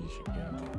Yeah.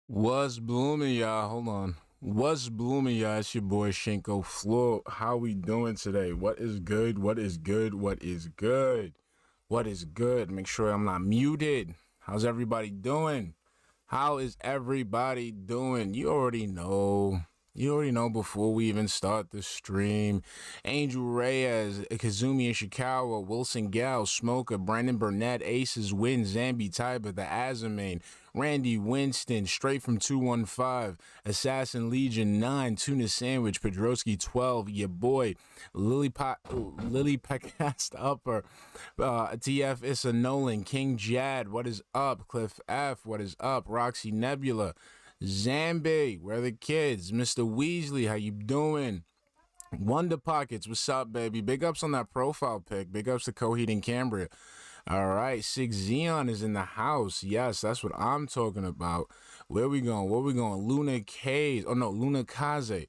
What's blooming, y'all? Hold on. What's blooming, y'all? It's your boy Shinko Floor. How we doing today? What is good? What is good? What is good? What is good? Make sure I'm not muted. How's everybody doing? How is everybody doing? You already know. You already know before we even start the stream. Angel Reyes, Kazumi Ishikawa, Wilson Gal, Smoker, Brandon Burnett, Aces, Win, Zambi Tiber, The Azamane, Randy Winston, straight from 215, Assassin Legion 9, Tuna Sandwich, Pedrosky 12, your boy, Lily Podcast Upper, TF Issa Nolan, King Jad, what is up? Cliff F, what is up? Roxy Nebula, Zambi, where are the kids? Mr. Weasley, how you doing? Wonder Pockets, what's up, baby? Big ups on that profile pic. Big ups to Coheed and Cambria. All right, Six Xeon is in the house. Yes, that's what I'm talking about. Where we going? Where we going? Luna K's. Oh, no, Luna Kaze.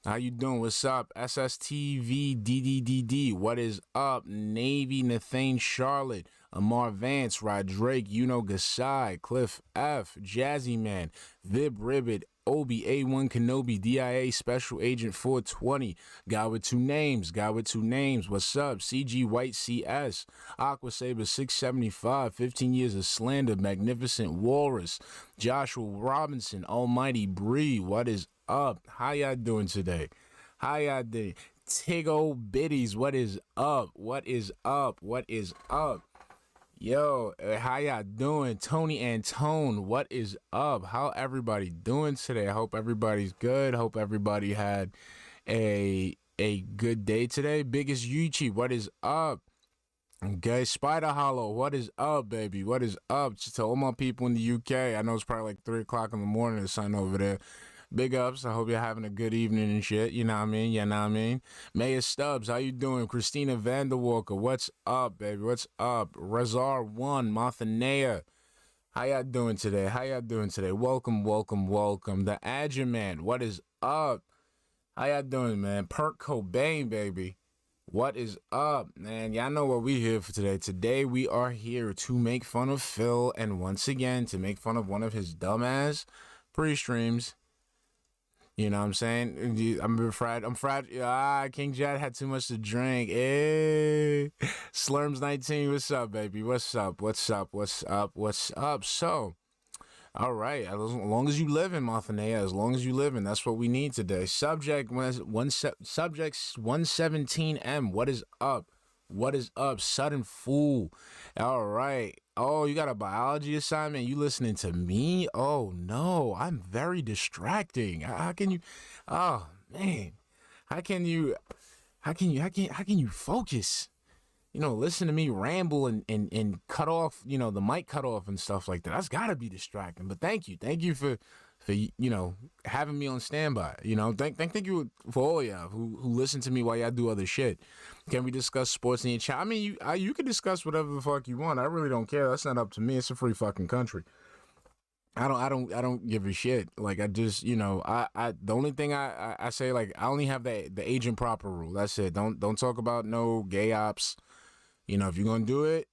How you doing? What's up? SSTV DDDD. What is up? Navy Nathane Charlotte. Amar Vance. Rodrigue. Gasai. Cliff F. Jazzy Man. Vib Ribbit. Obi A1 Kenobi DIA Special Agent 420. Guy with two names. What's up? CG White CS. Aqua Saber 675. 15 years of slander. Magnificent Walrus. Joshua Robinson. Almighty Bree. What is up? How y'all doing today? How y'all doing? Tiggo Biddies. What is up? What is up? Yo, how y'all doing? Tony Antone, what is up? How everybody doing today? I hope everybody's good. Hope everybody had a good day today. Biggest Yuchi, what is up? Okay, Spider Hollow, what is up, baby? What is up? Just to all my people in the UK. I know it's probably like 3 o'clock in the morning or something over there. Big ups. I hope you're having a good evening and shit. You know what I mean? You know what I mean? Maya Stubbs, how you doing? Christina Vanderwalker, what's up, baby? What's up? Rezar1, Marthanea, how y'all doing today? Welcome. The Adja Man, what is up? How y'all doing, man? Perk Cobain, baby. What is up, man? Y'all know what we here for today. Today we are here to make fun of Phil and once again to make fun of one of his dumbass pre-streams. You know what I'm saying? I'm fried. King Jad had too much to drink. Hey, Slurms 19, what's up, baby? What's up? So, all right. As long as you live in Marthanea, as long as you live in, that's what we need today. Subject 117M. What is up? Sudden Fool. All right. Oh, you got a biology assignment? You listening to me? Oh no, I'm very distracting. How can you? Oh man, how can you focus? Listen to me ramble and cut off, the mic cut off and stuff like that. That's gotta be distracting. But thank you for having me on standby. Thank you for all y'all who listen to me while y'all do other shit. Can we discuss sports in your chat? I mean, you can discuss whatever the fuck you want. I really don't care. That's not up to me. It's a free fucking country. I don't give a shit. Like I just, the only thing I say, like, I only have the agent proper rule. That's it. Don't talk about no gay ops. If you're gonna do it,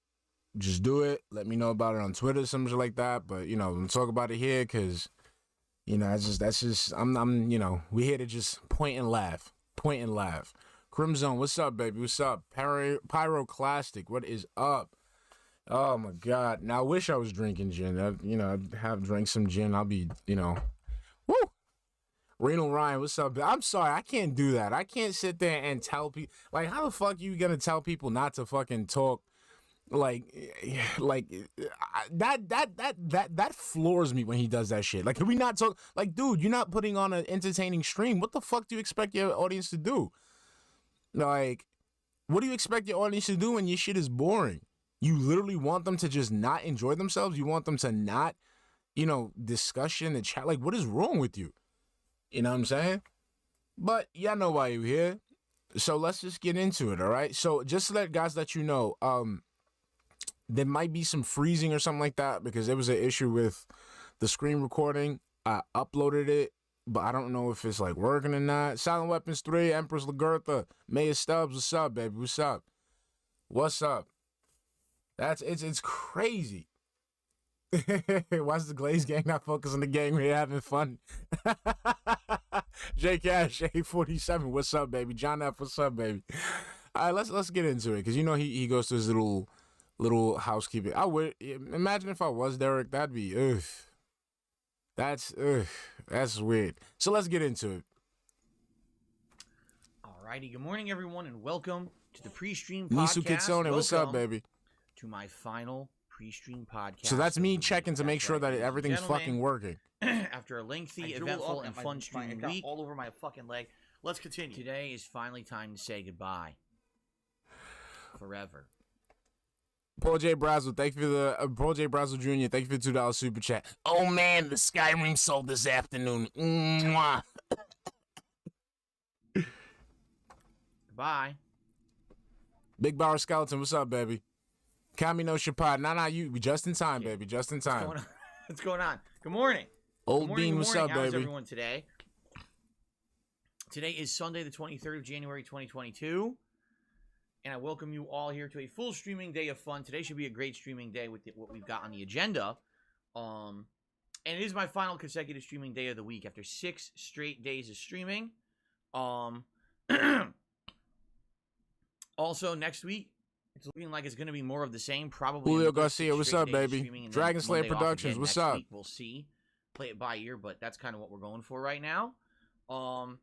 just do it. Let me know about it on Twitter, something like that. But don't talk about it here, cause that's just I'm we here to just point and laugh. Crimson, what's up, baby? What's up? Pyroclastic, what is up? Oh my God! Now I wish I was drinking gin. I'd have drank some gin. I'll be, woo. Renal Ryan, what's up? I'm sorry, I can't do that. I can't sit there and tell people, like, how the fuck you gonna tell people not to fucking talk? Like that floors me when he does that shit. Like, can we not talk? Like, dude, you're not putting on an entertaining stream. What the fuck do you expect your audience to do? Like, what do you expect your audience to do when your shit is boring? You literally want them to just not enjoy themselves? You want them to not, discuss shit in the chat? Like, what is wrong with you? You know what I'm saying? But y'all know why you're here. So let's just get into it, all right? So just to let you know, there might be some freezing or something like that because there was an issue with the screen recording. I uploaded it, but I don't know if it's like working or not. Silent Weapons 3, Empress Lagertha, Maya Stubbs, what's up, baby? What's up? It's crazy. Why's the Glaze gang not focused on the gang? We're having fun. J Cash 847, what's up, baby? John F, what's up, baby? All right, let's get into it, because you know he goes to his little housekeeping. I would imagine if I was Derek, that'd be that's weird. So let's get into it. Alrighty, good morning everyone, and welcome to the Prestream Nisu podcast. Kitsune, what's up, baby? To my final Prestream podcast. So that's me checking to make sure that everything's fucking working. After a lengthy, eventful, and fun streaming week, all over my fucking leg. Let's continue. Today is finally time to say goodbye. Forever. Paul J. Brazel, thank you for the Paul J. Brazel Jr., thank you for the $2 super chat. Oh man, the Skyrim sold this afternoon. Mwah. Goodbye. Big Bar Skeleton, what's up, baby? Kami no Shapad. Nah, you just in time, baby. Just in time. What's going on? Good morning. Old good Bean, what's up, How's baby? everyone today? Today is Sunday, the 23rd of January, 2022. And I welcome you all here to a full streaming day of fun. Today should be a great streaming day with what we've got on the agenda. And it is my final consecutive streaming day of the week after 6 straight days of streaming. Also, next week, it's looking like it's going to be more of the same. Probably Julio Garcia, what's up, baby? Dragon Slayer Productions, what's up? Week, we'll see. Play it by ear, but that's kind of what we're going for right now. But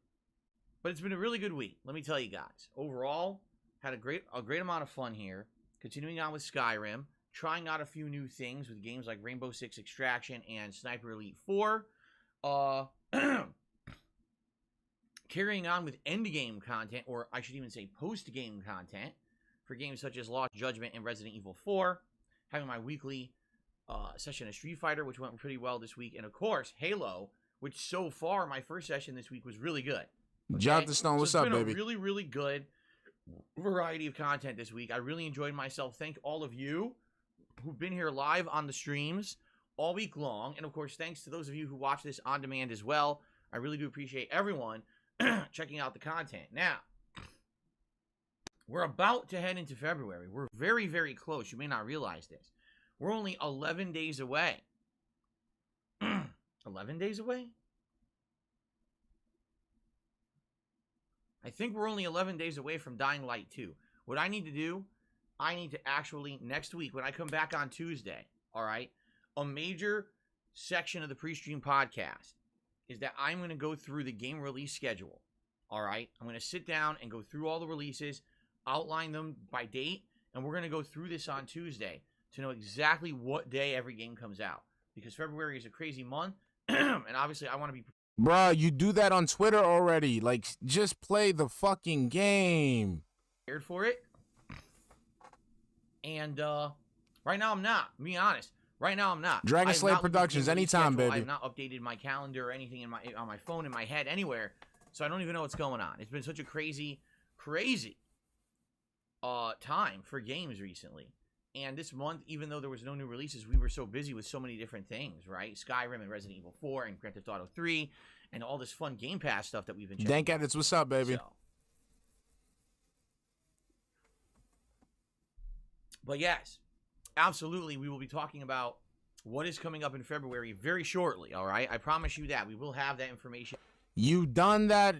it's been a really good week. Let me tell you guys. Overall, had a great amount of fun here. Continuing on with Skyrim, trying out a few new things with games like Rainbow Six Extraction and Sniper Elite 4. Carrying on with endgame content, or I should even say post-game content, for games such as Lost Judgment and Resident Evil 4. Having my weekly session of Street Fighter, which went pretty well this week. And of course, Halo, which so far, my first session this week was really good. Okay? Jonathan Stone, what's up, baby? It's been a really, really good variety of content this week. I really enjoyed myself. Thank all of you who've been here live on the streams all week long. And of course, thanks to those of you who watch this on demand as well. I really do appreciate everyone checking out the content. Now, we're about to head into February. We're very, very close. You may not realize this. We're only 11 days away. 11 days away? I think we're only 11 days away from Dying Light 2. What I need to do, I need to actually, next week, when I come back on Tuesday, all right, a major section of the Prestream podcast is that I'm going to go through the game release schedule, all right? I'm going to sit down and go through all the releases, outline them by date, and we're going to go through this on Tuesday to know exactly what day every game comes out. Because February is a crazy month, and obviously I want to be... Bruh, you do that on Twitter already. Like, just play the fucking game. ...prepared for it. And right now I'm not. To be honest. Right now I'm not. Dragon Slayer Productions, anytime, baby. I've not updated my calendar or anything on my phone, in my head, anywhere. So I don't even know what's going on. It's been such a crazy time for games recently. And this month, even though there was no new releases, we were so busy with so many different things, right? Skyrim and Resident Evil 4 and Grand Theft Auto 3 and all this fun Game Pass stuff that we've been checking. Dank Edits, what's up, baby? So. But yes, absolutely, we will be talking about what is coming up in February very shortly, all right? I promise you that. We will have that information. You've done that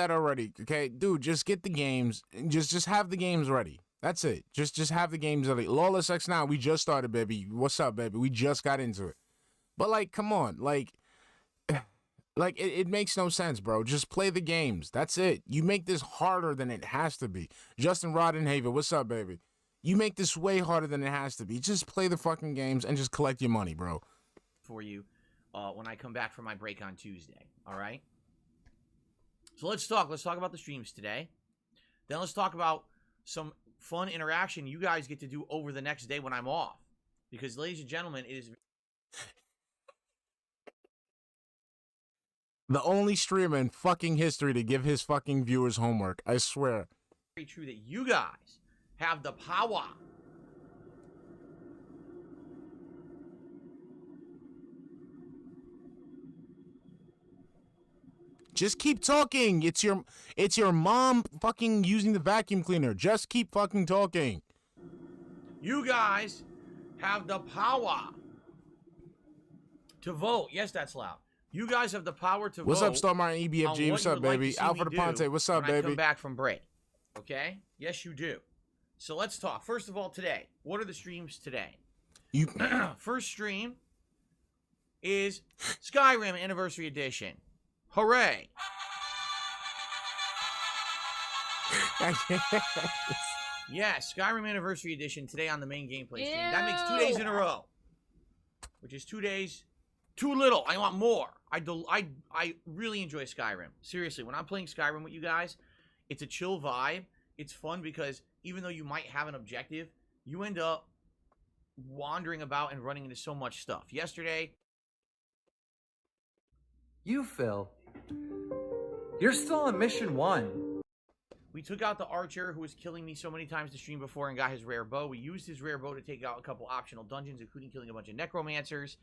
already, okay? Dude, just get the games. Just have the games ready. That's it. Just have the games ready. Lawless X9, we just started, baby. What's up, baby? We just got into it. But, like, come on. Like it makes no sense, bro. Just play the games. That's it. You make this harder than it has to be. Justin Roddenhaven, what's up, baby? You make this way harder than it has to be. Just play the fucking games and just collect your money, bro. For you when I come back from my break on Tuesday, all right? So let's talk. Let's talk about the streams today. Then let's talk about some fun interaction you guys get to do over the next day when I'm off. Because, ladies and gentlemen, it is... the only streamer in fucking history to give his fucking viewers homework. I swear. Very true that you guys have the power. Just keep talking. It's your mom fucking using the vacuum cleaner. Just keep fucking talking. You guys have the power To vote. Yes, that's loud. You guys have the power to What's vote. up, Star Martin on EBFG? What's what you up, would like baby? to see Alpha me Ponte, do what's up, when I come baby? back from break. Okay? Yes, you do. So let's talk. First of all, today. What are the streams today? You First stream is Skyrim Anniversary Edition. Hooray! Yes, Skyrim Anniversary Edition today on the main gameplay stream. That makes 2 days in a row, which is 2 days too little. I want more. I really enjoy Skyrim. Seriously, when I'm playing Skyrim with you guys, it's a chill vibe. It's fun because even though you might have an objective, you end up wandering about and running into so much stuff. Yesterday, You, Phil. You're still on mission 1. we took out the archer who was killing me so many times to stream before and got his rare bow. We used his rare bow to take out a couple optional dungeons, including killing a bunch of necromancers.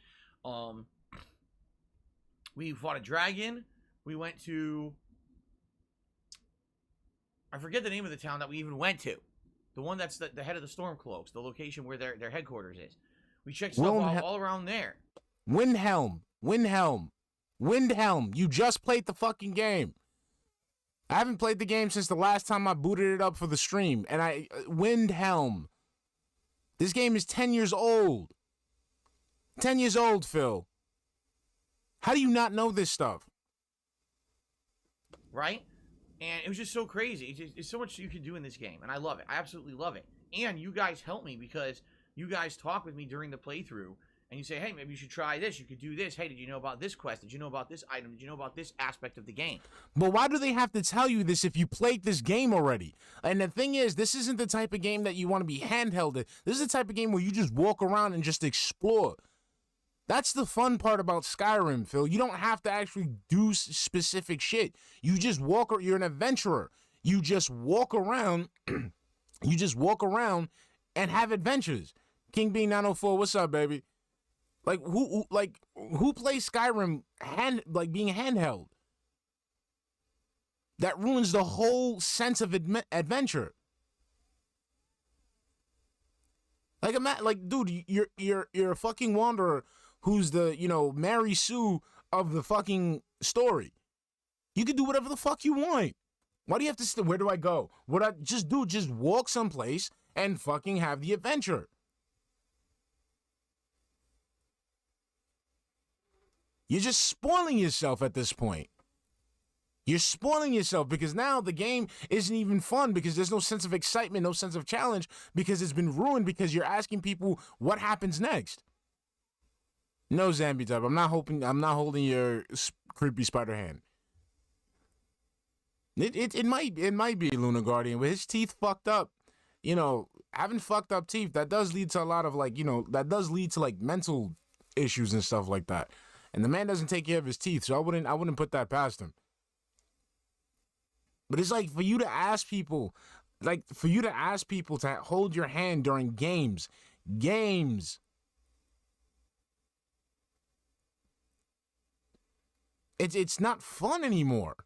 We fought a dragon. We went to... I forget the name of the town that we even went to. The one that's the head of the Stormcloaks, the location where their headquarters is. We checked stuff all around there. Windhelm. You just played the fucking game. I haven't played the game since the last time I booted it up for the stream. And Windhelm. This game is 10 years old. 10 years old, Phil. How do you not know this stuff? Right? And it was just so crazy. It's so much you can do in this game, and I love it. I absolutely love it. And you guys help me because you guys talk with me during the playthrough, and you say, hey, maybe you should try this. You could do this. Hey, did you know about this quest? Did you know about this item? Did you know about this aspect of the game? But why do they have to tell you this if you played this game already? And the thing is, this isn't the type of game that you want to be handheld. This is the type of game where you just walk around and just explore. That's the fun part about Skyrim, Phil. You don't have to actually do specific shit. You just walk, you're an adventurer. You just walk around, and have adventures. King Bean 904, what's up, baby? Who plays Skyrim being handheld? That ruins the whole sense of adventure. Dude, you're a fucking wanderer who's the, Mary Sue of the fucking story. You can do whatever the fuck you want. Why do you have to where do I go? Just walk someplace and fucking have the adventure. You're just spoiling yourself at this point. You're spoiling yourself because now the game isn't even fun because there's no sense of excitement, no sense of challenge because it's been ruined because you're asking people what happens next. No, Zambi type. I'm not holding your creepy spider hand. It might be Luna Guardian with his teeth fucked up. Having fucked up teeth, that does lead to a lot of mental issues and stuff like that. And the man doesn't take care of his teeth, so I wouldn't put that past him. But it's like for you to ask people to hold your hand during games. It's not fun anymore.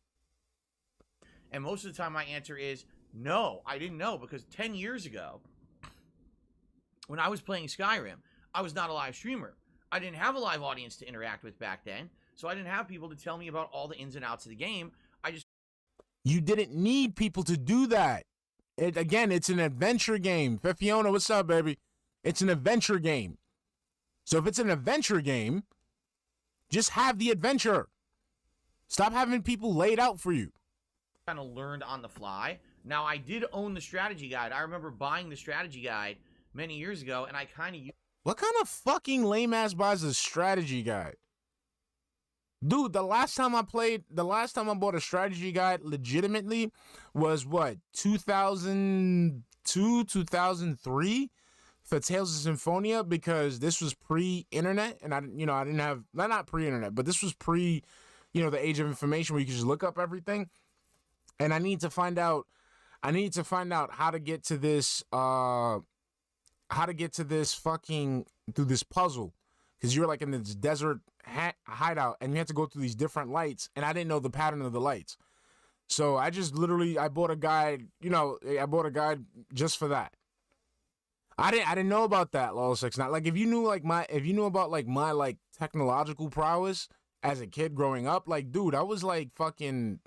And most of the time my answer is, no, I didn't know, because 10 years ago, when I was playing Skyrim, I was not a live streamer. I didn't have a live audience to interact with back then, so I didn't have people to tell me about all the ins and outs of the game. You didn't need people to do that. It's an adventure game. Fiona, what's up, baby? It's an adventure game. So if it's an adventure game, just have the adventure. Stop having people laid out for you. Kind of learned on the fly. Now, I did own the strategy guide. I remember buying the strategy guide many years ago, and I kind of used... What kind of fucking lame-ass buys a strategy guide? Dude, the last time I bought a strategy guide legitimately was what, 2002, 2003 for Tales of Symphonia, because this was pre-internet, and I didn't have, not pre-internet, but this was pre, the age of information where you could just look up everything. And I need to find out how to get to this, fucking, through this puzzle. Because you're like in this desert hideout and you have to go through these different lights. And I didn't know the pattern of the lights. So I just I bought a guide, just for that. I didn't know about that, Lol 69. Like if you knew about like my like technological prowess as a kid growing up, like dude, I was like fucking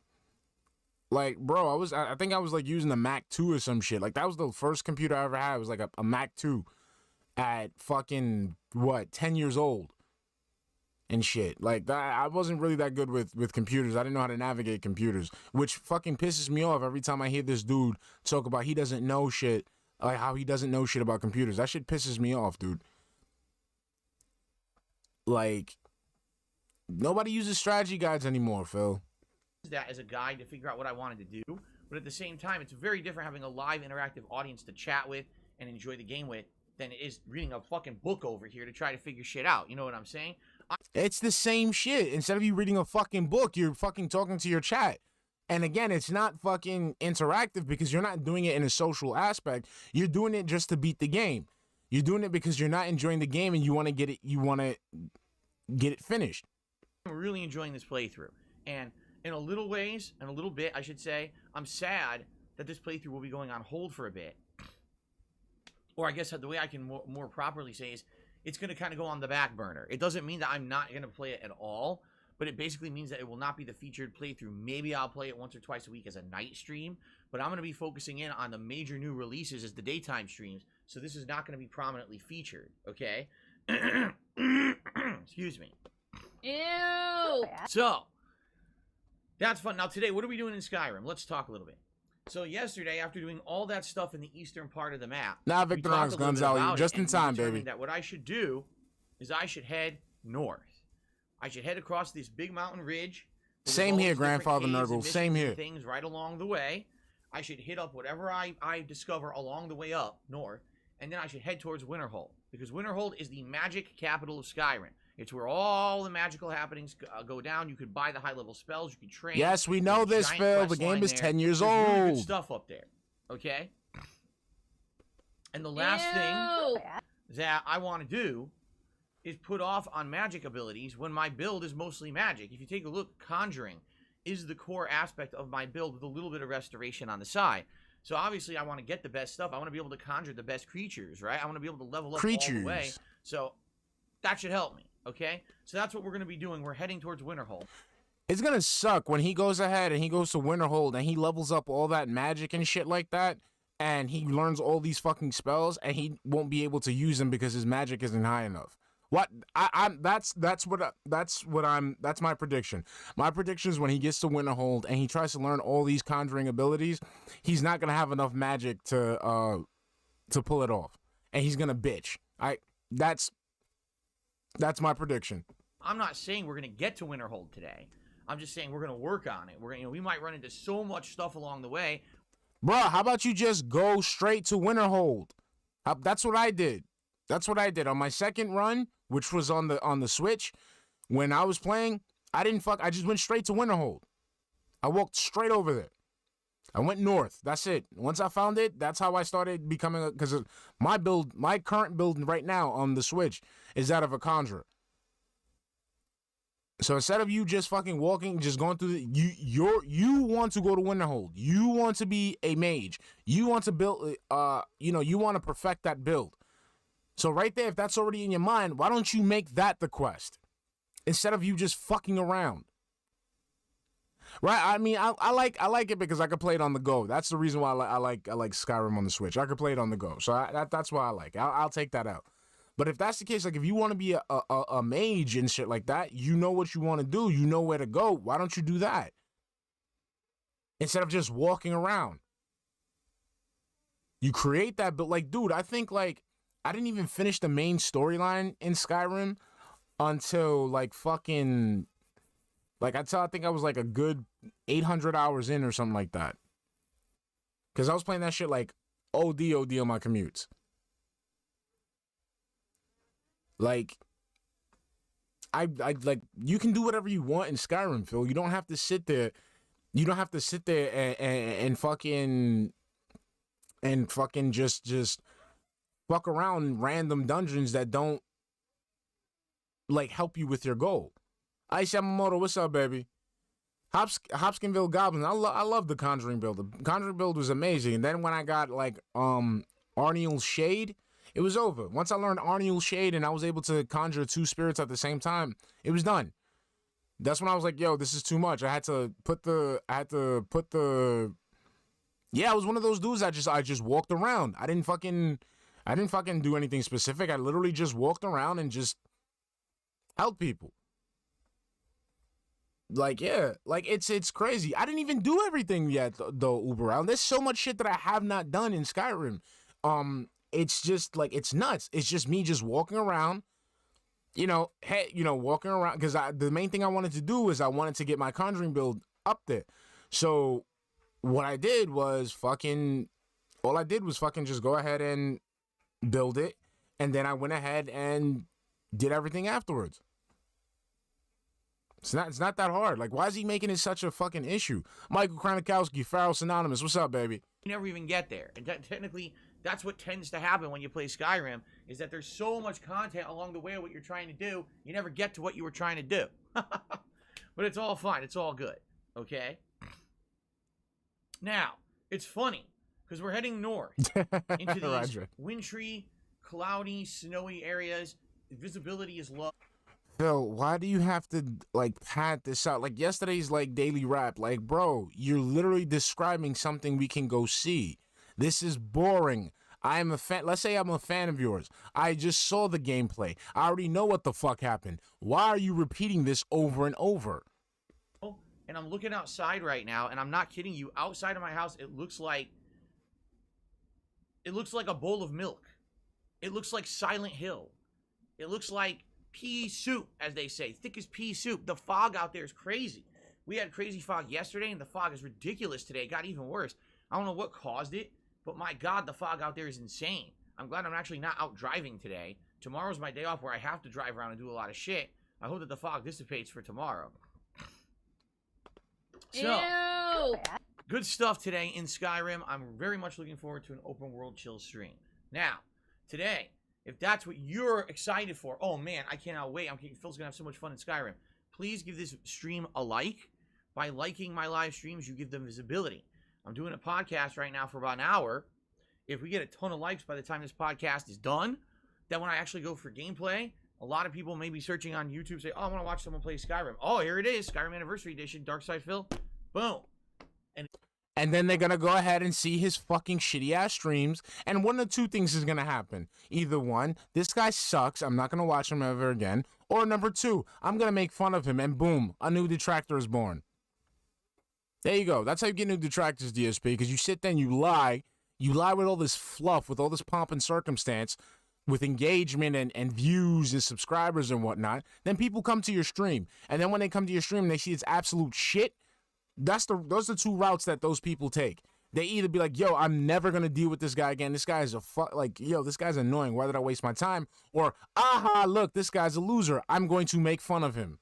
like bro, I think I was like using a Mac 2 or some shit. Like that was the first computer I ever had. It was like a Mac 2 at fucking what, 10 years old and shit. Like that, I wasn't really that good with computers. I didn't know how to navigate computers, which fucking pisses me off every time I hear this dude talk about he doesn't know shit. Like how he doesn't know shit about computers. That shit pisses me off, dude. Like, nobody uses strategy guides anymore, Phil. That as a guide to figure out what I wanted to do. But at the same time, it's very different having a live interactive audience to chat with and enjoy the game with than it is reading a fucking book over here to try to figure shit out. You know what I'm saying? It's the same shit. Instead of you reading a fucking book, you're fucking talking to your chat. And again, it's not fucking interactive because you're not doing it in a social aspect. You're doing it just to beat the game. You're doing it because you're not enjoying the game and you want to get it finished. I'm really enjoying this playthrough. And in a little bit, I should say, I'm sad that this playthrough will be going on hold for a bit. Or I guess the way I can more properly say is it's going to kind of go on the back burner. It doesn't mean that I'm not going to play it at all. But it basically means that it will not be the featured playthrough. Maybe I'll play it once or twice a week as a night stream. But I'm going to be focusing in on the major new releases as the daytime streams. So this is not going to be prominently featured. Okay? Excuse me. Ew. So, that's fun. Now today, what are we doing in Skyrim? Let's talk a little bit. So yesterday, after doing all that stuff in the eastern part of the map. Now Victorinox guns out. You're just in time, baby. That what I should do is I should head north. I should head across this big mountain ridge. Same here, Grandfather Nurgle. Same here. Things right along the way. I should hit up whatever I discover along the way up north, and then I should head towards Winterhold because Winterhold is the magic capital of Skyrim. It's where all the magical happenings go down. You could buy the high-level spells. You could train. Yes, we know this, Phil. The game is 10 years old. Really good stuff up there. Okay? And the last thing that I want to do is put off on magic abilities when my build is mostly magic. If you take a look, conjuring is the core aspect of my build with a little bit of restoration on the side. So obviously I want to get the best stuff. I want to be able to conjure the best creatures, right? I want to be able to level up all the way. So that should help me, okay? So that's what we're going to be doing. We're heading towards Winterhold. It's going to suck when he goes ahead and he goes to Winterhold and he levels up all that magic and shit like that, and he learns all these fucking spells and he won't be able to use them because his magic isn't high enough. What that's my prediction. My prediction is when he gets to Winterhold and he tries to learn all these conjuring abilities, he's not gonna have enough magic to pull it off, and he's gonna bitch. That's my prediction. I'm not saying we're gonna get to Winterhold today. I'm just saying we're gonna work on it. We might run into so much stuff along the way. Bruh, how about you just go straight to Winterhold? That's what I did. That's what I did on my second run, which was on the Switch. When I was playing, I just went straight to Winterhold. I walked straight over there. I went north. That's it. Once I found it, that's how I started becoming because my current build right now on the Switch is that of a conjurer. So instead of you just fucking walking, just going through you want to go to Winterhold. You want to be a mage. You want to build you want to perfect that build. So right there, if that's already in your mind, why don't you make that the quest instead of you just fucking around? Right? I mean, I like it because I could play it on the go. That's the reason why I like Skyrim on the Switch. I could play it on the go, so that's why I like it. I'll take that out. But if that's the case, like if you want to be a mage and shit like that, you know what you want to do, you know where to go. Why don't you do that instead of just walking around? You create that, but like, dude, I think like. I didn't even finish the main storyline in Skyrim until like fucking like I think I was like a good 800 hours in or something like that. Cause I was playing that shit like OD on my commutes. Like I like you can do whatever you want in Skyrim, Phil. You don't have to sit there. You don't have to sit there and fucking just fuck around in random dungeons that don't like help you with your goal. Ice Yamamoto, what's up, baby? Hopkinsville Goblin. I love the Conjuring build. The Conjuring build was amazing. And then when I got like Arniel's Shade, It was over. Once I learned Arneal Shade and I was able to conjure 2 spirits at the same time, it was done. That's when I was like, yo, this is too much. I had to put the yeah, I was one of those dudes that I just walked around. I didn't fucking do anything specific. I literally just walked around and just helped people. Like, yeah, like it's crazy. I didn't even do everything yet though, Uber out. There's so much shit that I have not done in Skyrim. It's just like, it's nuts. It's just me just walking around, walking around, because the main thing I wanted to do is I wanted to get my conjuring build up there. So what I did was all I did was just go ahead and build it, and then I went ahead and did everything afterwards. It's not that hard. Like, why is he making it such a fucking issue? Michael Kranikowski, Pharaoh Synonymous, what's up, baby? You never even get there. And technically, that's what tends to happen when you play Skyrim, is that there's so much content along the way of what you're trying to do, you never get to what you were trying to do. But it's all fine. It's all good. Okay? Now, it's funny, because we're heading north into these wintry, cloudy, snowy areas. The visibility is low. Phil, why do you have to, like, pad this out? Like, yesterday's, like, daily rap. Like, bro, you're literally describing something we can go see. This is boring. I am a fan. Let's say I'm a fan of yours. I just saw the gameplay. I already know what the fuck happened. Why are you repeating this over and over? And I'm looking outside right now, and I'm not kidding you. Outside of my house, it looks like a bowl of milk. It looks like Silent Hill. It looks like pea soup, as they say. Thick as pea soup. The fog out there is crazy. We had crazy fog yesterday, and the fog is ridiculous today. It got even worse. I don't know what caused it, but my God, the fog out there is insane. I'm glad I'm actually not out driving today. Tomorrow's my day off where I have to drive around and do a lot of shit. I hope that the fog dissipates for tomorrow. So, Ew. good stuff today in Skyrim. I'm very much looking forward to an open world chill stream. Now, today, if that's what you're excited for, oh man, I cannot wait. Phil's gonna have so much fun in Skyrim. Please give this stream a like. By liking my live streams, you give them visibility. I'm doing a podcast right now for about an hour. If we get a ton of likes by the time this podcast is done, then when I actually go for gameplay, a lot of people may be searching on YouTube, say, oh, I want to watch someone play Skyrim. Oh, here it is, Skyrim Anniversary Edition, darksydephil. Boom. And then they're going to go ahead and see his fucking shitty-ass streams, and one of 2 things is going to happen. Either one, this guy sucks, I'm not going to watch him ever again, or number 2, I'm going to make fun of him, and boom, a new detractor is born. There you go. That's how you get new detractors, DSP, because you sit there and you lie. You lie with all this fluff, with all this pomp and circumstance, with engagement and views and subscribers and whatnot. Then people come to your stream. And then when they come to your stream and they see it's absolute shit, those are the 2 routes that those people take. They either be like, yo, I'm never going to deal with this guy again. This guy is this guy's annoying. Why did I waste my time? Or, aha, look, this guy's a loser. I'm going to make fun of him.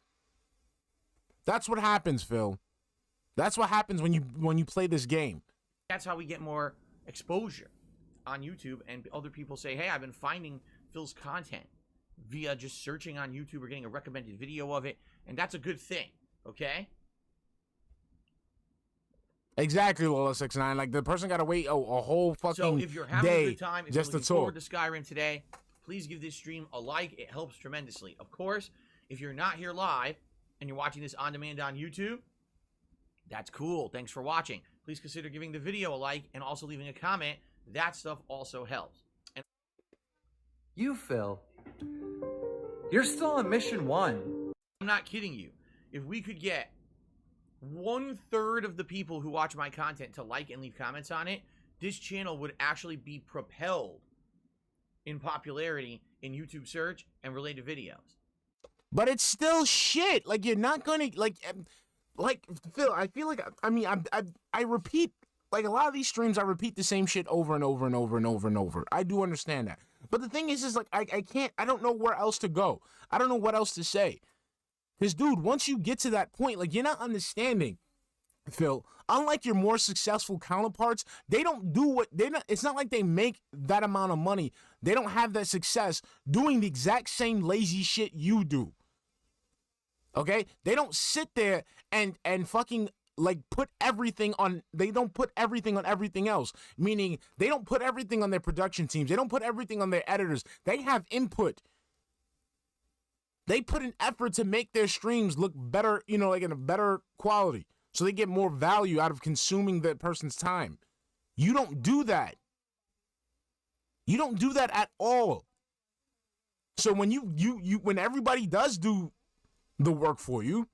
That's what happens, Phil. That's what happens when you play this game. That's how we get more exposure on YouTube, and other people say, hey, I've been finding Phil's content via just searching on YouTube or getting a recommended video of it, and that's a good thing, okay? Exactly, Lola69. Like, the person got to wait a whole fucking So if you're having day a good time, if just you're to looking forward talk. to Skyrim today, please give this stream a like. It helps tremendously. Of course, if you're not here live and you're watching this on demand on YouTube, that's cool. Thanks for watching. Please consider giving the video a like and also leaving a comment. That stuff also helps. And You, Phil. You're still on mission 1. I'm not kidding you. If we could get 1/3 of the people who watch my content to like and leave comments on it, this channel would actually be propelled in popularity in YouTube search and related videos. But it's still shit. Like, you're not going to, like, Phil, I feel like, I repeat, like, a lot of these streams, I repeat the same shit over and over and over and over and over. I do understand that. But the thing is like, I don't know where else to go. I don't know what else to say. Because, dude, once you get to that point, like, you're not understanding, Phil. Unlike your more successful counterparts, they don't do what, it's not like they make that amount of money. They don't have that success doing the exact same lazy shit you do. Okay? They don't sit there and fucking like put everything on, they don't put everything on everything else, meaning they don't put everything on their production teams. They don't put everything on their editors. They have input. They put an effort to make their streams look better, you know, like in a better quality, so they get more value out of consuming that person's time. You don't do that. You don't do that at all. So when when everybody does do the work for you,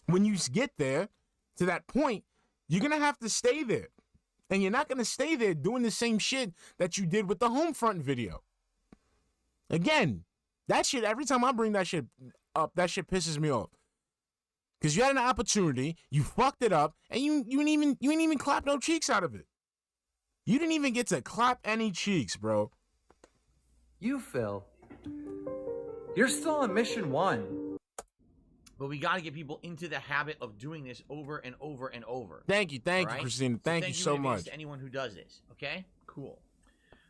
when you get there to that point, you're going to have to stay there. And you're not going to stay there doing the same shit that you did with the Homefront video. Again, that shit, every time I bring that shit up, that shit pisses me off. Because you had an opportunity, you fucked it up, and you ain't even clap no cheeks out of it. You didn't even get to clap any cheeks, bro. You, Phil. You're still on mission 1. But we got to get people into the habit of doing this over and over and over. Thank you, Right? Christina. Thank you so in advance much. to anyone who does this. Okay, cool.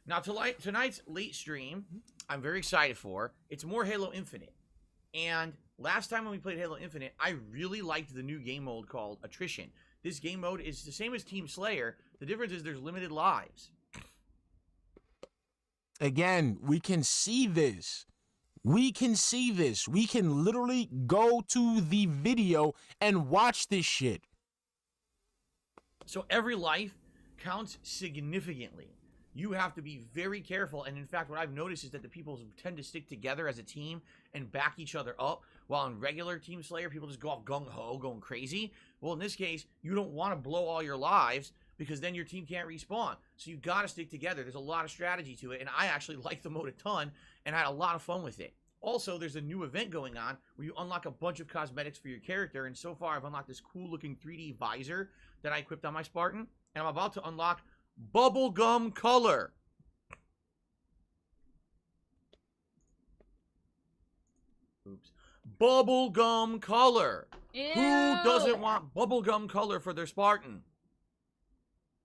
Now tonight's late stream, I'm very excited for. It's more Halo Infinite, and last time when we played Halo Infinite, I really liked the new game mode called Attrition. This game mode is the same as Team Slayer. The difference is there's limited lives. Again, we can see this. We can see this. We can literally go to the video and watch this shit. So every life counts significantly. You have to be very careful. And in fact, what I've noticed is that the people tend to stick together as a team and back each other up. While in regular Team Slayer, people just go off gung-ho, going crazy. Well, in this case, you don't want to blow all your lives because then your team can't respawn. So you got to stick together. There's a lot of strategy to it. And I actually like the mode a ton and had a lot of fun with it. Also, there's a new event going on where you unlock a bunch of cosmetics for your character. And so far, I've unlocked this cool-looking 3D visor that I equipped on my Spartan. And I'm about to unlock bubblegum color. Oops. Bubblegum color. Ew. Who doesn't want bubblegum color for their Spartan?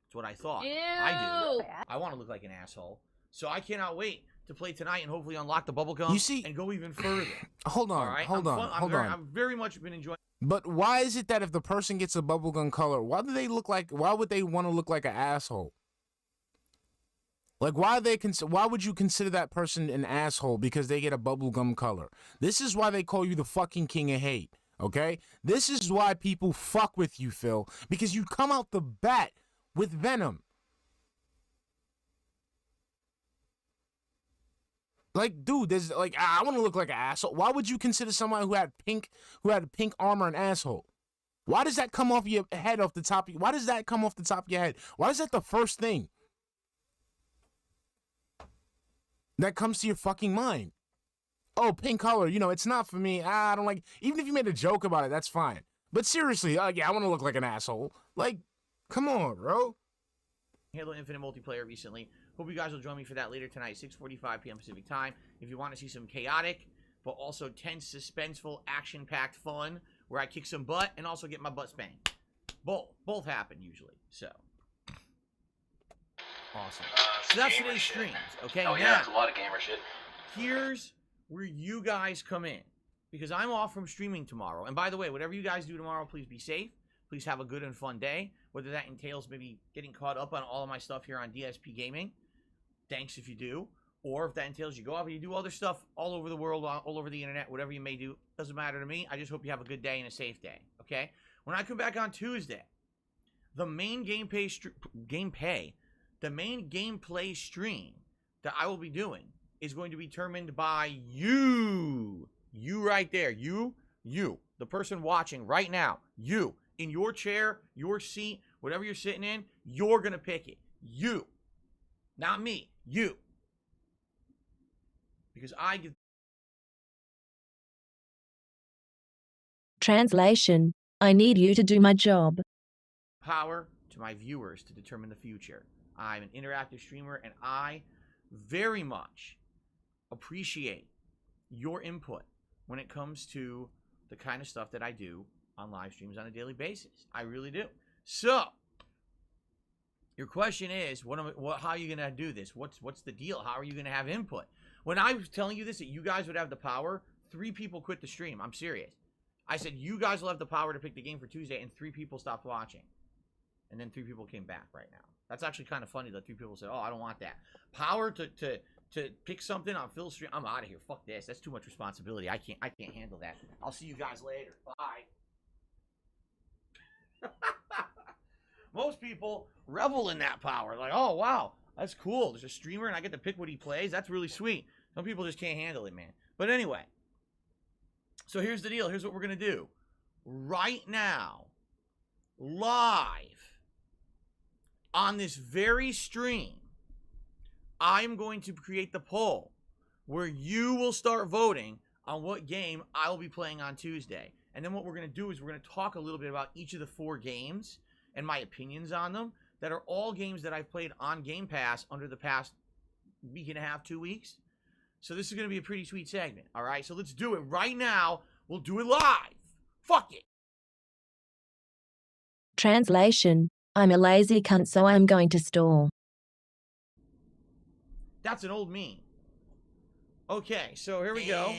That's what I thought. Ew. I do. I want to look like an asshole. So I cannot wait to play tonight and hopefully unlock the bubblegum You see- and go even further. Hold on, All right? hold on. I've very much been enjoying. But why is it that if the person gets a bubblegum color, why would they want to look like an asshole? Like, why would you consider that person an asshole because they get a bubblegum color? This is why they call you the fucking king of hate, okay? This is why people fuck with you, Phil, because you come out the bat with venom. Like, dude, there's like, I want to look like an asshole. Why would you consider someone who had pink armor an asshole? Why does that come off your head off the top? Why does that come off the top of your head? Why is that the first thing that comes to your fucking mind? Oh, pink color, you know, it's not for me. I don't like, even if you made a joke about it, that's fine. But seriously, yeah, I want to look like an asshole. Like, come on, bro. Halo Infinite multiplayer recently. Hope you guys will join me for that later tonight, 6:45 p.m. Pacific time. If you want to see some chaotic, but also tense, suspenseful, action-packed fun, where I kick some butt and also get my butt spanked. Both happen usually. So awesome. So that's today's streams. Okay. Oh yeah, it's a lot of gamer shit. Here's where you guys come in, because I'm off from streaming tomorrow. And by the way, whatever you guys do tomorrow, please be safe. Please have a good and fun day. Whether that entails maybe getting caught up on all of my stuff here on DSP Gaming. Thanks if you do. Or if that entails you go off and you do other stuff all over the world, all over the internet, whatever you may do. Doesn't matter to me. I just hope you have a good day and a safe day. Okay? When I come back on Tuesday, the main gameplay stream that I will be doing is going to be determined by you. You right there. You. The person watching right now. You. In your chair, your seat, whatever you're sitting in, you're going to pick it. You. Not me. You. Because I give Translation. I need you to do my job. power to my viewers to determine the future. I'm an interactive streamer, and I very much appreciate your input when it comes to the kind of stuff that I do on live streams on a daily basis. I really do. So, your question is, how are you going to do this? What's the deal? How are you going to have input? When I was telling you this, that you guys would have the power, 3 people quit the stream. I'm serious. I said, you guys will have the power to pick the game for Tuesday, and 3 people stopped watching. And then 3 people came back right now. That's actually kind of funny that 3 people said, oh, I don't want that. Power to pick something on Phil's stream. I'm out of here. Fuck this. That's too much responsibility. I can't handle that. I'll see you guys later. Bye. Most people revel in that power. Like, oh, wow, that's cool. There's a streamer and I get to pick what he plays. That's really sweet. Some people just can't handle it, man. But anyway, so here's the deal. Here's what we're going to do. Right now, live, on this very stream, I'm going to create the poll where you will start voting on what game I will be playing on Tuesday. And then what we're going to do is we're going to talk a little bit about each of the 4 games and my opinions on them that are all games that I've played on Game Pass under the past week and a half, 2 weeks. So this is going to be a pretty sweet segment, all right? So let's do it right now. We'll do it live. Fuck it. Translation. I'm a lazy cunt, so I'm going to stall. That's an old meme. Okay, so here we go.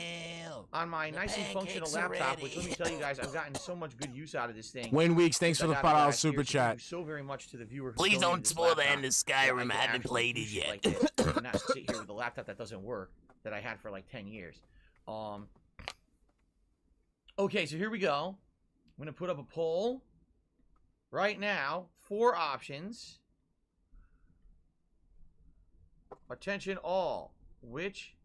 On my nicely functional laptop, which let me tell you guys, I've gotten so much good use out of this thing. Wayne Weeks, thanks for the $5 super chat. Thank you so very much to the viewer who Please donated don't this spoil the laptop, end of so Skyrim. can I haven't actually played do it shit yet. like this, and not sit here with a laptop that doesn't work, that I had for like 10 years. Okay, so here we go. I'm going to put up a poll right now. 4 options. Attention all. Which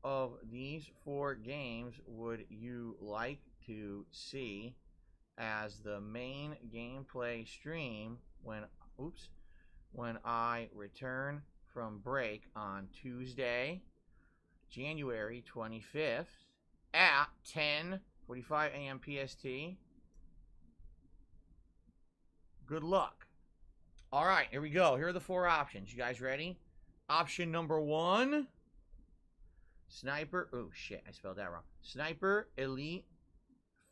of these 4 games would you like to see as the main gameplay stream when I return from break on Tuesday, January 25th at 10:45 a.m. PST? Good luck. All right, here we go. Here are the 4 options. You guys ready? Option number 1, Sniper. Oh, shit. I spelled that wrong. Sniper Elite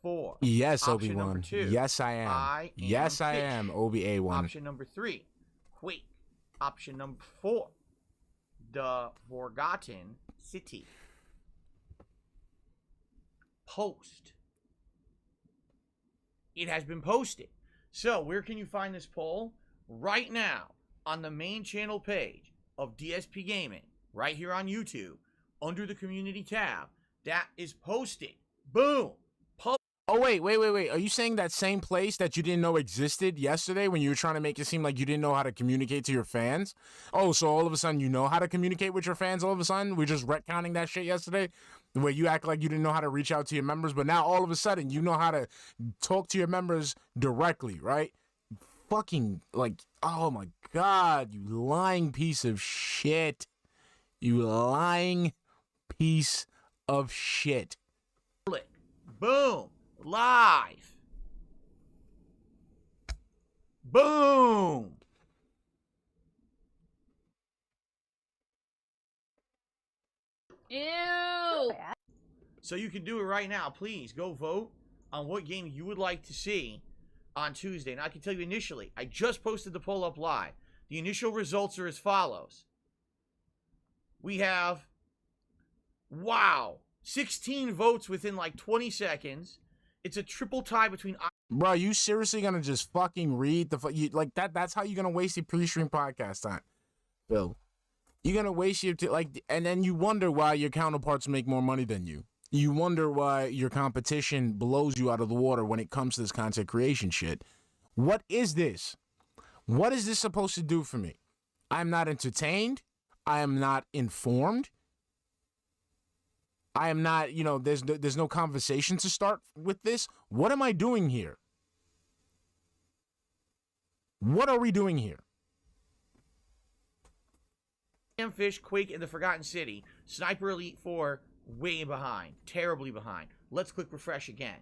4. Yes, Option number Obi-Wan. 2, Yes, I am. Yes, I Fish. am. OBA1. Option number 3, Quake. Option number 4, The Forgotten City. Post. It has been posted. So, where can you find this poll? Right now, on the main channel page of DSP Gaming, right here on YouTube, under the community tab, that is posted. Boom. Oh, wait. Are you saying that same place that you didn't know existed yesterday when you were trying to make it seem like you didn't know how to communicate to your fans? Oh, so all of a sudden you know how to communicate with your fans all of a sudden? We're just retconning that shit yesterday? The way you act like you didn't know how to reach out to your members, but now all of a sudden you know how to talk to your members directly, right? Fucking, like, oh my God, you lying piece of shit. You lying piece of shit. Boom. Live. Boom. Ew. So you can do it right now. Please go vote on what game you would like to see on Tuesday. And I can tell you initially, I just posted the poll up live. The initial results are as follows. We have, wow, 16 votes within like 20 seconds. It's a triple tie between... Bro, you seriously gonna just fucking read the... like, that's how you're gonna waste your pre-stream podcast time, Bill. You're gonna waste your... and then you wonder why your counterparts make more money than you. You wonder why your competition blows you out of the water when it comes to this content creation shit. What is this? What is this supposed to do for me? I'm not entertained. I am not informed. I am not, there's no conversation to start with this. What am I doing here? What are we doing here? Fish, Quake, and the Forgotten City. Sniper Elite 4, way behind. Terribly behind. Let's click refresh again.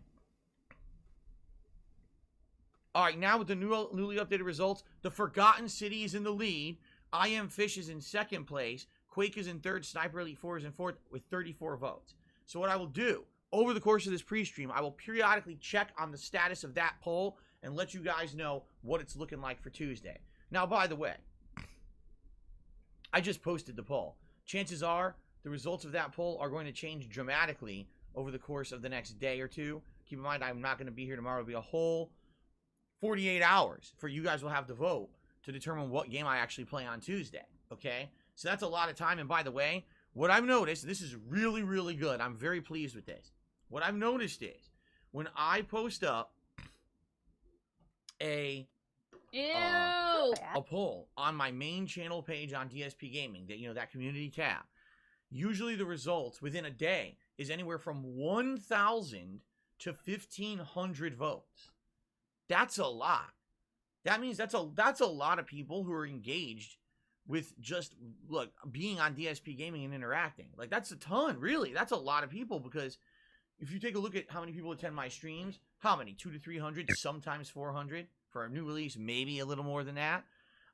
All right, now with the newly updated results, the Forgotten City is in the lead. I Am Fish is in second place. Quake is in third. Sniper Elite 4 is in fourth with 34 votes. So what I will do, over the course of this pre-stream, I will periodically check on the status of that poll and let you guys know what it's looking like for Tuesday. Now, by the way, I just posted the poll. Chances are the results of that poll are going to change dramatically over the course of the next day or two Keep in mind, I'm not going to be here tomorrow. It'll be a whole 48 hours for you guys will have to vote to determine what game I actually play on Tuesday, okay? So that's a lot of time. And by the way, what I've noticed, this is really, really good. I'm very pleased with this. What I've noticed is when I post up a poll on my main channel page on DSP Gaming, that, you know, that community tab, usually the results within a day is anywhere from 1,000 to 1,500 votes. That's a lot. That means that's a lot of people who are engaged with just, look, being on DSP Gaming and interacting. Like, that's a ton, really. That's a lot of people, because if you take a look at how many people attend my streams, how many? 200 to 300, sometimes 400. For a new release, maybe a little more than that.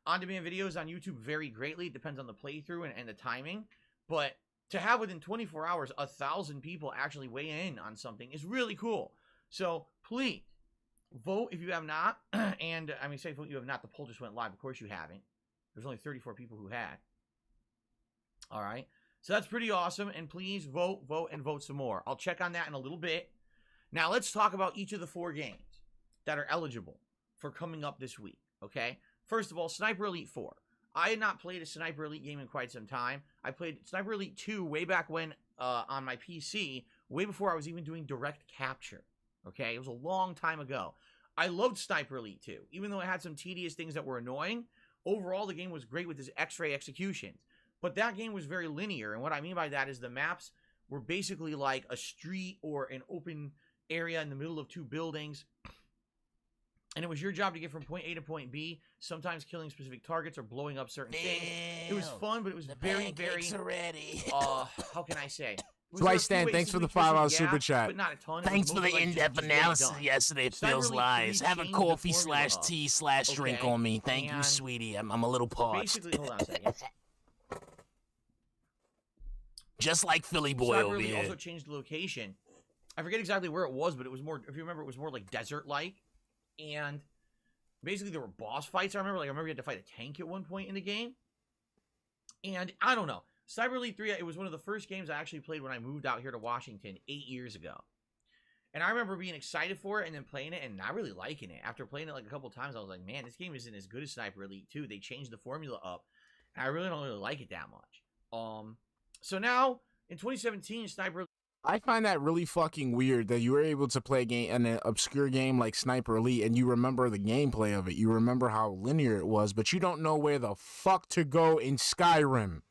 On-demand videos on YouTube vary greatly. It depends on the playthrough and the timing. But to have within 24 hours 1,000 people actually weigh in on something is really cool. So please vote if you have not. And I mean, say vote you have not. The poll just went live. Of course you haven't. There's only 34 people who had. All right. So that's pretty awesome. And please vote, and vote some more. I'll check on that in a little bit. Now let's talk about each of the 4 games that are eligible for coming up this week. Okay. First of all, Sniper Elite 4. I had not played a Sniper Elite game in quite some time. I played Sniper Elite 2 way back when on my PC, way before I was even doing direct capture. Okay, it was a long time ago. I loved Sniper Elite 2, even though it had some tedious things that were annoying. Overall, the game was great with its X-ray executions. But that game was very linear, and what I mean by that is the maps were basically like a street or an open area in the middle of 2 buildings. And it was your job to get from point A to point B, sometimes killing specific targets or blowing up certain things. It was fun, but it was very, very... Already. How can I say? Twice, Stan, thanks for the $5 super chat. But not a ton. Thanks for the in-depth analysis yesterday. It feels lies. Have a coffee/tea/drink on me. Thank you, sweetie. I'm a little parched. Basically, hold on a second. Just like Philly boy over here. Also changed the location. I forget exactly where it was, but it was more, if you remember, it was more like desert-like. And basically there were boss fights. I remember you had to fight a tank at one point in the game. And I don't know. Sniper Elite 3, it was one of the first games I actually played when I moved out here to Washington 8 years ago. And I remember being excited for it and then playing it and not really liking it. After playing it like a couple times, I was like, man, this game isn't as good as Sniper Elite 2. They changed the formula up. And I really don't really like it that much. So now, in 2017, Sniper... I find that really fucking weird that you were able to play a game, an obscure game like Sniper Elite, and you remember the gameplay of it. You remember how linear it was, but you don't know where the fuck to go in Skyrim.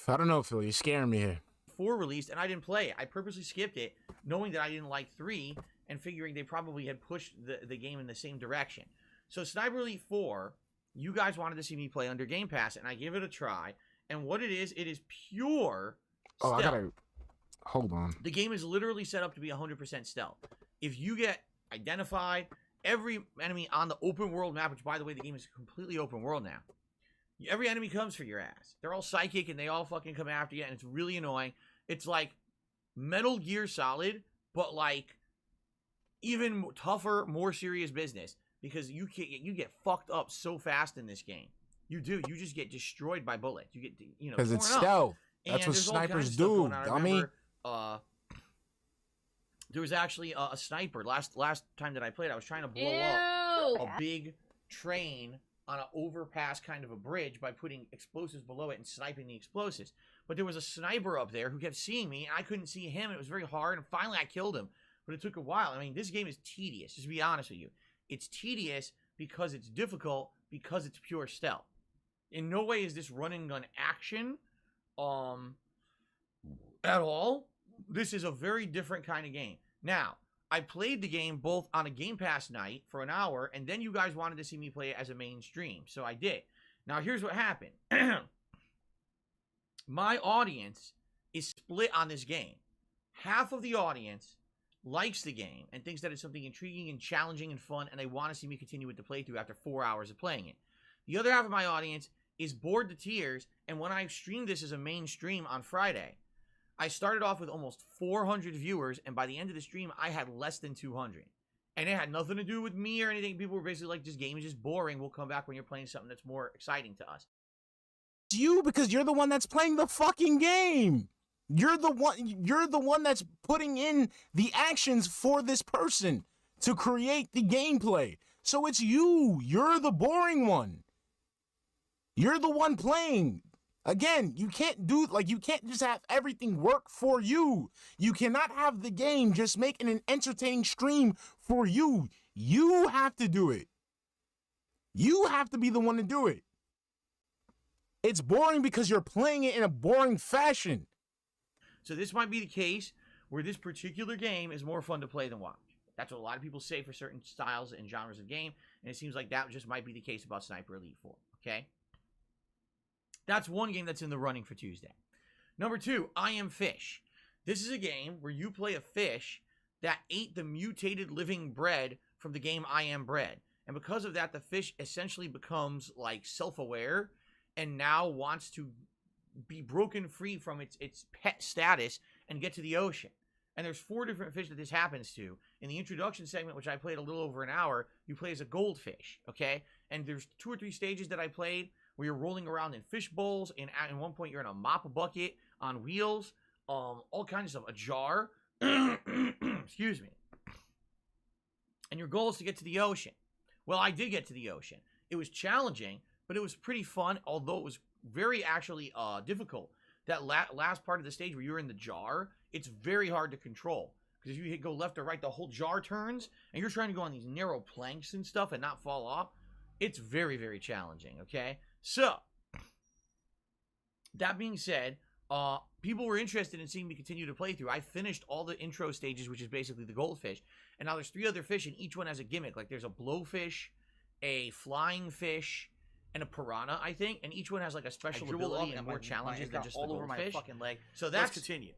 I don't know, Phil. You're scaring me here. 4 released, and I didn't play it. I purposely skipped it, knowing that I didn't like 3, and figuring they probably had pushed the game in the same direction. So Sniper Elite 4... you guys wanted to see me play under Game Pass, and I gave it a try. And what it is pure stealth. I gotta... hold on. The game is literally set up to be 100% stealth. If you get identified, every enemy on the open world map, which, by the way, the game is completely open world now, every enemy comes for your ass. They're all psychic, and they all fucking come after you, and it's really annoying. It's like Metal Gear Solid, but like even tougher, more serious business. Because you get fucked up so fast in this game. You do. You just get destroyed by bullets. You get, you know, because it's stealth. That's what there's snipers do, dummy. There was actually a sniper. Last time that I played, I was trying to blow up a big train on an overpass kind of a bridge by putting explosives below it and sniping the explosives. But there was a sniper up there who kept seeing me, and I couldn't see him. It was very hard, and finally I killed him. But it took a while. I mean, this game is tedious, just to be honest with you. It's tedious because it's difficult, because it's pure stealth. In no way is this run and gun action at all. This is a very different kind of game. Now, I played the game both on a Game Pass night for an hour, and then you guys wanted to see me play it as a main stream, so I did. Now, here's what happened. My audience is split on this game. Half of the audience likes the game and thinks that it's something intriguing and challenging and fun, and they want to see me continue with the playthrough after 4 hours of playing it. The other half of my audience is bored to tears, and when I streamed this as a main stream on Friday, I started off with almost 400 viewers, and by the end of the stream, I had less than 200. And it had nothing to do with me or anything. People were basically like, this game is just boring. We'll come back when you're playing something that's more exciting to us. you because you're the one that's playing the fucking game. You're the one that's putting in the actions for this person to create the gameplay. So it's you. You're the boring one. You're the one playing. Again, you can't just have everything work for you. You cannot have the game just making an entertaining stream for you. You have to do it. You have to be the one to do it. It's boring because you're playing it in a boring fashion. So this might be the case where this particular game is more fun to play than watch. That's what a lot of people say for certain styles and genres of game, and it seems like that just might be the case about Sniper Elite 4, okay? That's one game that's in the running for Tuesday. Number 2, I Am Fish. This is a game where you play a fish that ate the mutated living bread from the game I Am Bread. And because of that, the fish essentially becomes like self-aware and now wants to be broken free from its pet status and get to the ocean. And there's 4 different fish that this happens to. In the introduction segment, which I played a little over an hour, you play as a goldfish, okay? And there's 2 or 3 stages that I played where you're rolling around in fish bowls, and at one point you're in a mop bucket on wheels, all kinds of stuff, a jar, excuse me. And your goal is to get to the ocean. Well, I did get to the ocean. It was challenging, but it was pretty fun, although it was very actually difficult. That last part of the stage where you're in the jar, it's very hard to control. Because if you go left or right, the whole jar turns, and you're trying to go on these narrow planks and stuff and not fall off. It's very, very challenging, okay? So, that being said, people were interested in seeing me continue to play through. I finished all the intro stages, which is basically the goldfish. And now there's 3 other fish, and each one has a gimmick. Like there's a blowfish, a flying fish, and a piranha, I think. And each one has like a special ability and more challenges than just the goldfish. My fucking leg. So that's, let's continue.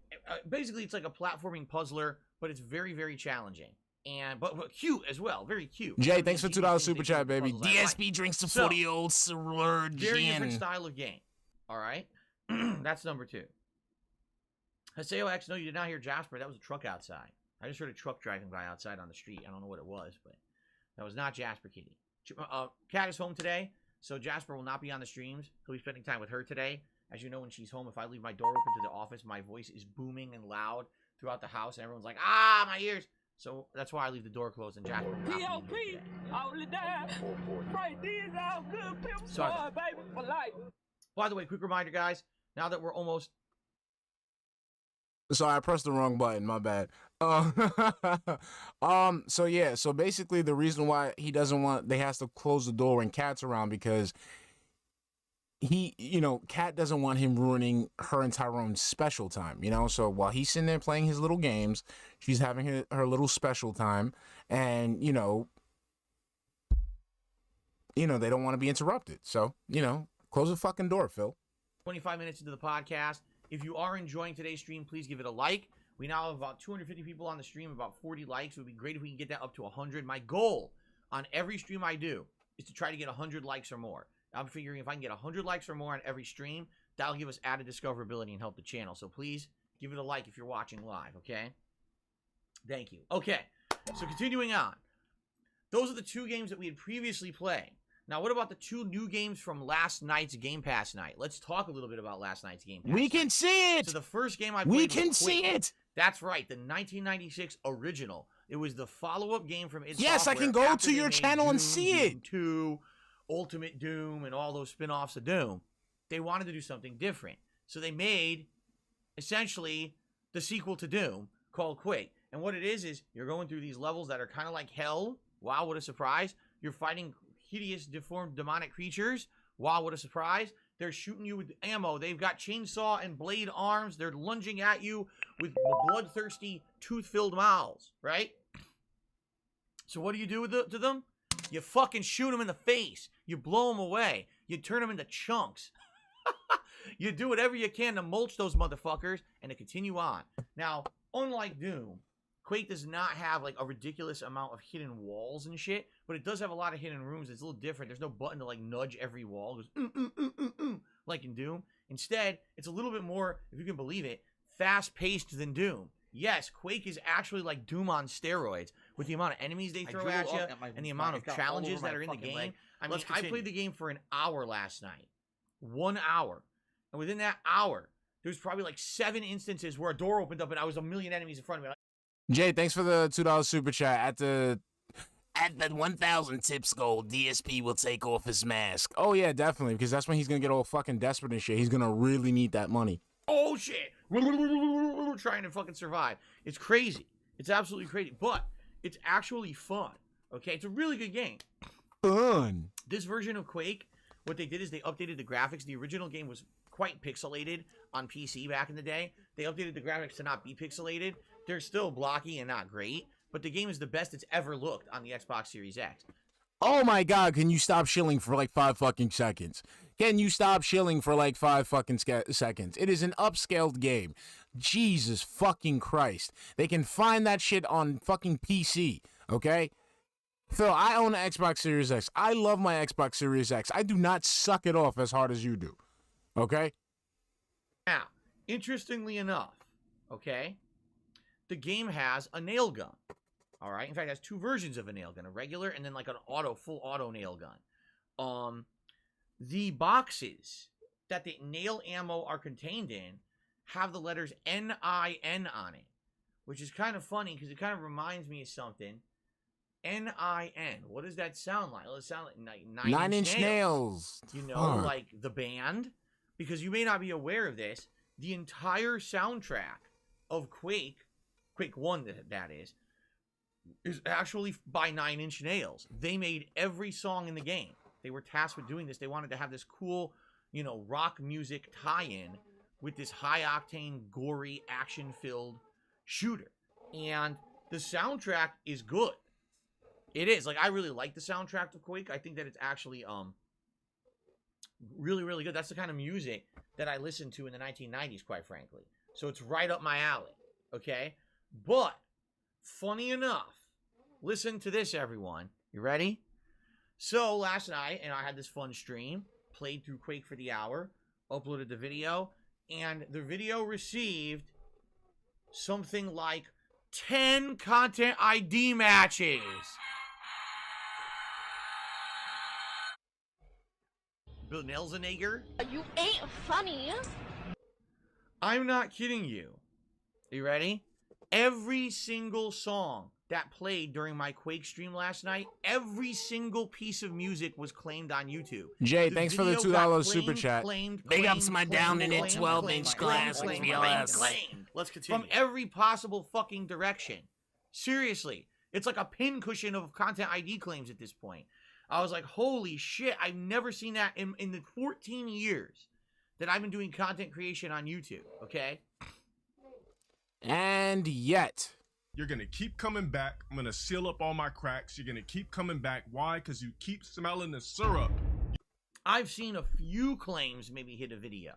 Basically, it's like a platforming puzzler, but it's very, very challenging. And but cute as well, very cute. Jay, thanks for $2 super chat, baby. DSP drinks the 40-year-old Sirlur Very gin. different style of game. All right, that's number 2. Haseo X, no, you did not hear Jasper. That was a truck outside. I just heard a truck driving by outside on the street. I don't know what it was, but that was not Jasper Kitty. Cat is home today, so Jasper will not be on the streams. He'll be spending time with her today. As you know, when she's home, if I leave my door open to the office, my voice is booming and loud throughout the house, and everyone's like, ah, my ears. So that's why I leave the door closed and Jasper will not be here today. Sorry. By the way, quick reminder, guys, now that we're almost... Sorry, I pressed the wrong button. My bad. So yeah. So basically, the reason why he doesn't want, they has to close the door when Cat's around because Cat doesn't want him ruining her and Tyrone's special time. So while he's sitting there playing his little games, she's having her little special time, and they don't want to be interrupted. So close the fucking door, Phil. 25 minutes into the podcast. If you are enjoying today's stream, please give it a like. We now have about 250 people on the stream, about 40 likes. It would be great if we can get that up to 100. My goal on every stream I do is to try to get 100 likes or more. I'm figuring if I can get 100 likes or more on every stream, that'll give us added discoverability and help the channel. So please give it a like if you're watching live, okay? Thank you. Okay, so continuing on. Those are the 2 games that we had previously played. Now, what about the 2 new games from last night's Game Pass night? Let's talk a little bit about last night's Game Pass We can see it! So the first game I played We was can Quake. see it! That's right, the 1996 original. It was the follow-up game from id Yes, I Software can go after to they your made channel and Doom, see Doom it. 2, Ultimate Doom, and all those spin-offs of Doom. They wanted to do something different. So they made, essentially, the sequel to Doom called Quake. And what it is you're going through these levels that are kind of like hell. Wow, what a surprise. You're fighting hideous, deformed, demonic creatures. Wow, what a surprise. They're shooting you with ammo. They've got chainsaw and blade arms. They're lunging at you with bloodthirsty, tooth-filled mouths, right? So what do you do to them? You fucking shoot them in the face. You blow them away. You turn them into chunks. You do whatever you can to mulch those motherfuckers and to continue on. Now, unlike Doom, Quake does not have like a ridiculous amount of hidden walls and shit, but it does have a lot of hidden rooms. It's a little different. There's no button to like nudge every wall. It goes, like in Doom. Instead, it's a little bit more, if you can believe it, fast-paced than Doom. Yes, Quake is actually like Doom on steroids with the amount of enemies they throw at you and the amount of challenges that are in the game. I mean, I played the game for an hour last night. 1 hour. And within that hour, there's probably like 7 instances where a door opened up and I was a million enemies in front of me. Jay, thanks for the $2 super chat. At the 1,000 tips goal, DSP will take off his mask. Oh yeah, definitely, because that's when he's gonna get all fucking desperate and shit. He's gonna really need that money. Oh shit! Trying to fucking survive. It's crazy. It's absolutely crazy, but it's actually fun. Okay, it's a really good game. Fun. This version of Quake, what they did is they updated the graphics. The original game was quite pixelated on PC back in the day. They updated the graphics to not be pixelated. They're still blocky and not great, but the game is the best it's ever looked on the Xbox Series X. Oh my god, can you stop shilling for like 5 fucking seconds? Can you stop shilling for like 5 fucking seconds? It is an upscaled game. Jesus fucking Christ. They can find that shit on fucking PC, okay? Phil, I own an Xbox Series X. I love my Xbox Series X. I do not suck it off as hard as you do, okay? Now, interestingly enough, okay, the game has a nail gun. All right. In fact, it has 2 versions of a nail gun, a regular and then like an full auto nail gun. The boxes that the nail ammo are contained in have the letters NIN on it, which is kind of funny because it kind of reminds me of something. NIN. What does that sound like? Well, it sounds like Nine Inch Nails. You know, like the band. Because you may not be aware of this, the entire soundtrack of Quake 1 that is actually by 9 Inch Nails. They made every song in the game. They were tasked with doing this. They wanted to have this cool, you know, rock music tie-in with this high-octane, gory, action-filled shooter. And the soundtrack is good. It is. Like, I really like the soundtrack to Quake. I think that it's actually really, really good. That's the kind of music that I listened to in the 1990s, quite frankly. So it's right up my alley, okay? But, funny enough, listen to this, everyone. You ready? So, last night, and I had this fun stream, played through Quake for the hour, uploaded the video, and the video received something like 10 content ID matches. Bill Nelsenegger? You ain't funny. I'm not kidding you. Are you ready? Every single song that played during my Quake stream last night, every single piece of music was claimed on YouTube. Jay, thanks for the $2 super chat. Big ups my down in it 12-inch glass. Let's continue. From every possible fucking direction. Seriously. It's like a pincushion of content ID claims at this point. I was like, holy shit, I've never seen that in the 14 years that I've been doing content creation on YouTube, okay? And yet, you're going to keep coming back. I'm going to seal up all my cracks. You're going to keep coming back. Why? Because you keep smelling the syrup. I've seen a few claims maybe hit a video.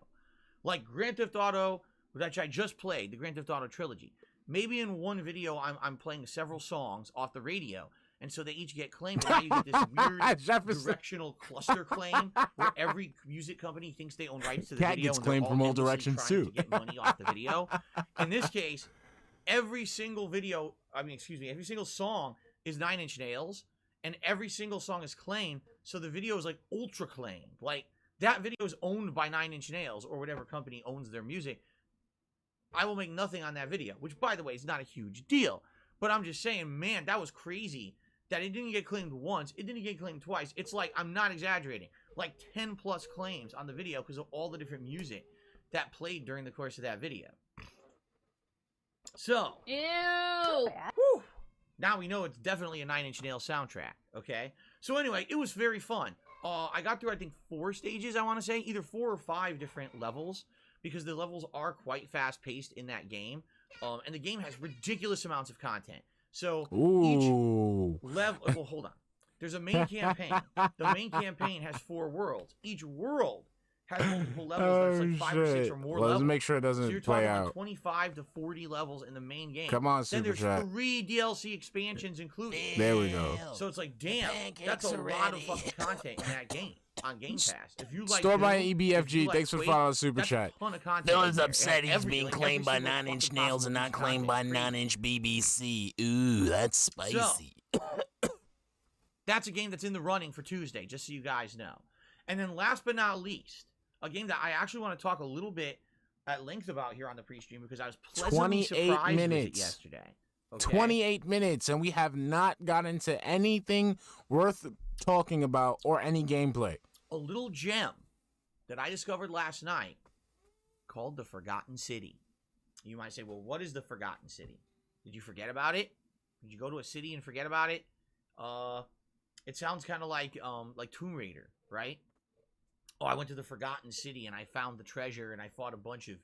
Like Grand Theft Auto, which I just played, the Grand Theft Auto trilogy. Maybe in one video I'm playing several songs off the radio. And so they each get claimed, and now you get this weird directional cluster claim where every music company thinks they own rights to the Cat video. Gets and claimed from all directions too. To get money off the video. In this case, every single every single song is 9 Inch Nails, and every single song is claimed, so the video is like ultra claimed. Like, that video is owned by 9 Inch Nails, or whatever company owns their music. I will make nothing on that video, which, by the way, is not a huge deal. But I'm just saying, man, that was crazy. That it didn't get claimed once, it didn't get claimed twice. It's like, I'm not exaggerating, like 10 plus claims on the video because of all the different music that played during the course of that video. So, Ew. whew, now we know it's definitely a 9 Inch Nails soundtrack, okay? So anyway, it was very fun. I got through, I think, 4 stages, I want to say, either 4 or 5 different levels, because the levels are quite fast-paced in that game, and the game has ridiculous amounts of content. So each level, well, hold on. There's a main campaign. The main campaign has 4 worlds. Each world has multiple levels. There's like 5 or 6 or more levels. Let's make sure it doesn't so you're play talking out. Like 25 to 40 levels in the main game. Come on, then super there's chat. 3 DLC expansions included. There we go. So it's like, damn, that's a lot of fucking content in that game on Game Pass. If you like Store by Doom, EBFG, like thanks for Quake, following super that's chat. A ton of content Bill in is there. upset And he's being claimed by 9 Inch Nails and not claimed by 9 Inch BBC. Ooh, that's spicy. So, that's a game that's in the running for Tuesday, just so you guys know. And then last but not least, a game that I actually want to talk a little bit at length about here on the pre-stream because I was pleasantly 28 surprised with it minutes. yesterday. Okay? 28 minutes, and we have not gotten into anything worth talking about or any gameplay. A little gem that I discovered last night called the Forgotten City. You might say, well, what is the Forgotten City? Did you forget about it? Did you go to a city and forget about it? It sounds kind of like Tomb Raider, right? Oh, I went to the Forgotten City and I found the treasure and I fought a bunch of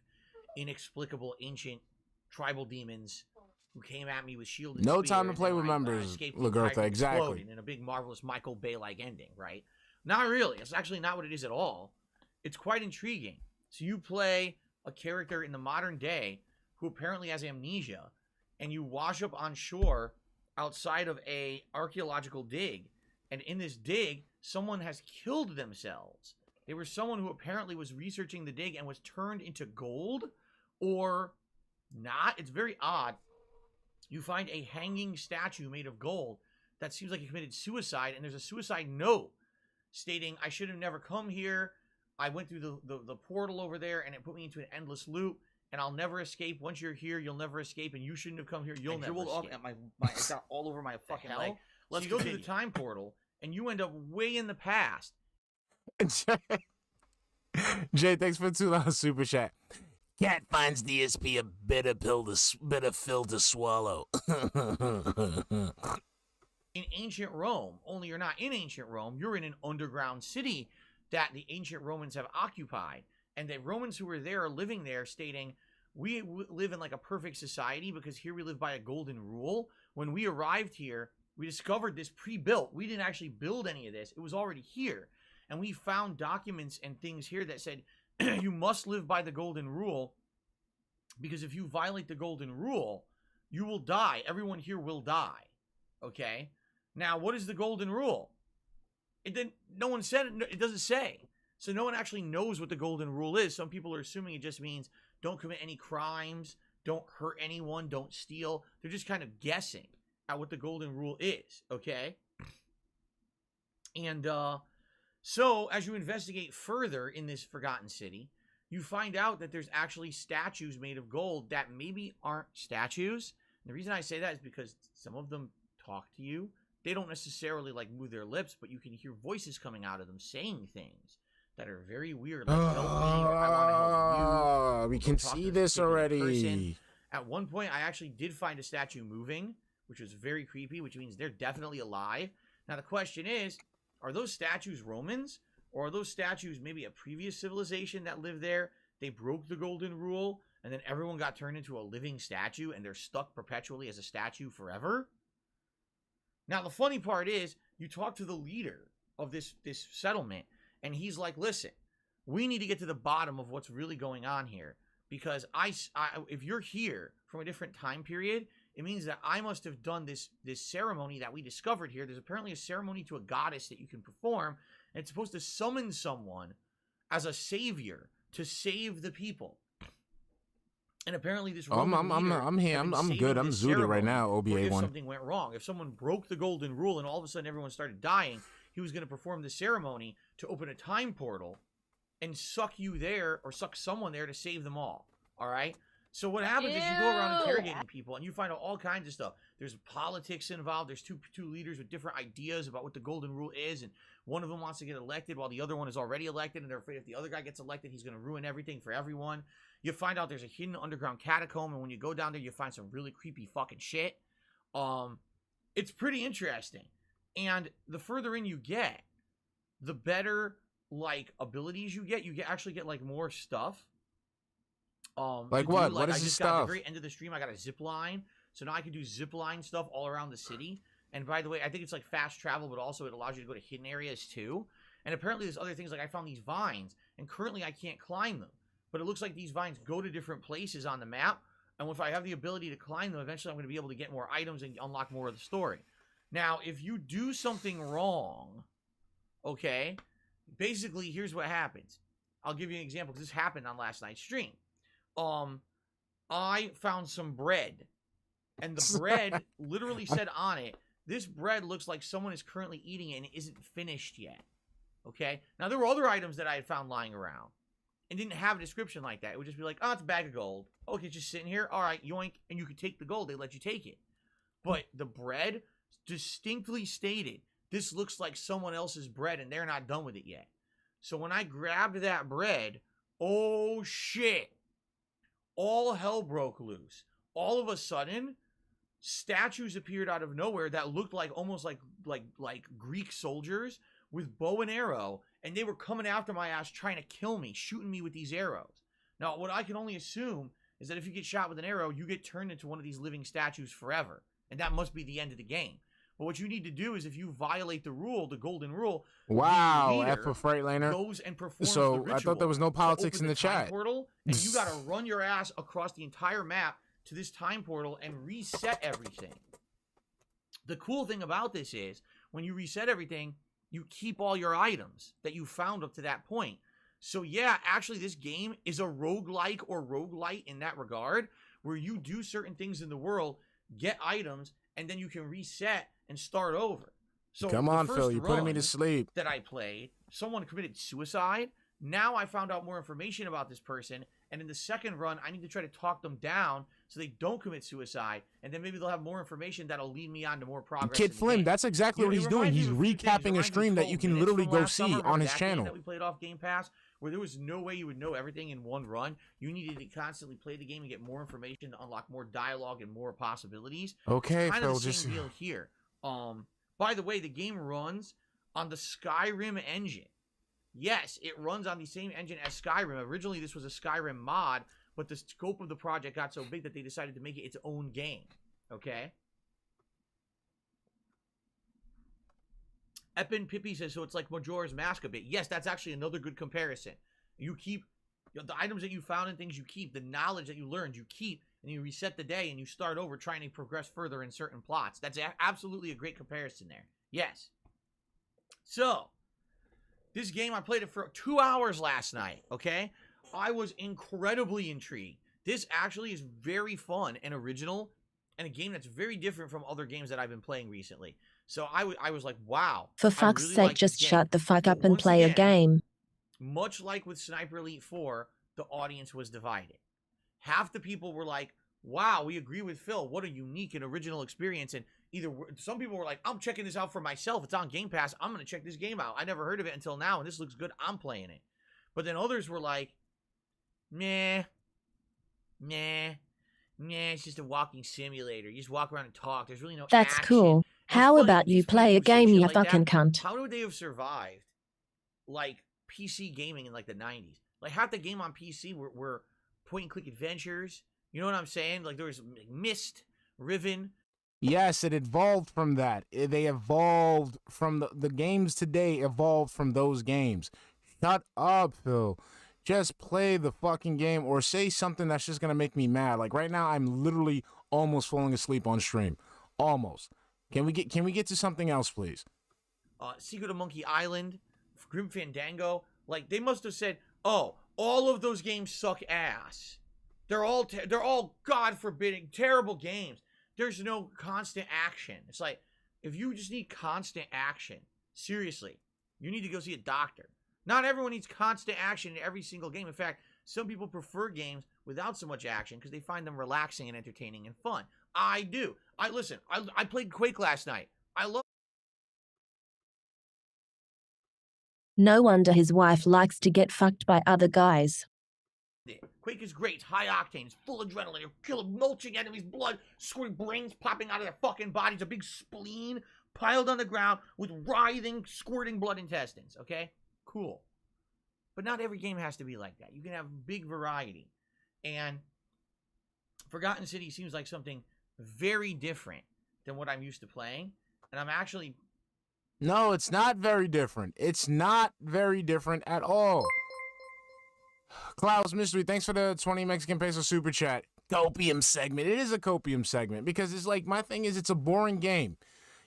inexplicable ancient tribal demons who came at me with shield and No spear, time to and play then with I members, escaped the Lagertha, entire exactly. exploding in a big, marvelous Michael Bay-like ending, right? Not really. It's actually not what it is at all. It's quite intriguing. So you play a character in the modern day who apparently has amnesia, and you wash up on shore outside of a archaeological dig, and in this dig, someone has killed themselves. They were someone who apparently was researching the dig and was turned into gold, or not. It's very odd. You find a hanging statue made of gold that seems like he committed suicide, and there's a suicide note stating, I should have never come here. I went through the portal over there, and it put me into an endless loop, and I'll never escape. Once you're here, you'll never escape, and you shouldn't have come here. You'll never escape. At my it got all over my fucking leg. Let's go through the time portal, and you end up way in the past. Jay, thanks for the $2 super chat. Cat finds DSP a bitter pill to swallow. In ancient Rome, only you're not in ancient Rome, you're in an underground city that the ancient Romans have occupied. And the Romans who were there are living there stating, we live in like a perfect society because here we live by a golden rule. When we arrived here, we discovered this pre-built. We didn't actually build any of this. It was already here. And we found documents and things here that said, you must live by the golden rule because if you violate the golden rule, you will die. Everyone here will die. Okay? Now, what is the golden rule? No one said it. It doesn't say. So no one actually knows what the golden rule is. Some people are assuming it just means don't commit any crimes, don't hurt anyone, don't steal. They're just kind of guessing at what the golden rule is, okay? And so as you investigate further in this Forgotten City, you find out that there's actually statues made of gold that maybe aren't statues. And the reason I say that is because some of them talk to you. They don't necessarily like move their lips, but you can hear voices coming out of them saying things that are very weird. Like, help me, or I want to help you. We can see this already. Person. At one point, I actually did find a statue moving, which was very creepy, which means they're definitely alive. Now, the question is, are those statues Romans? Or are those statues maybe a previous civilization that lived there? They broke the golden rule, and then everyone got turned into a living statue, and they're stuck perpetually as a statue forever? Now, the funny part is, you talk to the leader of this settlement, and he's like, listen, we need to get to the bottom of what's really going on here. Because if you're here from a different time period, it means that I must have done this ceremony that we discovered here. There's apparently a ceremony to a goddess that you can perform, and it's supposed to summon someone as a savior to save the people. And apparently this Roman I'm here. I'm good. I'm zooted right now, OBA1. If something went wrong, if someone broke the golden rule and all of a sudden everyone started dying, he was going to perform the ceremony to open a time portal and suck you there or suck someone there to save them all. All right? So what happens is you go around interrogating people and you find out all kinds of stuff. There's politics involved. There's two leaders with different ideas about what the golden rule is, and one of them wants to get elected while the other one is already elected, and they're afraid if the other guy gets elected, he's going to ruin everything for everyone. You find out there's a hidden underground catacomb, and when you go down there, you find some really creepy fucking shit. It's pretty interesting. And the further in you get, the better, like, abilities you get. You actually get, like, more stuff. Like what? What is this stuff? At the very end of the stream, I got a zip line. So now I can do zip line stuff all around the city. And by the way, I think it's like fast travel, but also it allows you to go to hidden areas too. And apparently there's other things, like I found these vines, and currently I can't climb them. But it looks like these vines go to different places on the map. And if I have the ability to climb them, eventually I'm going to be able to get more items and unlock more of the story. Now, if you do something wrong, okay, basically here's what happens. I'll give you an example because this happened on last night's stream. I found some bread, and the bread literally said on it, this bread looks like someone is currently eating it and it isn't finished yet. Okay? Now, there were other items that I had found lying around. and didn't have a description like that. It would just be like, oh, it's a bag of gold. Okay, it's just sitting here. All right, yoink. And you could take the gold. They let you take it. But the bread distinctly stated, this looks like someone else's bread and they're not done with it yet. So when I grabbed that bread, oh shit. All hell broke loose. All of a sudden, statues appeared out of nowhere that looked like almost like Greek soldiers with bow and arrow, and they were coming after my ass trying to kill me, shooting me with these arrows. Now, what I can only assume is that if you get shot with an arrow, you get turned into one of these living statues forever, and that must be the end of the game. But what you need to do is, if you violate the rule, the golden rule, wow, F for Freightliner. goes and performs So the ritual I thought there was no politics to in the open time chat. portal, and you got to run your ass across the entire map to this time portal and reset everything. The cool thing about this is, when you reset everything, you keep all your items that you found up to that point. So yeah, actually this game is a roguelike or roguelite in that regard, where you do certain things in the world, get items, and then you can reset and start over. So come on, Phil, you're putting me to sleep. That I played, someone committed suicide. Now I found out more information about this person, and in the second run, I need to try to talk them down so they don't commit suicide, and then maybe they'll have more information that'll lead me on to more progress. Kid Flim, that's exactly what he's doing. He's recapping a stream that you can literally go see on his channel. That we played off Game Pass, where there was no way you would know everything in one run. You needed to constantly play the game and get more information to unlock more dialogue and more possibilities. Okay, it's kind Phil, of the just same deal here. By the way, the game runs on the Skyrim engine. Yes, it runs on the same engine as Skyrim. Originally, this was a Skyrim mod, but the scope of the project got so big that they decided to make it its own game. Okay? Epin Pippi says, so it's like Majora's Mask a bit. Yes, that's actually another good comparison. You keep the items that you found and things you keep, the knowledge that you learned, you keep, and you reset the day and you start over trying to progress further in certain plots. That's absolutely a great comparison there. Yes. So, this game, I played it for 2 hours last night, okay? I was incredibly intrigued. This actually is very fun and original, and a game that's very different from other games that I've been playing recently. So I was like, wow. For fuck's sake, just shut the fuck up and play a game. Much like with Sniper Elite 4, the audience was divided. Half the people were like, wow, we agree with Phil. What a unique and original experience. And some people were like, I'm checking this out for myself. It's on Game Pass. I'm going to check this game out. I never heard of it until now, and this looks good. I'm playing it. But then others were like, nah, it's just a walking simulator. You just walk around and talk. There's really no That's action. cool. How about you play a game, you fucking cunt? How would they have survived, like, PC gaming in, like, the 90s? Like, half the game on PC were point-and-click adventures. You know what I'm saying? Like, there was Myst, Riven. Yes, it evolved from that. They evolved from the games today evolved from those games. Shut up, Phil. Just play the fucking game or say something that's just going to make me mad. Like right now, I'm literally almost falling asleep on stream. Almost. Can we get to something else, please? Secret of Monkey Island, Grim Fandango. Like, they must have said, oh, all of those games suck ass. They're all God-forbidding, terrible games. There's no constant action. It's like, if you just need constant action, seriously, you need to go see a doctor. Not everyone needs constant action in every single game. In fact, some people prefer games without so much action because they find them relaxing and entertaining and fun. I do. I played Quake last night. I love No wonder his wife likes to get fucked by other guys. it. Quake is great. It's high octane. It's full adrenaline. You're killing, mulching enemies, blood, squirting brains popping out of their fucking bodies. A big spleen piled on the ground with writhing, squirting blood intestines. Okay? Cool. But not every game has to be like that. You can have big variety. And Forgotten City seems like something very different than what I'm used to playing. And I'm actually... No, it's not very different. It's not very different at all. Klaus Mystery, thanks for the 20 Mexican peso super chat. Copium segment. It is a copium segment because it's like, my thing is, it's a boring game.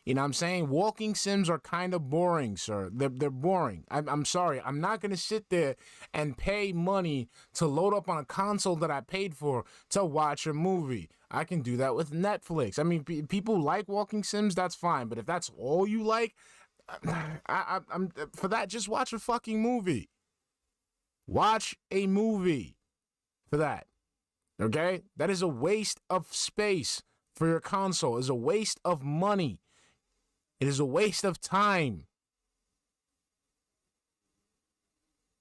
You know what I'm saying? Walking sims are kind of boring, sir. They're boring. I'm sorry. I'm not going to sit there and pay money to load up on a console that I paid for to watch a movie. I can do that with Netflix. I mean, people like walking sims, that's fine. But if that's all you like, I'm for that, just watch a fucking movie. Watch a movie for that. Okay? That is a waste of space for your console. It is a waste of money. It is a waste of time.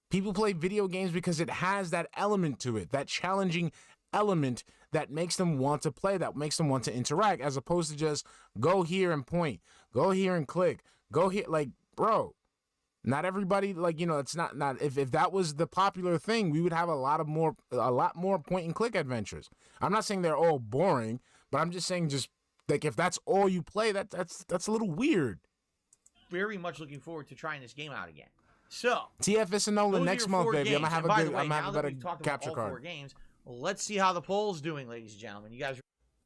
People play video games because it has that element to it, that challenging element that makes them want to play, that makes them want to interact, as opposed to just go here and point, go here and click, go here. Like, bro, not everybody, like, you know, it's not if that was the popular thing, we would have a lot more point and click adventures. I'm not saying they're all boring, but I'm just saying, just like, if that's all you play, that's a little weird. Very much looking forward to trying this game out again. So TFS and Nolan next month, baby. Games. I'm gonna have and a good, I'm gonna have a better capture all card. 4 games. Well, let's see how the poll's doing, ladies and gentlemen. You guys,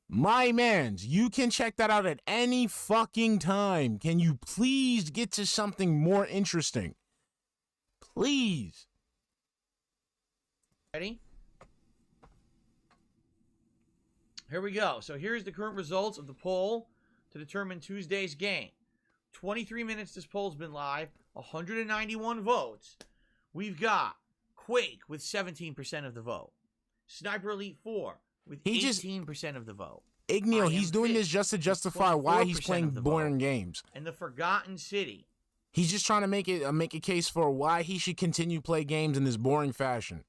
my mans, you can check that out at any fucking time. Can you please get to something more interesting? Please. ready? Here we go. So here's the current results of the poll to determine Tuesday's game. 23 minutes this poll's been live, 191 votes. We've got Quake with 17% of the vote. Sniper Elite 4 with 18% of the vote. Igneo, he's doing this just to justify why he's playing boring games. And the Forgotten City. He's just trying to make a case for why he should continue play games in this boring fashion.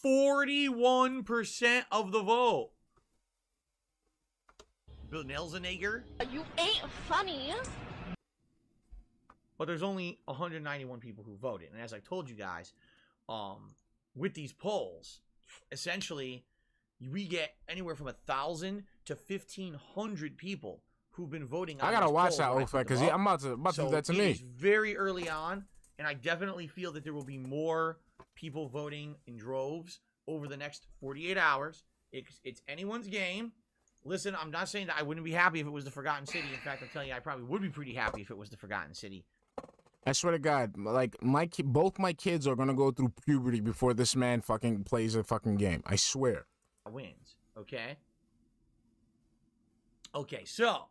41% of the vote. Bill Nelsenegger. You ain't funny. But there's only 191 people who voted. And as I told you guys, with these polls, essentially, we get anywhere from 1,000 to 1,500 people who've been voting on I gotta watch that, Ophek, because I'm about to do that to me. It's very early on, and I definitely feel that there will be more people voting in droves over the next 48 hours. It's anyone's game. Listen, I'm not saying that I wouldn't be happy if it was the Forgotten City. In fact, I'm telling you, I probably would be pretty happy if it was the Forgotten City. I swear to God, like, both my kids are gonna go through puberty before this man fucking plays a fucking game. I swear. Wins, okay? Okay, so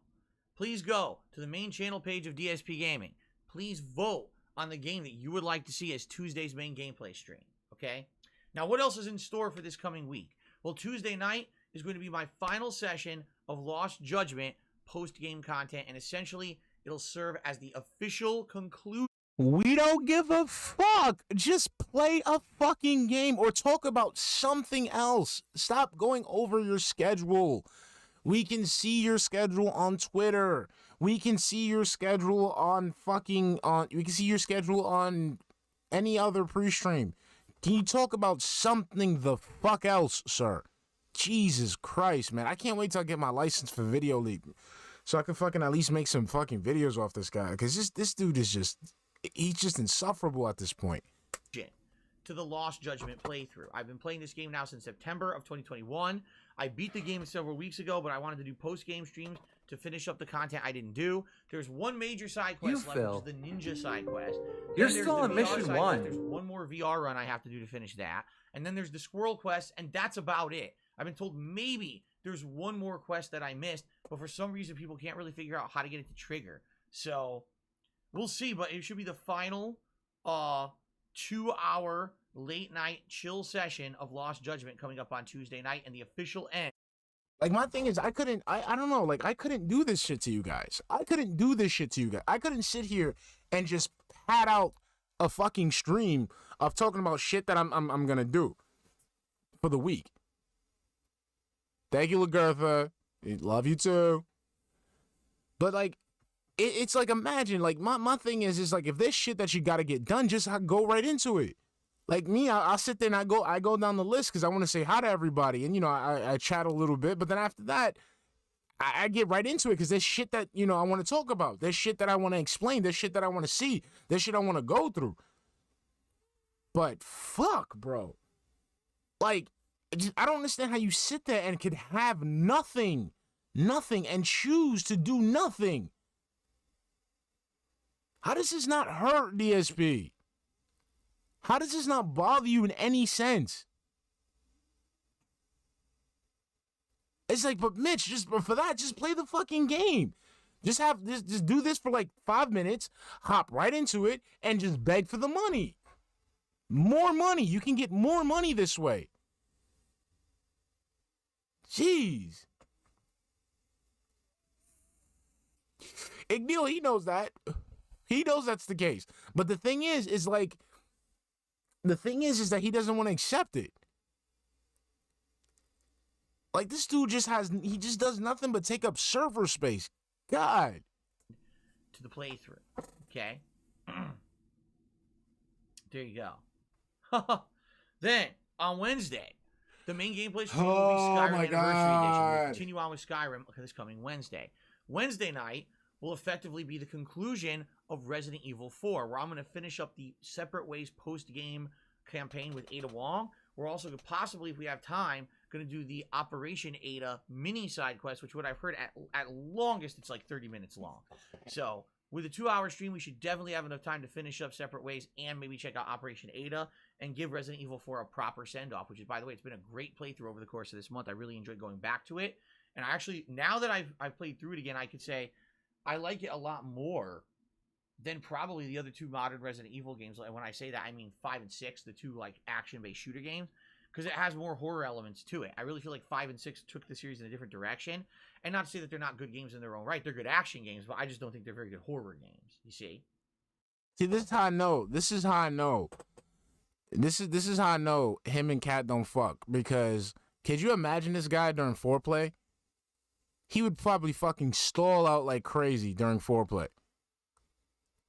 please go to the main channel page of DSP Gaming. Please vote on the game that you would like to see as Tuesday's main gameplay stream, okay? Now, what else is in store for this coming week? Well, Tuesday night is going to be my final session of Lost Judgment post-game content, and essentially, it'll serve as the official conclusion. We don't give a fuck. Just play a fucking game or talk about something else. Stop going over your schedule. We can see your schedule on Twitter. We can see your schedule on we can see your schedule on any other pre-stream. Can you talk about something the fuck else, sir? Jesus Christ, man. I can't wait till I get my license for Video League so I can fucking at least make some fucking videos off this guy, because this dude is just, he's just insufferable at this point. To the Lost Judgment playthrough. I've been playing this game now since September of 2021. I beat the game several weeks ago, but I wanted to do post-game streams to finish up the content I didn't do. There's one major side quest left, which is the Ninja side quest. You're still on mission 1. There's one more VR run I have to do to finish that. And then there's the Squirrel quest, and that's about it. I've been told maybe there's one more quest that I missed, but for some reason people can't really figure out how to get it to trigger. So we'll see, but it should be the final 2-hour late night chill session of Lost Judgment coming up on Tuesday night, and the official end. Like, my thing is, I don't know, like, I couldn't do this shit to you guys. I couldn't do this shit to you guys. I couldn't sit here and just pad out a fucking stream of talking about shit that I'm gonna do for the week. Thank you, Lagertha. Love you too. But, like, it's like, imagine, like, my thing is like, if there's shit that you gotta get done, just go right into it. Like me, I'll sit there and I go down the list because I want to say hi to everybody, and, you know, I chat a little bit, but then after that, I get right into it because there's shit that, you know, I want to talk about. There's shit that I want to explain. There's shit that I want to see. There's shit I want to go through. But fuck, bro. Like, I don't understand how you sit there and could have nothing, and choose to do nothing. How does this not hurt, DSP? How does this not bother you in any sense? It's like, but Mitch, just play the fucking game. Just do this for like 5 minutes, hop right into it, and just beg for the money. More money. You can get more money this way. Jeez. Neil, he knows that. He knows that's the case. But the thing is that he doesn't want to accept it. Like, this dude he just does nothing but take up server space. God. To the playthrough. Okay. There you go. Then, on Wednesday, the main gameplay stream will be Skyrim Anniversary Edition. We'll continue on with Skyrim this coming Wednesday. Wednesday night will effectively be the conclusion of Resident Evil 4, where I'm going to finish up the Separate Ways post-game campaign with Ada Wong. We're also going to possibly, if we have time, going to do the Operation Ada mini side quest, which what I've heard at longest, it's like 30 minutes long. So, with a 2-hour stream, we should definitely have enough time to finish up Separate Ways and maybe check out Operation Ada and give Resident Evil 4 a proper send-off, which is, by the way, it's been a great playthrough over the course of this month. I really enjoyed going back to it. And I actually, now that I've played through it again, I could say I like it a lot more than probably the other two modern Resident Evil games. Like, when I say that, I mean 5 and 6, the two like action-based shooter games, because it has more horror elements to it. I really feel like 5 and 6 took the series in a different direction. And not to say that they're not good games in their own right. They're good action games, but I just don't think they're very good horror games, you see? See, this is how I know. This is how I know. This is how I know him and Kat don't fuck. Because could you imagine this guy during foreplay? He would probably fucking stall out like crazy during foreplay.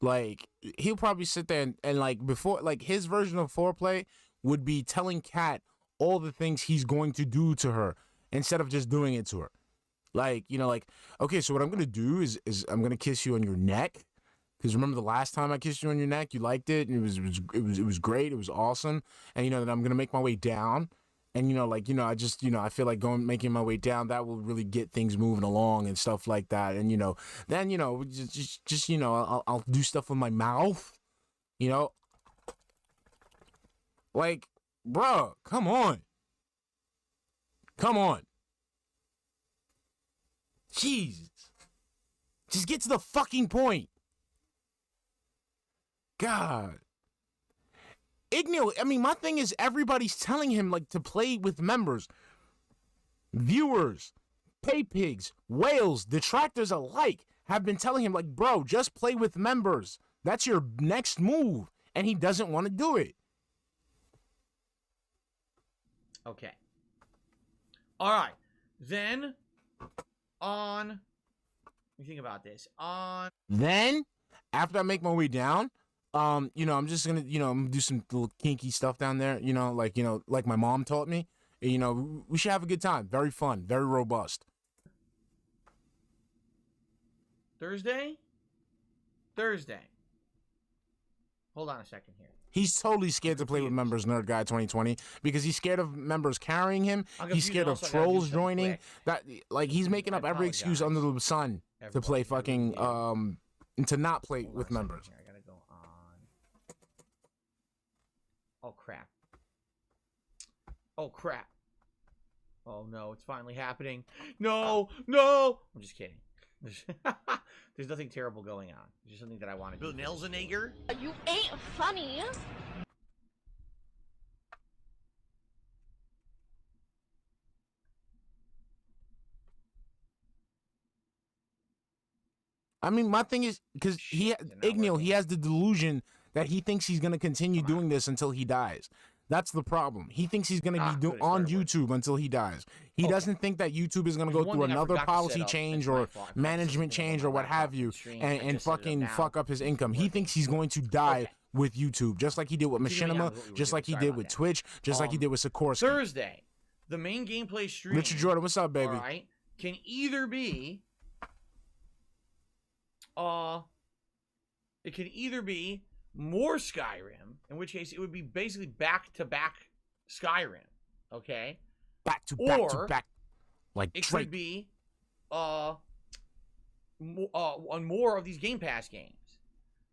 Like, he'll probably sit there and like, before, like, his version of foreplay would be telling Kat all the things he's going to do to her instead of just doing it to her. Like, you know, like, okay, so what I'm going to do is I'm going to kiss you on your neck. Because remember the last time I kissed you on your neck, you liked it, and it was great, it was awesome. And, you know, that I'm going to make my way down. And, you know, like, you know, I just, you know, I feel like making my way down, that will really get things moving along and stuff like that. And, you know, then, you know, just you know, I'll do stuff with my mouth, you know. Like, bruh, come on. Come on. Jesus. Just get to the fucking point. God. Ignil, I mean, my thing is everybody's telling him, like, to play with members. Viewers, pay pigs, whales, detractors alike have been telling him, like, bro, just play with members. That's your next move. And he doesn't want to do it. Okay. All right. Then, let me think about this. Then, after I make my way down, you know, I'm just gonna, you know, I'm gonna do some little kinky stuff down there, you know, like my mom taught me. You know, we should have a good time. Very fun, very robust. Thursday. Hold on a second here. He's totally scared to play with members, Nerd Guy 2020, because he's scared of members carrying him. He's scared of trolls joining. That, like, he's making up every excuse under the sun to play fucking, and to not play with members. I gotta go on. Oh, crap. Oh, crap. Oh, no, it's finally happening. No! I'm just kidding. There's nothing terrible going on. It's just something that I want to do. Nelsenager? You ain't funny. I mean, my thing is, because Ignil, he has the delusion that he thinks he's going to continue doing this until he dies. That's the problem. He thinks he's going to be on YouTube until he dies. He doesn't think that YouTube is going to go through another policy change or management change or what have you and fucking fuck up his income. He thinks he's going to die with YouTube, just like he did with Machinima, just like he did with Twitch, just like he did with Sikorsky. Thursday, the main gameplay stream. Richard Jordan, what's up, baby? All right, can either be, it can either be more Skyrim, in which case it would be basically back-to-back Skyrim, okay? Back-to-back, like it Drake. could be on more of these Game Pass games.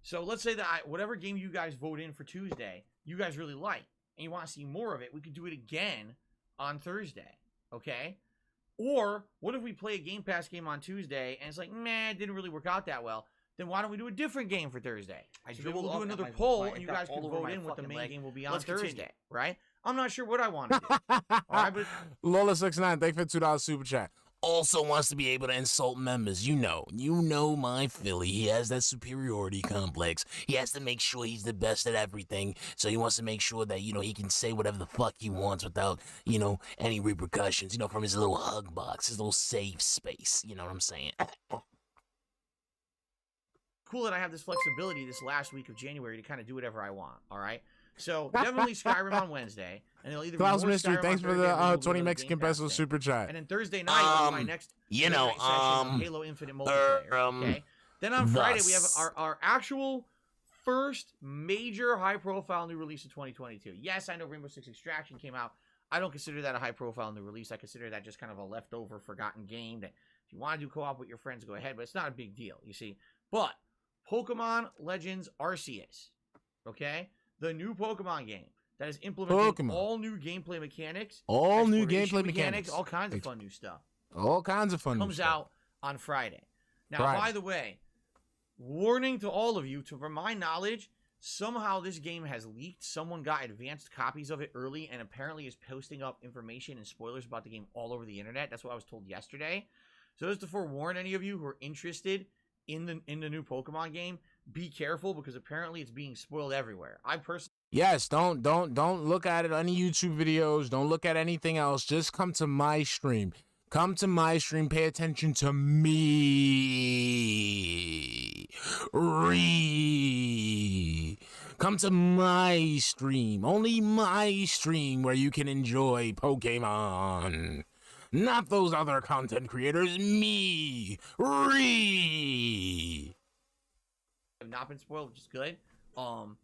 So let's say that whatever game you guys vote in for Tuesday, you guys really like, and you want to see more of it, we could do it again on Thursday, okay? Or what if we play a Game Pass game on Tuesday, and it's like, meh, it didn't really work out that well. then why don't we do a different game for Thursday? I So do we'll love do that another my- poll, my- and you got guys can all over vote my in what the fucking main leg. game will be on Let's Thursday, continue. right? I'm not sure what I want to do. All right, but Lola69, thank you for $2 super chat. Also wants to be able to insult members. You know my Philly. He has that superiority complex. He has to make sure he's the best at everything. So he wants to make sure that, he can say whatever the fuck he wants without, any repercussions, from his little hug box, his little safe space. You know what I'm saying? cool that I have this flexibility this last week of January to kind of do whatever I want. All right. So definitely Skyrim on Wednesday, and it'll either be Klaus more Mystery, Skyrim thanks on for Thursday, or the we'll do 20 another Mexican Game Pass pesos thing. super chat. And then Thursday night will be my next Thursday night session of Halo Infinite multiplayer. Okay. Then on Friday we have our actual first major high-profile new release of 2022. Yes, I know Rainbow Six Extraction came out. I don't consider that a high-profile new release. I consider that just kind of a leftover, forgotten game that if you want to do co-op with your friends, go ahead. But it's not a big deal, you see. But Pokémon Legends Arceus, okay? The new Pokemon game that is implementing all new gameplay mechanics. All new exploration gameplay mechanics. All kinds of fun new stuff. All kinds of fun new Comes stuff. out on Friday. Now, by the way, warning to all of you, from my knowledge, somehow this game has leaked. Someone got advanced copies of it early and apparently is posting up information and spoilers about the game all over the internet. That's what I was told yesterday. So just to forewarn any of you who are interested in the new Pokemon game, be careful because apparently it's being spoiled everywhere. I personally don't look at it on any YouTube videos. Don't look at anything else. Just come to my stream. Come to my stream. Pay attention to me. Come to my stream. Only my stream where you can enjoy Pokemon. Not those other content creators. Me. have not been spoiled, which is good. And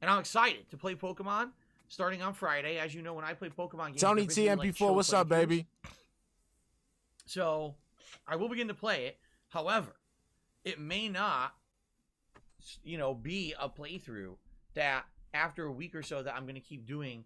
I'm excited to play Pokemon starting on Friday. As you know, when I play Pokemon games, Tony TMP4, what's up, baby? So I will begin to play it. However, it may not, be a playthrough that after a week or so that I'm going to keep doing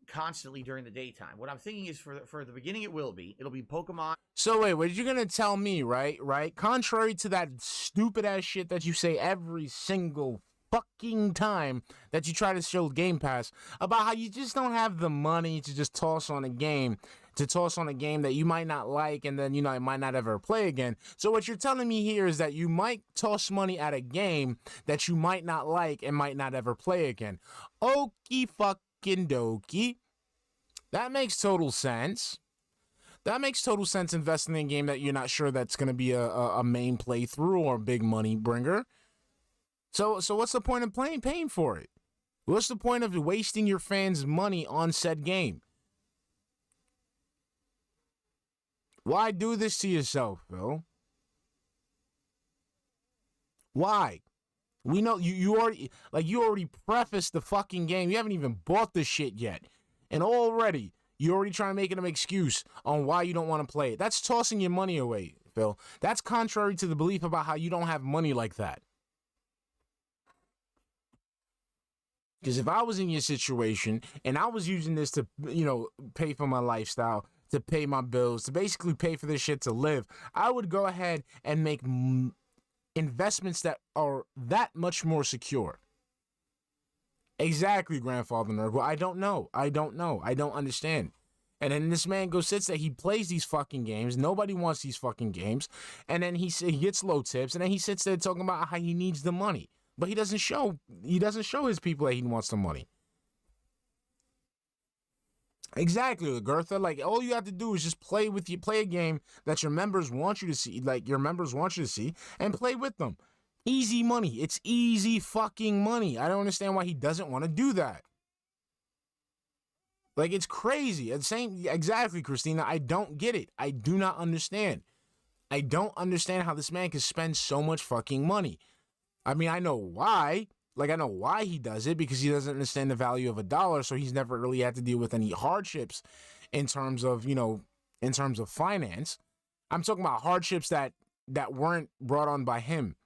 constantly during the daytime. What I'm thinking is for the beginning, it'll be Pokemon. So wait, what you're going to tell me, right? Contrary to that stupid ass shit that you say every single fucking time that you try to show Game Pass about how you just don't have the money to just toss on a game that you might not like and then, it might not ever play again. So what you're telling me here is that you might toss money at a game that you might not like and might not ever play again. Okie fucking dokie. That makes total sense. That makes total sense, investing in a game that you're not sure that's going to be a main playthrough or a big money bringer. So what's the point of paying for it? What's the point of wasting your fans' money on said game? Why do this to yourself, Phil? Why? We know you already prefaced the fucking game. You haven't even bought the shit yet. And already, you're already trying to make it an excuse on why you don't want to play it. That's tossing your money away, Phil. That's contrary to the belief about how you don't have money like that. Because if I was in your situation and I was using this to, pay for my lifestyle, to pay my bills, to basically pay for this shit to live, I would go ahead and make investments that are that much more secure. Exactly, Grandfather Nerd. Well, I don't know. I don't understand. And then this man sits there, he plays these fucking games. Nobody wants these fucking games. And then he gets low tips, and then he sits there talking about how he needs the money. But he doesn't show his people that he wants the money. Exactly, Gertha. Like, all you have to do is just play a game that your members want you to see, and play with them. Easy money. It's easy fucking money. I don't understand why he doesn't want to do that. Like, it's crazy. Exactly, Christina. I don't get it. I do not understand. I don't understand how this man can spend so much fucking money. I mean, I know why. I know why he does it, because he doesn't understand the value of $1, so he's never really had to deal with any hardships in terms of, finance. I'm talking about hardships that weren't brought on by him.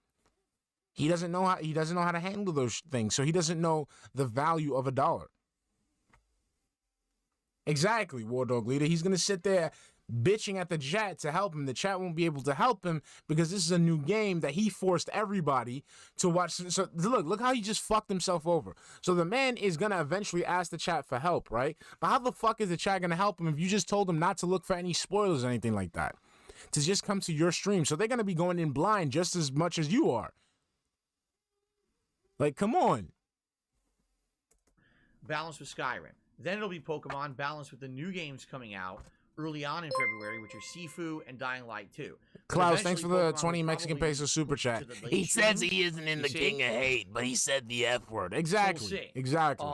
He doesn't know how to handle those things, so he doesn't know the value of $1. Exactly, War Dog Leader. He's gonna sit there bitching at the chat to help him. The chat won't be able to help him because this is a new game that he forced everybody to watch. So look how he just fucked himself over. So the man is going to eventually ask the chat for help, right? But how the fuck is the chat going to help him if you just told him not to look for any spoilers or anything like that? To just come to your stream. So they're going to be going in blind just as much as you are. Like, come on. Balanced with Skyrim. Then it'll be Pokemon balanced with the new games coming out early on in February, which are Sifu and Dying Light 2. Klaus, thanks for the Pokemon 20 will Mexican probably pesos super push chat. to the late He says streams. he isn't in You the see? king of hate, but he said the F word. Exactly. So we'll see. Exactly.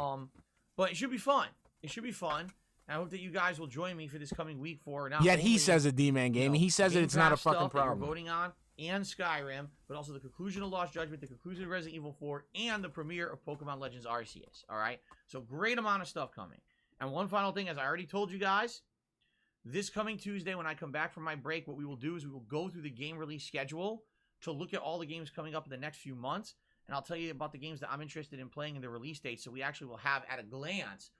But it should be fun. It should be fun. I hope that you guys will join me for this coming week for now. Yet he says a D-Man game, and he says Game it's not a Pass stuff fucking that you're problem. voting on, and Skyrim, but also the conclusion of Lost Judgment, the conclusion of Resident Evil 4, and the premiere of Pokemon Legends Arceus. All right? So great amount of stuff coming. And one final thing, as I already told you guys, this coming Tuesday when I come back from my break, what we will do is we will go through the game release schedule to look at all the games coming up in the next few months, and I'll tell you about the games that I'm interested in playing in the release date, so we actually will have at a glance.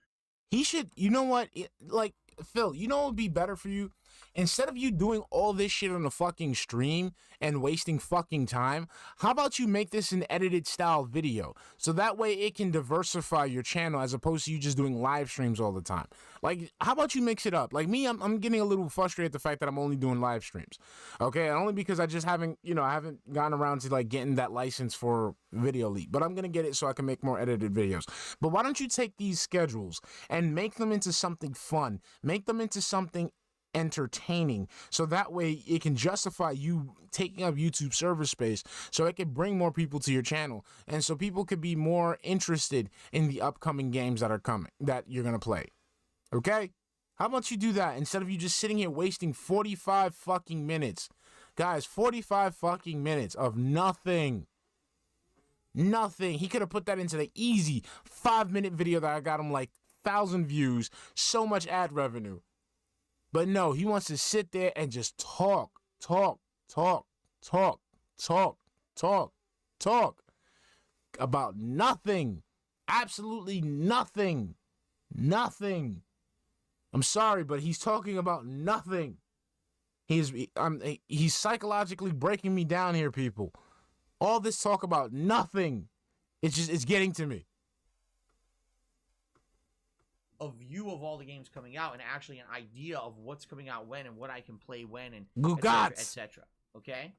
He should, you know what, like, Phil, you know what would be better for you? Instead of you doing all this shit on the fucking stream and wasting fucking time, how about you make this an edited style video? So that way it can diversify your channel as opposed to you just doing live streams all the time. Like, how about you mix it up? Like me, I'm getting a little frustrated at the fact that I'm only doing live streams. Okay, and only because I just haven't, I haven't gotten around to like getting that license for Video Leap. But I'm gonna get it so I can make more edited videos. But why don't you take these schedules and make them into something fun? Make them into something entertaining, so that way it can justify you taking up YouTube server space, so it can bring more people to your channel, and so people could be more interested in the upcoming games that are coming, that you're gonna play. Okay? How about you do that instead of you just sitting here wasting 45 fucking minutes? Guys, 45 fucking minutes of nothing. Nothing. He could have put that into the easy 5-minute video that I got him like 1,000 views, so much ad revenue. But no, he wants to sit there and just talk about nothing. Absolutely nothing. Nothing. I'm sorry, but he's talking about nothing. He's psychologically breaking me down here, people. All this talk about nothing. It's getting to me. A view of all the games coming out and actually an idea of what's coming out when and what I can play when and Gugats. etc. Okay?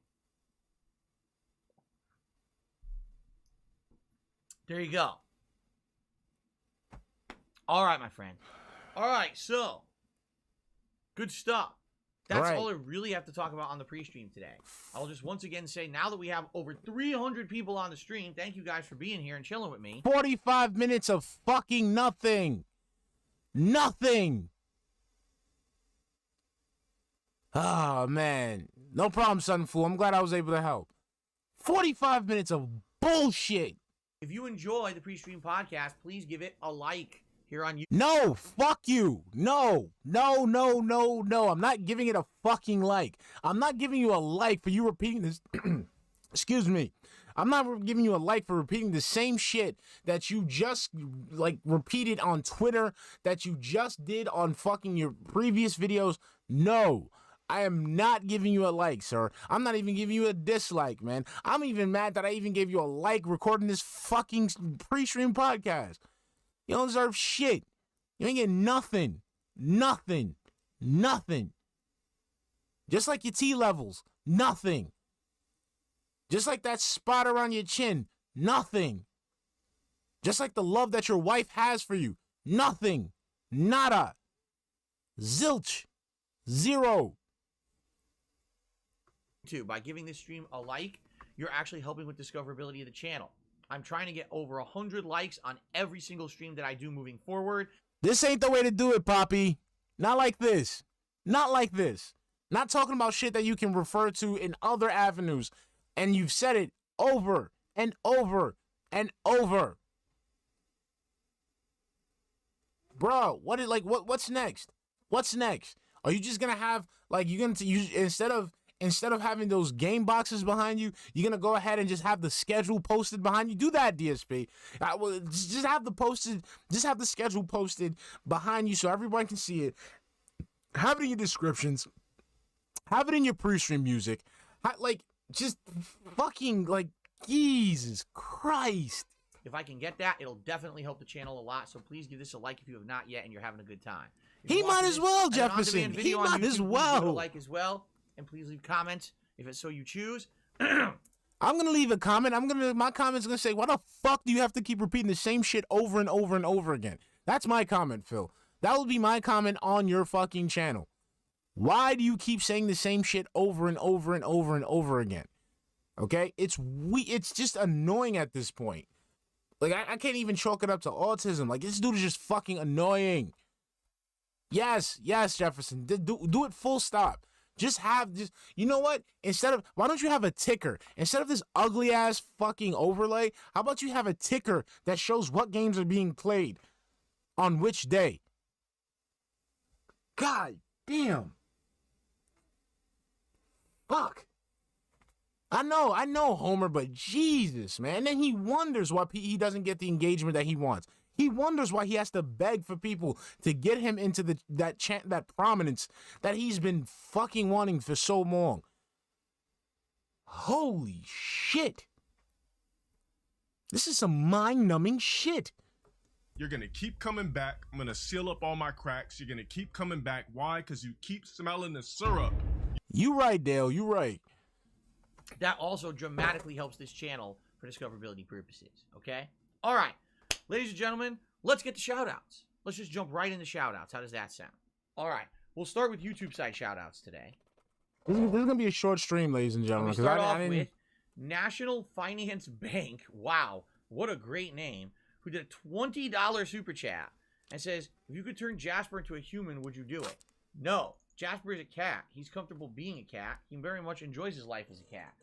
There you go. All right, my friend. All right, so good stuff. That's all I really have to talk about on the pre-stream today. I'll just once again say, now that we have over 300 people on the stream, thank you guys for being here and chilling with me. 45 minutes of fucking nothing. Nothing. Oh, man. No problem, Son Fool. I'm glad I was able to help. 45 minutes of bullshit. If you enjoy the pre-stream podcast, please give it a like here on YouTube. No, fuck you. No. I'm not giving it a fucking like. I'm not giving you a like for you repeating this. Excuse me. I'm not giving you a like for repeating the same shit that you just, like, repeated on Twitter, that you just did on fucking your previous videos. No, I am not giving you a like, sir. I'm not even giving you a dislike, man. I'm even mad that I even gave you a like recording this fucking pre-stream podcast. You don't deserve shit. You ain't getting nothing. Nothing. Just like your T levels. Nothing. Just like that spot around your chin, nothing. Just like the love that your wife has for you, nothing. Nada. Zilch. Zero. By giving this stream a like, you're actually helping with discoverability of the channel. I'm trying to get over 100 likes on every single stream that I do moving forward. This ain't the way to do it, Poppy. Not like this. Not like this. Not talking about shit that you can refer to in other avenues. And you've said it over and over and over. Bro, what's next? What's next? Are you just gonna have, like, you're gonna use, instead of having those game boxes behind you, you're gonna go ahead and just have the schedule posted behind you? Do that, DSP. Just have the schedule posted behind you so everyone can see it. Have it in your descriptions. Have it in your pre-stream music. Like, just fucking, like, Jesus Christ. If I can get that, it'll definitely help the channel a lot. So please give this a like if you have not yet and you're having a good time. If He you're might watching as this well, as an Jefferson. on-demand He video on might as YouTube, please give it a well. like as well. And please leave comments if it's so you choose. I'm gonna leave a comment. My comment's gonna say, why the fuck do you have to keep repeating the same shit over and over and over again? That's my comment, Phil. That will be my comment on your fucking channel. Why do you keep saying the same shit over and over and over and over again? Okay? It's just annoying at this point. Like, I can't even chalk it up to autism. Like, this dude is just fucking annoying. Yes, Jefferson. Do it full stop. Just you know what? Why don't you have a ticker? Instead of this ugly ass fucking overlay, how about you have a ticker that shows what games are being played on which day? God damn. Fuck. I know, Homer, but Jesus, man. And then he wonders why he doesn't get the engagement that he wants. He wonders why he has to beg for people to get him into that prominence that he's been fucking wanting for so long. Holy shit. This is some mind-numbing shit. You're gonna keep coming back. I'm gonna seal up all my cracks. You're gonna keep coming back. Why? Because you keep smelling the syrup. You right, Dale. You right. That also dramatically helps this channel for discoverability purposes. Okay? All right. Ladies and gentlemen, let's get to shoutouts. Let's just jump right into shoutouts. How does that sound? All right. We'll start with YouTube side shoutouts today. This is going to be a short stream, ladies and gentlemen. We start off with National Finance Bank. Wow. What a great name. Who did a $20 super chat and says, if you could turn Jasper into a human, would you do it? No. Jasper is a cat. He's comfortable being a cat. He very much enjoys his life as a cat.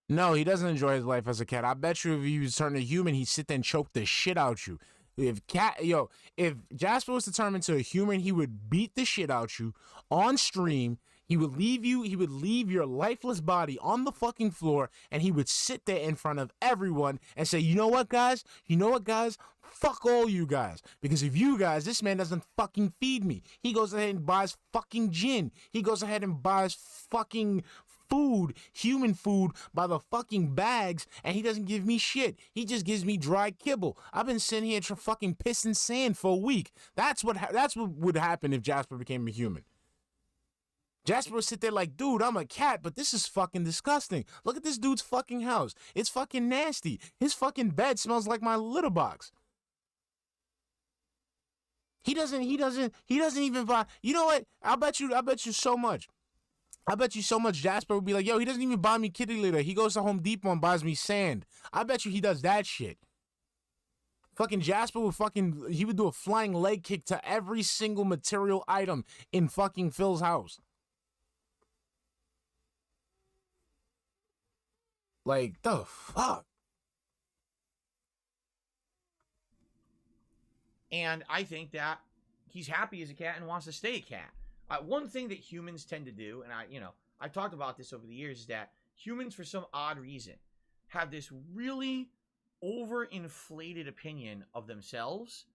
No, he doesn't enjoy his life as a cat. I bet you if he was turned a human, he'd sit there and choke the shit out you. If Jasper was to turn into a human, he would beat the shit out you on stream. He would leave your lifeless body on the fucking floor, and he would sit there in front of everyone and say, you know what, guys? Fuck all you guys. Because if you guys, this man doesn't fucking feed me. He goes ahead and buys fucking gin. He goes ahead and buys fucking food, human food, by the fucking bags, and he doesn't give me shit. He just gives me dry kibble. I've been sitting here fucking pissing sand for a week. That's what would happen if Jasper became a human. Jasper would sit there like, dude, I'm a cat, but this is fucking disgusting. Look at this dude's fucking house. It's fucking nasty. His fucking bed smells like my litter box. He doesn't even buy. You know what? I bet you so much. I bet you so much Jasper would be like, yo, he doesn't even buy me kitty litter. He goes to Home Depot and buys me sand. I bet you he does that shit. Fucking Jasper he would do a flying leg kick to every single material item in fucking Phil's house. Like, the fuck? And I think that he's happy as a cat and wants to stay a cat. One thing that humans tend to do, and I've talked about this over the years, is that humans, for some odd reason, have this really overinflated opinion of themselves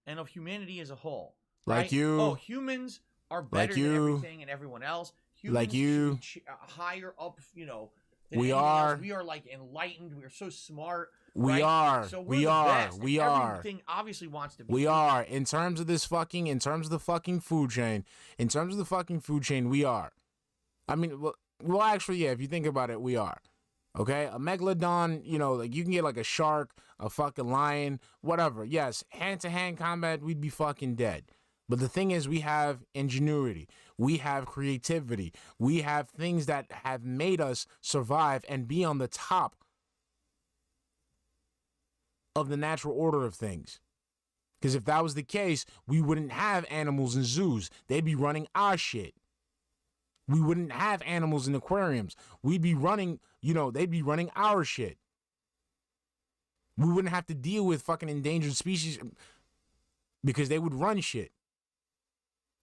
and of humanity as a whole. Like right? you. Oh, humans are better than everything and everyone else. Humans like you. Higher up, than we are. Else. We are like enlightened. We are so smart. We right? are. So we are. Best. We are. Everything obviously wants to be. We are. In terms of the fucking food chain, we are. I mean, well, actually, yeah. If you think about it, we are. Okay, a megalodon. Like you can get like a shark, a fucking lion, whatever. Yes, hand-to-hand combat, we'd be fucking dead. But the thing is, we have ingenuity. We have creativity. We have things that have made us survive and be on the top of the natural order of things. Because if that was the case, we wouldn't have animals in zoos. They'd be running our shit. We wouldn't have animals in aquariums. We'd be running, they'd be running our shit. We wouldn't have to deal with fucking endangered species because they would run shit.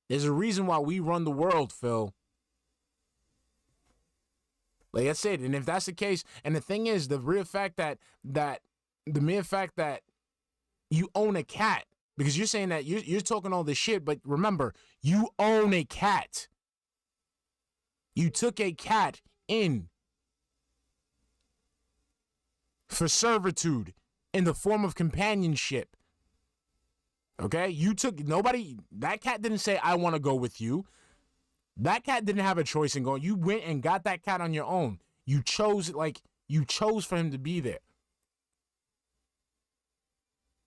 There's a reason why we run the world, Phil. Like I said, and if that's the case, and the thing is, the mere fact that you own a cat, Because you're saying that you're talking all this shit, but remember, you own a cat. You took a cat in for servitude in the form of companionship. Okay? You took that cat didn't say, I want to go with you. That cat didn't have a choice in going. You went and got that cat on your own. You chose for him to be there.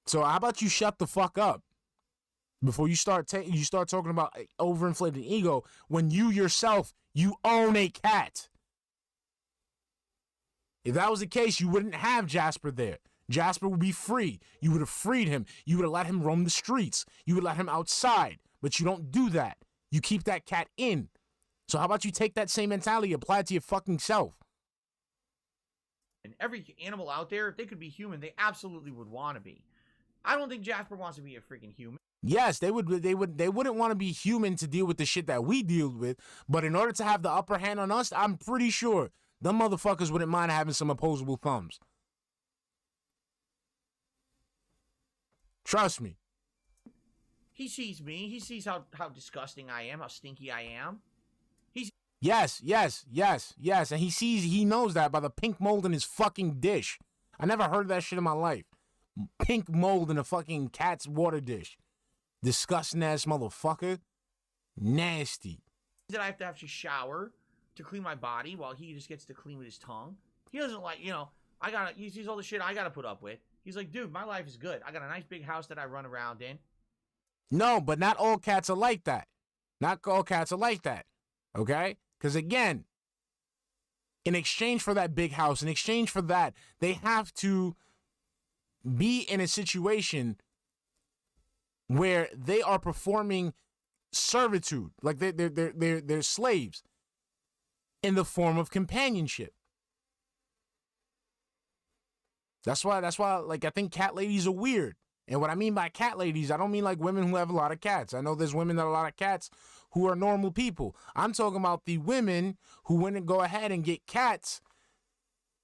So how about you shut the fuck up before you start talking about overinflated ego when you yourself, you own a cat. If that was the case, you wouldn't have Jasper there. Jasper would be free. You would have freed him. You would have let him roam the streets. You would let him outside. But you don't do that. You keep that cat in. So how about you take that same mentality, apply it to your fucking self? And every animal out there, if they could be human, they absolutely would want to be. I don't think Jasper wants to be a freaking human. Yes, they wouldn't want to be human to deal with the shit that we deal with, but in order to have the upper hand on us, I'm pretty sure them motherfuckers wouldn't mind having some opposable thumbs. Trust me. He sees me. He sees how disgusting I am, how stinky I am. Yes. And he knows that by the pink mold in his fucking dish. I never heard that shit in my life. Pink mold in a fucking cat's water dish. Disgusting ass motherfucker. Nasty. That I have to actually shower to clean my body while he just gets to clean with his tongue. He doesn't like, he sees all the shit I gotta put up with. He's like, dude, my life is good. I got a nice big house that I run around in. No, but not all cats are like that. Not all cats are like that. Okay? Because again, in exchange for that big house, in exchange for that, they have to be in a situation where they are performing servitude, like they're slaves in the form of companionship. That's why like I think cat ladies are weird. And what I mean by cat ladies, I don't mean like women who have a lot of cats. I know there's women that have a lot of cats who are normal people. I'm talking about the women who went and go ahead and get cats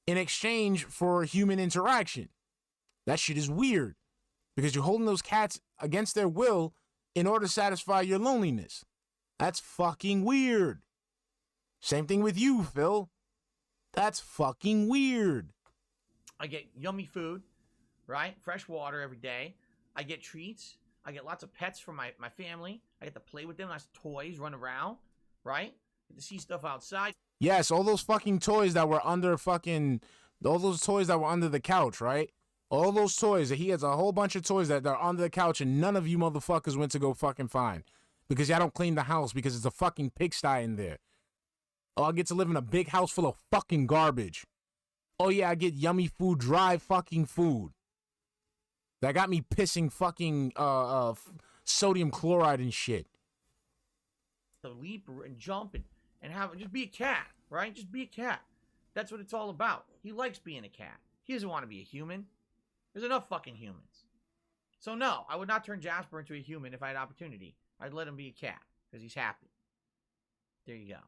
in exchange for human interaction. That shit is weird because you're holding those cats against their will in order to satisfy your loneliness. That's fucking weird. Same thing with you, Phil. That's fucking weird. I get yummy food, right? Fresh water every day. I get treats. I get lots of pets from my family. I get to play with them. Nice toys, run around, right? Get to see stuff outside. Yes, all those fucking toys that were under the couch, right? All those toys. He has a whole bunch of toys that are under the couch and none of you motherfuckers went to go fucking find. Because y'all don't clean the house because it's a fucking pigsty in there. Oh, I get to live in a big house full of fucking garbage. Oh yeah, I get yummy food, dry fucking food. That got me pissing fucking sodium chloride and shit. To leap and jump and just be a cat, right? Just be a cat. That's what it's all about. He likes being a cat. He doesn't want to be a human. There's enough fucking humans. So no, I would not turn Jasper into a human if I had opportunity. I'd let him be a cat because he's happy. There you go.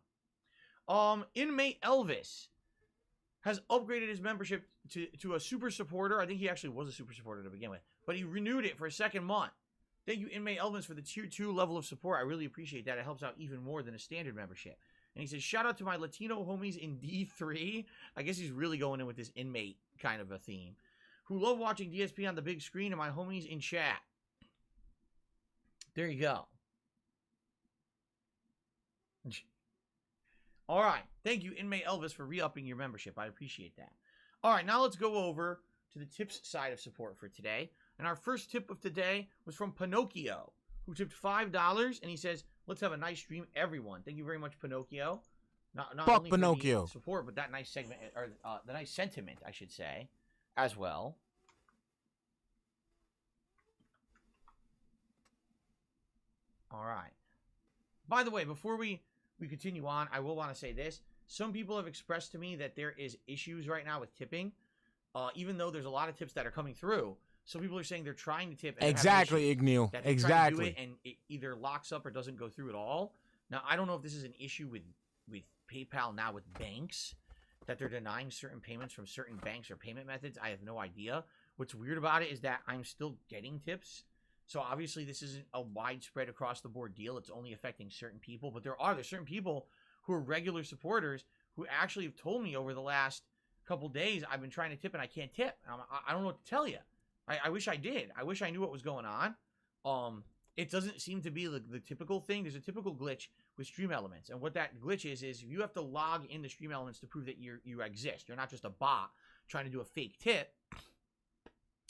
Inmate Elvis has upgraded his membership to a super supporter. I think he actually was a super supporter to begin with, but he renewed it for a second month. Thank you, Inmate Elvis, for the tier 2 level of support. I really appreciate that. It helps out even more than a standard membership. And he says, shout out to my Latino homies in D3. I guess he's really going in with this inmate kind of a theme. Who love watching DSP on the big screen and my homies in chat. There you go. All right. Thank you, Inmate Elvis, for re-upping your membership. I appreciate that. All right. Now let's go over to the tips side of support for today. And our first tip of today was from Pinocchio, who tipped $5. And he says, let's have a nice stream, everyone. Thank you very much, Pinocchio. Not Fuck only Pinocchio. For the support, but that nice segment, or the nice sentiment, I should say, as well. All right. By the way, before we continue on, I will want to say this. Some people have expressed to me that there is issues right now with tipping. Even though there's a lot of tips that are coming through, some people are saying they're trying to tip. And exactly, Igneel. Exactly. Do it and it either locks up or doesn't go through at all. Now, I don't know if this is an issue with PayPal now with banks, that they're denying certain payments from certain banks or payment methods. I have no idea. What's weird about it is that I'm still getting tips. So obviously this isn't a widespread across the board deal. It's only affecting certain people, but there's certain people who are regular supporters who actually have told me over the last couple days, I've been trying to tip and I can't tip. I don't know what to tell you. I wish I did. I wish I knew what was going on. It doesn't seem to be the typical thing. There's a typical glitch with Stream Elements. And what that glitch is you have to log into Stream Elements to prove that you exist. You're not just a bot trying to do a fake tip.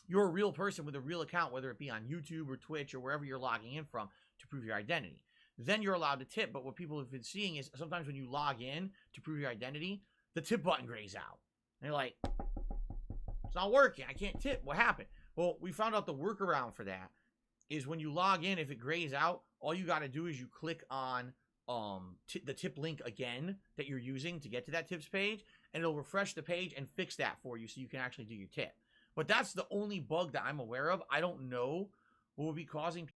You're a real person with a real account, whether it be on YouTube or Twitch or wherever you're logging in from, to prove your identity. Then you're allowed to tip. But what people have been seeing is sometimes when you log in to prove your identity, the tip button grays out. And you're like, it's not working. I can't tip. What happened? Well, we found out the workaround for that is when you log in, if it grays out, all you got to do is you click on the tip link again that you're using to get to that tips page, and it'll refresh the page and fix that for you so you can actually do your tip. But that's the only bug that I'm aware of. I don't know what will be causing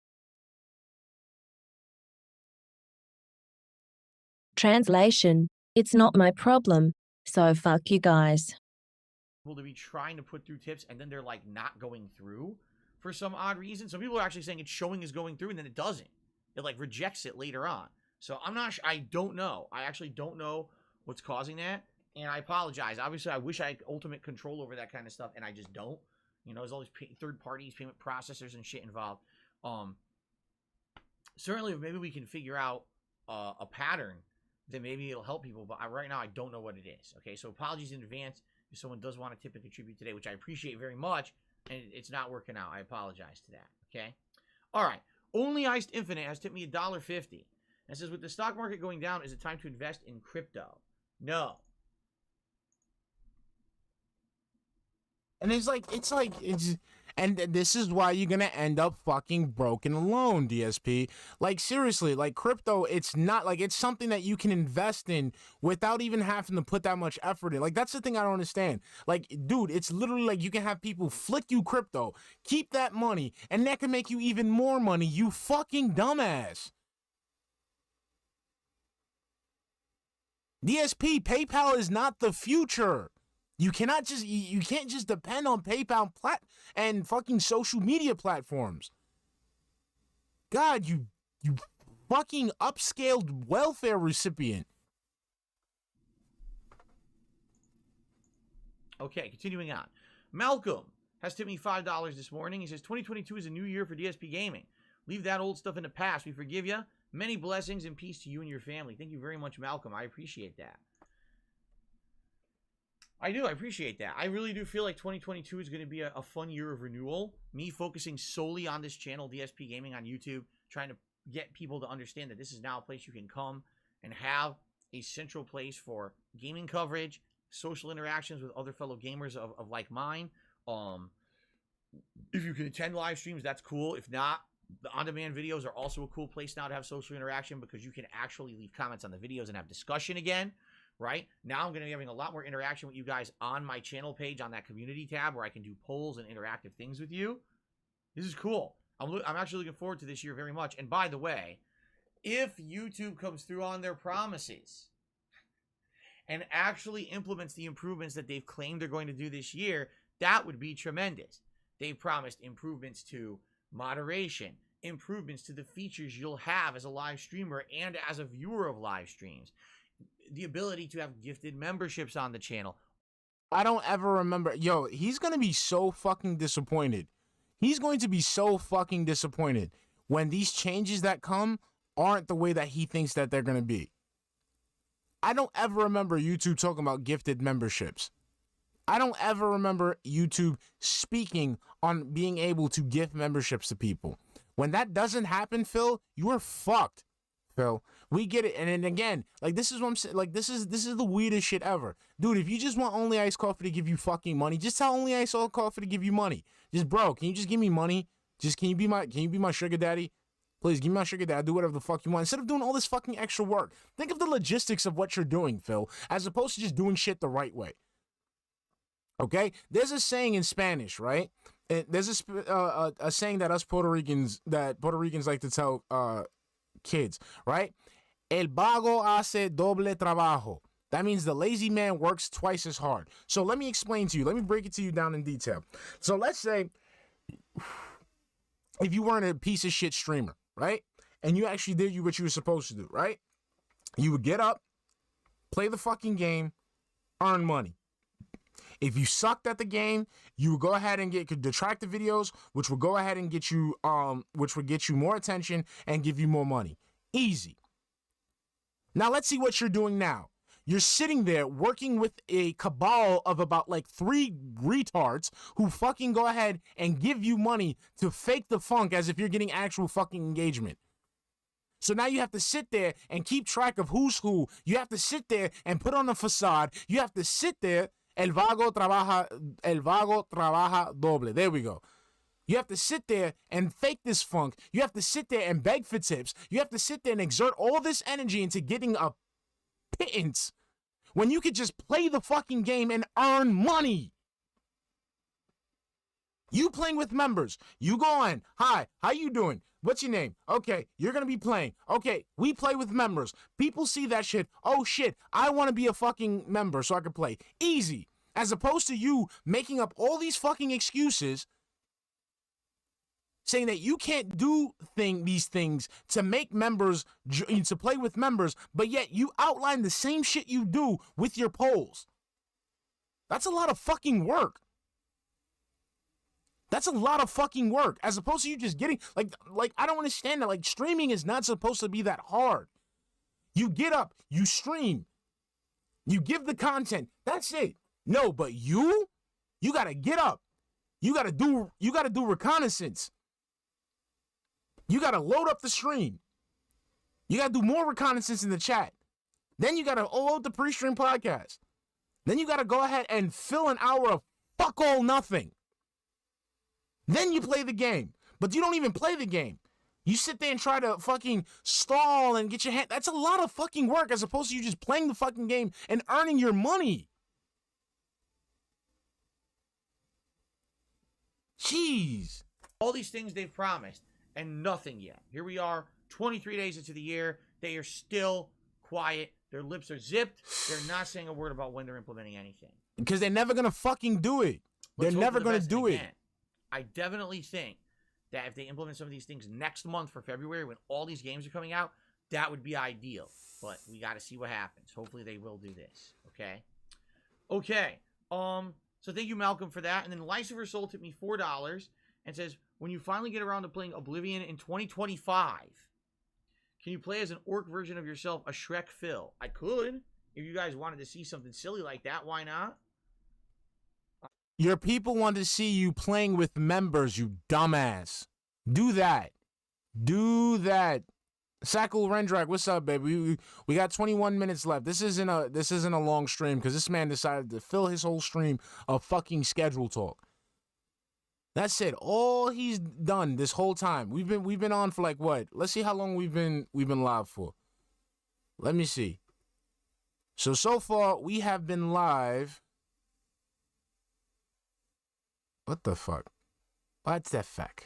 Translation: It's not my problem, so fuck you guys. people to be trying to put through tips and then they're like not going through for some odd reason. Some people are actually saying it's showing is going through and then it doesn't. It like rejects it later on. So I'm not I don't know. I actually don't know what's causing that. And I apologize. Obviously, I wish I had ultimate control over that kind of stuff, and I just don't. You know, there's all these third parties, payment processors, and shit involved. Certainly, maybe we can figure out a pattern that maybe it'll help people. But right now, I don't know what it is. Okay, so apologies in advance if someone does want to tip and contribute today, which I appreciate very much, and it's not working out. I apologize to that. Okay. All right. Only Iced Infinite has tipped me $1.50. And says, with the stock market going down, is it time to invest in crypto? No. And and this is why you're gonna end up fucking broken alone, DSP. Like, seriously, like, crypto, it's not like it's something that you can invest in without even having to put that much effort in. Like, that's the thing I don't understand. Like, dude, it's literally like you can have people flick you crypto, keep that money, and that can make you even more money, you fucking dumbass. DSP, PayPal is not the future. You can't just depend on PayPal and fucking social media platforms. God, you fucking upscaled welfare recipient. Okay, continuing on. Malcolm has tipped me $5 this morning. He says, 2022 is a new year for DSP Gaming. Leave that old stuff in the past. We forgive you. Many blessings and peace to you and your family. Thank you very much, Malcolm. I appreciate that. I do. I appreciate that. I really do feel like 2022 is going to be a fun year of renewal. Me focusing solely on this channel, DSP Gaming on YouTube, trying to get people to understand that this is now a place you can come and have a central place for gaming coverage, social interactions with other fellow gamers of like mine. If you can attend live streams, that's cool. If not, the on-demand videos are also a cool place now to have social interaction because you can actually leave comments on the videos and have discussion again. Right now, I'm going to be having a lot more interaction with you guys on my channel page on that community tab where I can do polls and interactive things with you. This is cool. I'm actually looking forward to this year very much. And by the way, if YouTube comes through on their promises and actually implements the improvements that they've claimed they're going to do this year, that would be tremendous. They've promised improvements to moderation, improvements to the features you'll have as a live streamer and as a viewer of live streams. The ability to have gifted memberships on the channel. I don't ever remember. Yo, he's going to be so fucking disappointed. He's going to be so fucking disappointed when these changes that come aren't the way that he thinks that they're going to be. I don't ever remember YouTube talking about gifted memberships. I don't ever remember YouTube speaking on being able to gift memberships to people. When that doesn't happen, Phil, you are fucked. Phil, we get it. And then again, like, this is what I'm saying. Like, this is the weirdest shit ever. Dude, if you just want Only Ice Coffee to give you fucking money, just tell Only Ice Coffee to give you money. Just, bro, can you just give me money? Just, can you be my sugar daddy? Please, give me my sugar daddy. I'll do whatever the fuck you want. Instead of doing all this fucking extra work, think of the logistics of what you're doing, Phil, as opposed to just doing shit the right way. Okay? There's a saying in Spanish, right? There's a saying that Puerto Ricans like to tell kids, right? El vago hace doble trabajo. That means the lazy man works twice as hard. So let me explain to you. Let me break it to you down in detail. So let's say if you weren't a piece of shit streamer, right? And you actually did what you were supposed to do, right? You would get up, play the fucking game, earn money. If you sucked at the game, you would go ahead and could detract the videos, which would go ahead and get you more attention and give you more money. Easy. Now let's see what you're doing now. You're sitting there working with a cabal of about like 3 retards who fucking go ahead and give you money to fake the funk as if you're getting actual fucking engagement. So now you have to sit there and keep track of who's who. You have to sit there and put on a facade. You have to sit there. El vago trabaja doble. There we go. You have to sit there and fake this funk. You have to sit there and beg for tips. You have to sit there and exert all this energy into getting a pittance when you could just play the fucking game and earn money. You playing with members. You go on. Hi, how you doing? What's your name? Okay, you're going to be playing. Okay, we play with members. People see that shit. Oh shit, I want to be a fucking member so I can play. Easy. As opposed to you making up all these fucking excuses saying that you can't do these things to make members, to play with members, but yet you outline the same shit you do with your polls. That's a lot of fucking work. That's a lot of fucking work, as opposed to you just getting, like I don't understand that. Like, streaming is not supposed to be that hard. You get up, you stream, you give the content, that's it. No, but you gotta get up. You gotta do reconnaissance. You gotta load up the stream. You gotta do more reconnaissance in the chat. Then you gotta load the pre-stream podcast. Then you gotta go ahead and fill an hour of fuck all nothing. Then you play the game. But you don't even play the game. You sit there and try to fucking stall and get your hand. That's a lot of fucking work as opposed to you just playing the fucking game and earning your money. Jeez. All these things they've promised and nothing yet. Here we are, 23 days into the year. They are still quiet. Their lips are zipped. They're not saying a word about when they're implementing anything. Because they're never going to fucking do it. They're never going to do it. I definitely think that if they implement some of these things next month for February when all these games are coming out, that would be ideal. But we got to see what happens. Hopefully they will do this. Okay? Okay. So thank you, Malcolm, for that. And then Lycifer Soul tipped me $4 and says, when you finally get around to playing Oblivion in 2025, can you play as an orc version of yourself, a Shrek Phil? I could. If you guys wanted to see something silly like that, why not? Your people want to see you playing with members, you dumbass. Do that. Do that. Sackle Rendrak, what's up, baby? We got 21 minutes left. This isn't a long stream because this man decided to fill his whole stream of fucking schedule talk. That's it. All he's done this whole time. We've been on for like what? Let's see how long we've been live for. Let me see. So far we have been live. What the fuck? What's the fuck?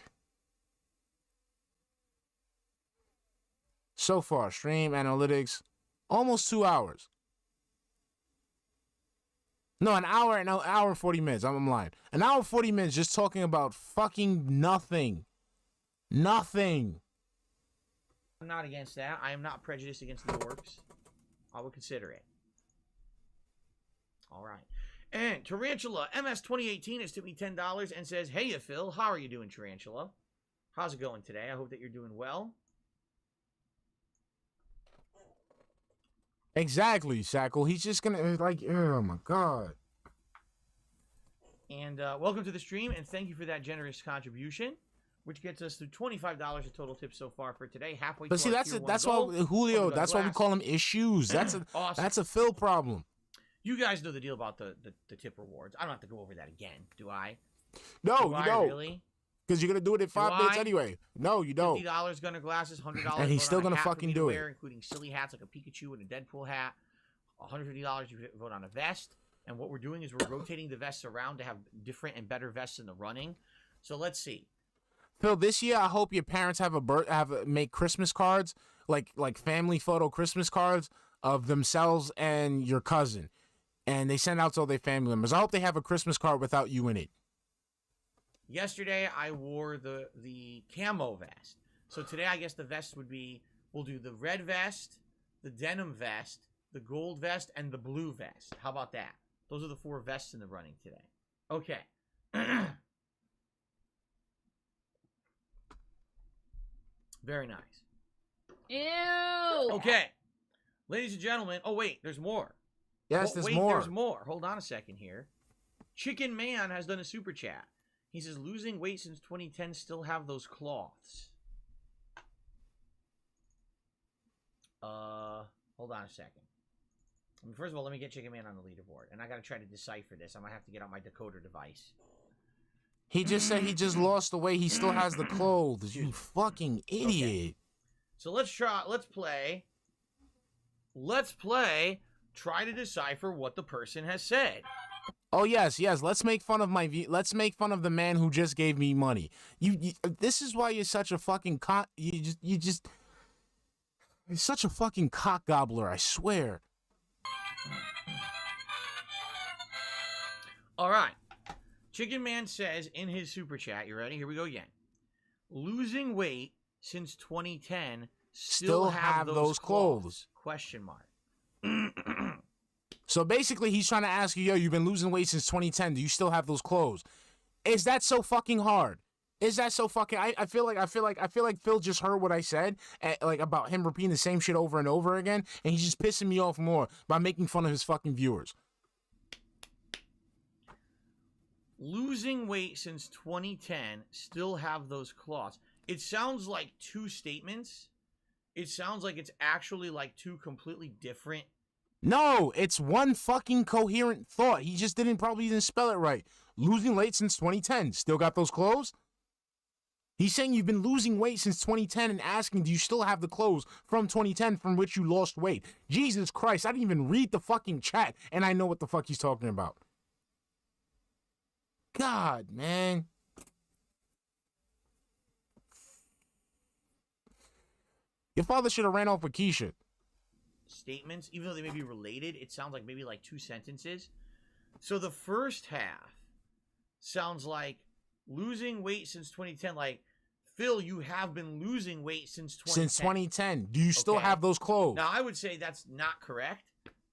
So far, stream analytics, almost 2 hours. No, an hour and 40 minutes. I'm lying. An hour and 40 minutes just talking about fucking nothing. Nothing. I'm not against that. I am not prejudiced against the orcs. I would consider it. All right. And Tarantula MS 2018 is to me $10 and says, "Hey, Phil, how are you doing, Tarantula? How's it going today? I hope that you're doing well." Exactly, Sackle. He's just gonna like, oh my god. And welcome to the stream, and thank you for that generous contribution, which gets us to $25 of total tips so far for today. Halfway. But see, that's why Julio. That's why we call them issues. That's a awesome. That's a Phil problem. You guys know the deal about the tip rewards. I don't have to go over that again, do I? No, do you I don't. Really? Because you're gonna do it in 5 minutes anyway. No, you don't. $50 gunner glasses, $100. And he's still gonna fucking do wear, it, including silly hats like a Pikachu and a Deadpool hat. $150 you vote on a vest. And what we're doing is we're rotating the vests around to have different and better vests in the running. So let's see. Phil, this year I hope your parents make Christmas cards, like family photo Christmas cards of themselves and your cousin, and they send out to all their family members. I hope they have a Christmas card without you in it. Yesterday, I wore the camo vest. So today, I guess the vest would be, we'll do the red vest, the denim vest, the gold vest, and the blue vest. How about that? Those are the 4 vests in the running today. Okay. Very nice. Ew. Okay. Ladies and gentlemen. Oh, wait. There's more. Yes, there's more. There's more. Hold on a second here. Chicken Man has done a super chat. He says, losing weight since 2010, still have those cloths. Hold on a second. First of all, let me get Chicken Man on the leaderboard. And I got to try to decipher this. I'm going to have to get out my decoder device. He just said he just lost the weight. He still has the clothes. You fucking idiot. Okay. So let's play. Try to decipher what the person has said. Oh yes, let's make fun of let's make fun of the man who just gave me money. You this is why you're such a fucking you're such a fucking cock gobbler, I swear. All right. Chicken Man says in his super chat, you ready? Here we go again. Losing weight since 2010, still have those clothes? Question mark. So basically, he's trying to ask you, yo, you've been losing weight since 2010. Do you still have those clothes? Is that so fucking hard? Is that so fucking? I feel like Phil just heard what I said, like about him repeating the same shit over and over again, and he's just pissing me off more by making fun of his fucking viewers. Losing weight since 2010, still have those cloths. It sounds like 2 statements. It sounds like it's actually like 2 completely different. No, it's one fucking coherent thought. He just didn't spell it right. Losing weight since 2010, still got those clothes? He's saying you've been losing weight since 2010 and asking, do you still have the clothes from 2010 from which you lost weight? Jesus Christ, I didn't even read the fucking chat, and I know what the fuck he's talking about. God, man. Your father should have ran off with Keisha. Statements, even though they may be related, it sounds like maybe like 2 sentences. So the first half sounds like losing weight since 2010. Like, Phil, you have been losing weight since 2010. Since 2010. Do you still have those clothes? Now, I would say that's not correct.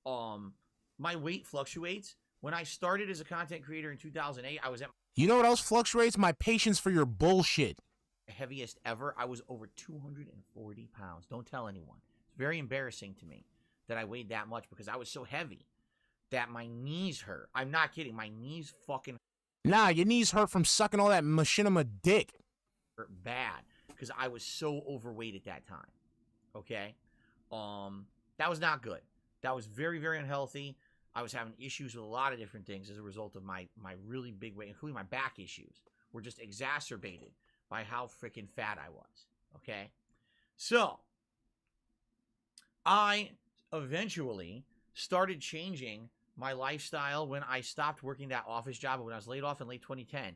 My weight fluctuates. When I started as a content creator in 2008, I was at You know what else fluctuates? My patience for your bullshit. my heaviest ever. I was over 240 pounds. Don't tell anyone. It's very embarrassing to me that I weighed that much because I was so heavy that my knees hurt. I'm not kidding. My knees fucking Nah, your knees hurt from sucking all that machinima dick. hurt bad because I was so overweight at that time. Okay? That was not good. That was very, very unhealthy. I was having issues with a lot of different things as a result of my really big weight, including my back issues, were just exacerbated by how freaking fat I was. Okay? So, I eventually started changing my lifestyle when I stopped working that office job. When I was laid off in late 2010,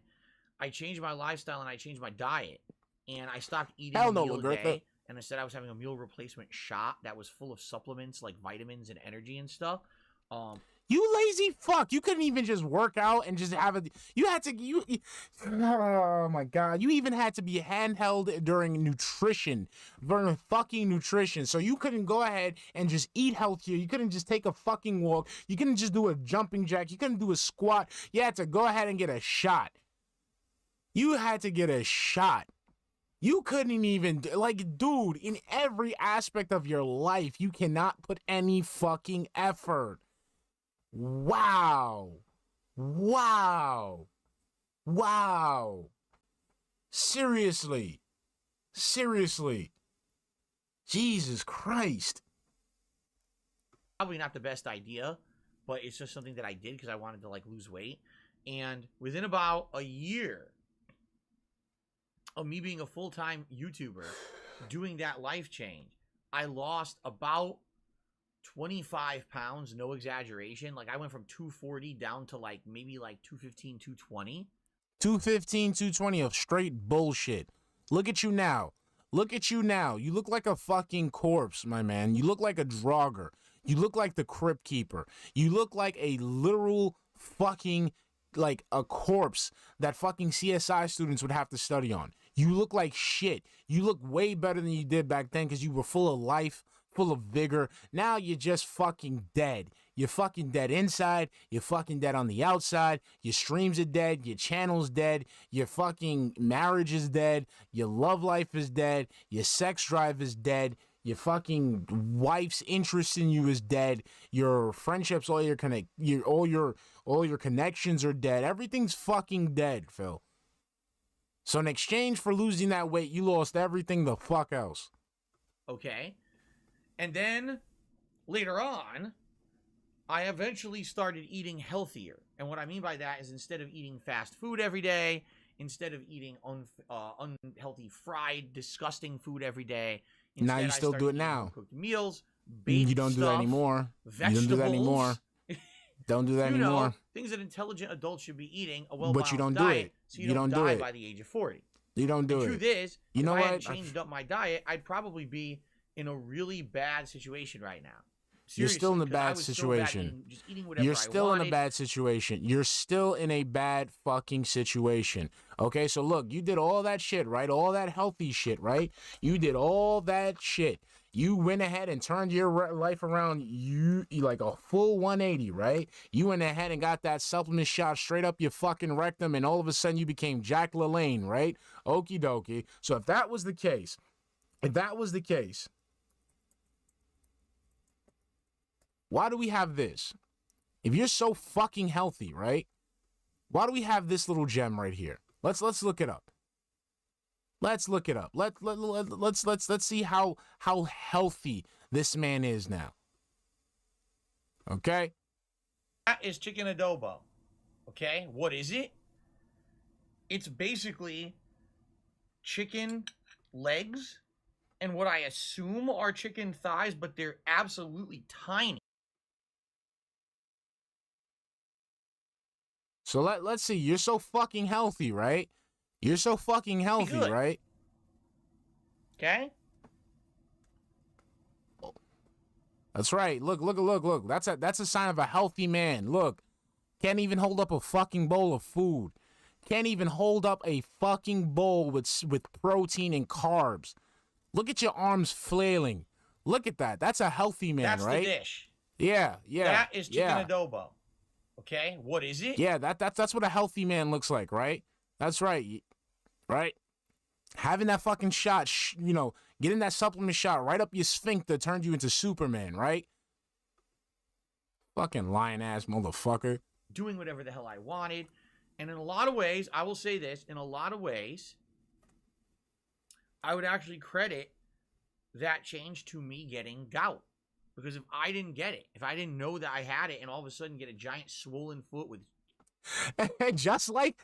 I changed my lifestyle and I changed my diet. And I stopped eating a meal a day. And instead I was having a meal replacement shot that was full of supplements like vitamins and energy and stuff. You lazy fuck. You couldn't even just work out and just have it. You had to, oh my God. You even had to be handheld during nutrition, during fucking nutrition. So you couldn't go ahead and just eat healthier. You couldn't just take a fucking walk. You couldn't just do a jumping jack. You couldn't do a squat. You had to go ahead and get a shot. You had to get a shot. You couldn't even, like, dude, in every aspect of your life, you cannot put any fucking effort. Wow. Wow. Wow. Seriously. Seriously. Jesus Christ. Probably not the best idea, but it's just something that I did because I wanted to, like, lose weight. And within about a year of me being a full-time YouTuber, doing that life change, I lost about 25 pounds, no exaggeration. Like, I went from 240 down to, like, maybe, like, 215, 220. 215, 220 of straight bullshit. Look at you now. Look at you now. You look like a fucking corpse, my man. You look like a drogger. You look like the Crypt Keeper. You look like a literal fucking like a corpse that fucking CSI students would have to study on. You look like shit. You look way better than you did back then because you were full of life, full of vigor. Now you're just fucking dead. You're fucking dead inside. You're fucking dead on the outside. Your streams are dead. Your channel's dead. Your fucking marriage is dead. Your love life is dead. Your sex drive is dead. Your fucking wife's interest in you is dead. Your friendships, all your connections are dead. Everything's fucking dead, Phil. So in exchange for losing that weight, you lost everything the fuck else. Okay. And then later on, I eventually started eating healthier. And what I mean by that is instead of eating fast food every day, instead of eating unhealthy, fried, disgusting food every day, now you still do it now. Cooked meals, baked you don't do that anymore. Vegetables. You don't do that anymore. Don't do that anymore. Know, things that intelligent adults should be eating, a well-balanced but you don't diet, do it. so you don't die by the age of 40. You don't do the it. Truth is, you know if I what? hadn't changed up my diet, I'd probably be in a really bad situation right now. Seriously, you're still in a bad situation. You're still in a bad situation. You're still in a bad fucking situation. Okay, so look, you did all that shit, right? All that healthy shit, right? You did all that shit. You went ahead and turned your life around, you like a full 180, right? You went ahead and got that supplement shot straight up your fucking rectum, and all of a sudden you became Jack LaLanne, right? Okie dokie. So if that was the case, why do we have this? If you're so fucking healthy, right? Why do we have this little gem right here? Let's look it up. Let's look it up. Let's see how healthy this man is now. Okay? That is chicken adobo. Okay? What is it? It's basically chicken legs and what I assume are chicken thighs, but they're absolutely tiny. So let's see. You're so fucking healthy, right? You're so fucking healthy, right? Okay. That's right. Look. That's a sign of a healthy man. Look. Can't even hold up a fucking bowl of food. Can't even hold up a fucking bowl with protein and carbs. Look at your arms flailing. Look at that. That's a healthy man, that's right? That's the dish. Yeah. That is chicken adobo. Okay? What is it? Yeah, that's what a healthy man looks like, right? That's right. Right? Having that fucking shot, getting that supplement shot right up your sphincter turned you into Superman, right? Fucking lion-ass motherfucker. Doing whatever the hell I wanted. And in a lot of ways, I will say this, in a lot of ways, I would actually credit that change to me getting gout. Because if I didn't get it, if I didn't know that I had it and all of a sudden get a giant swollen foot with... Just like...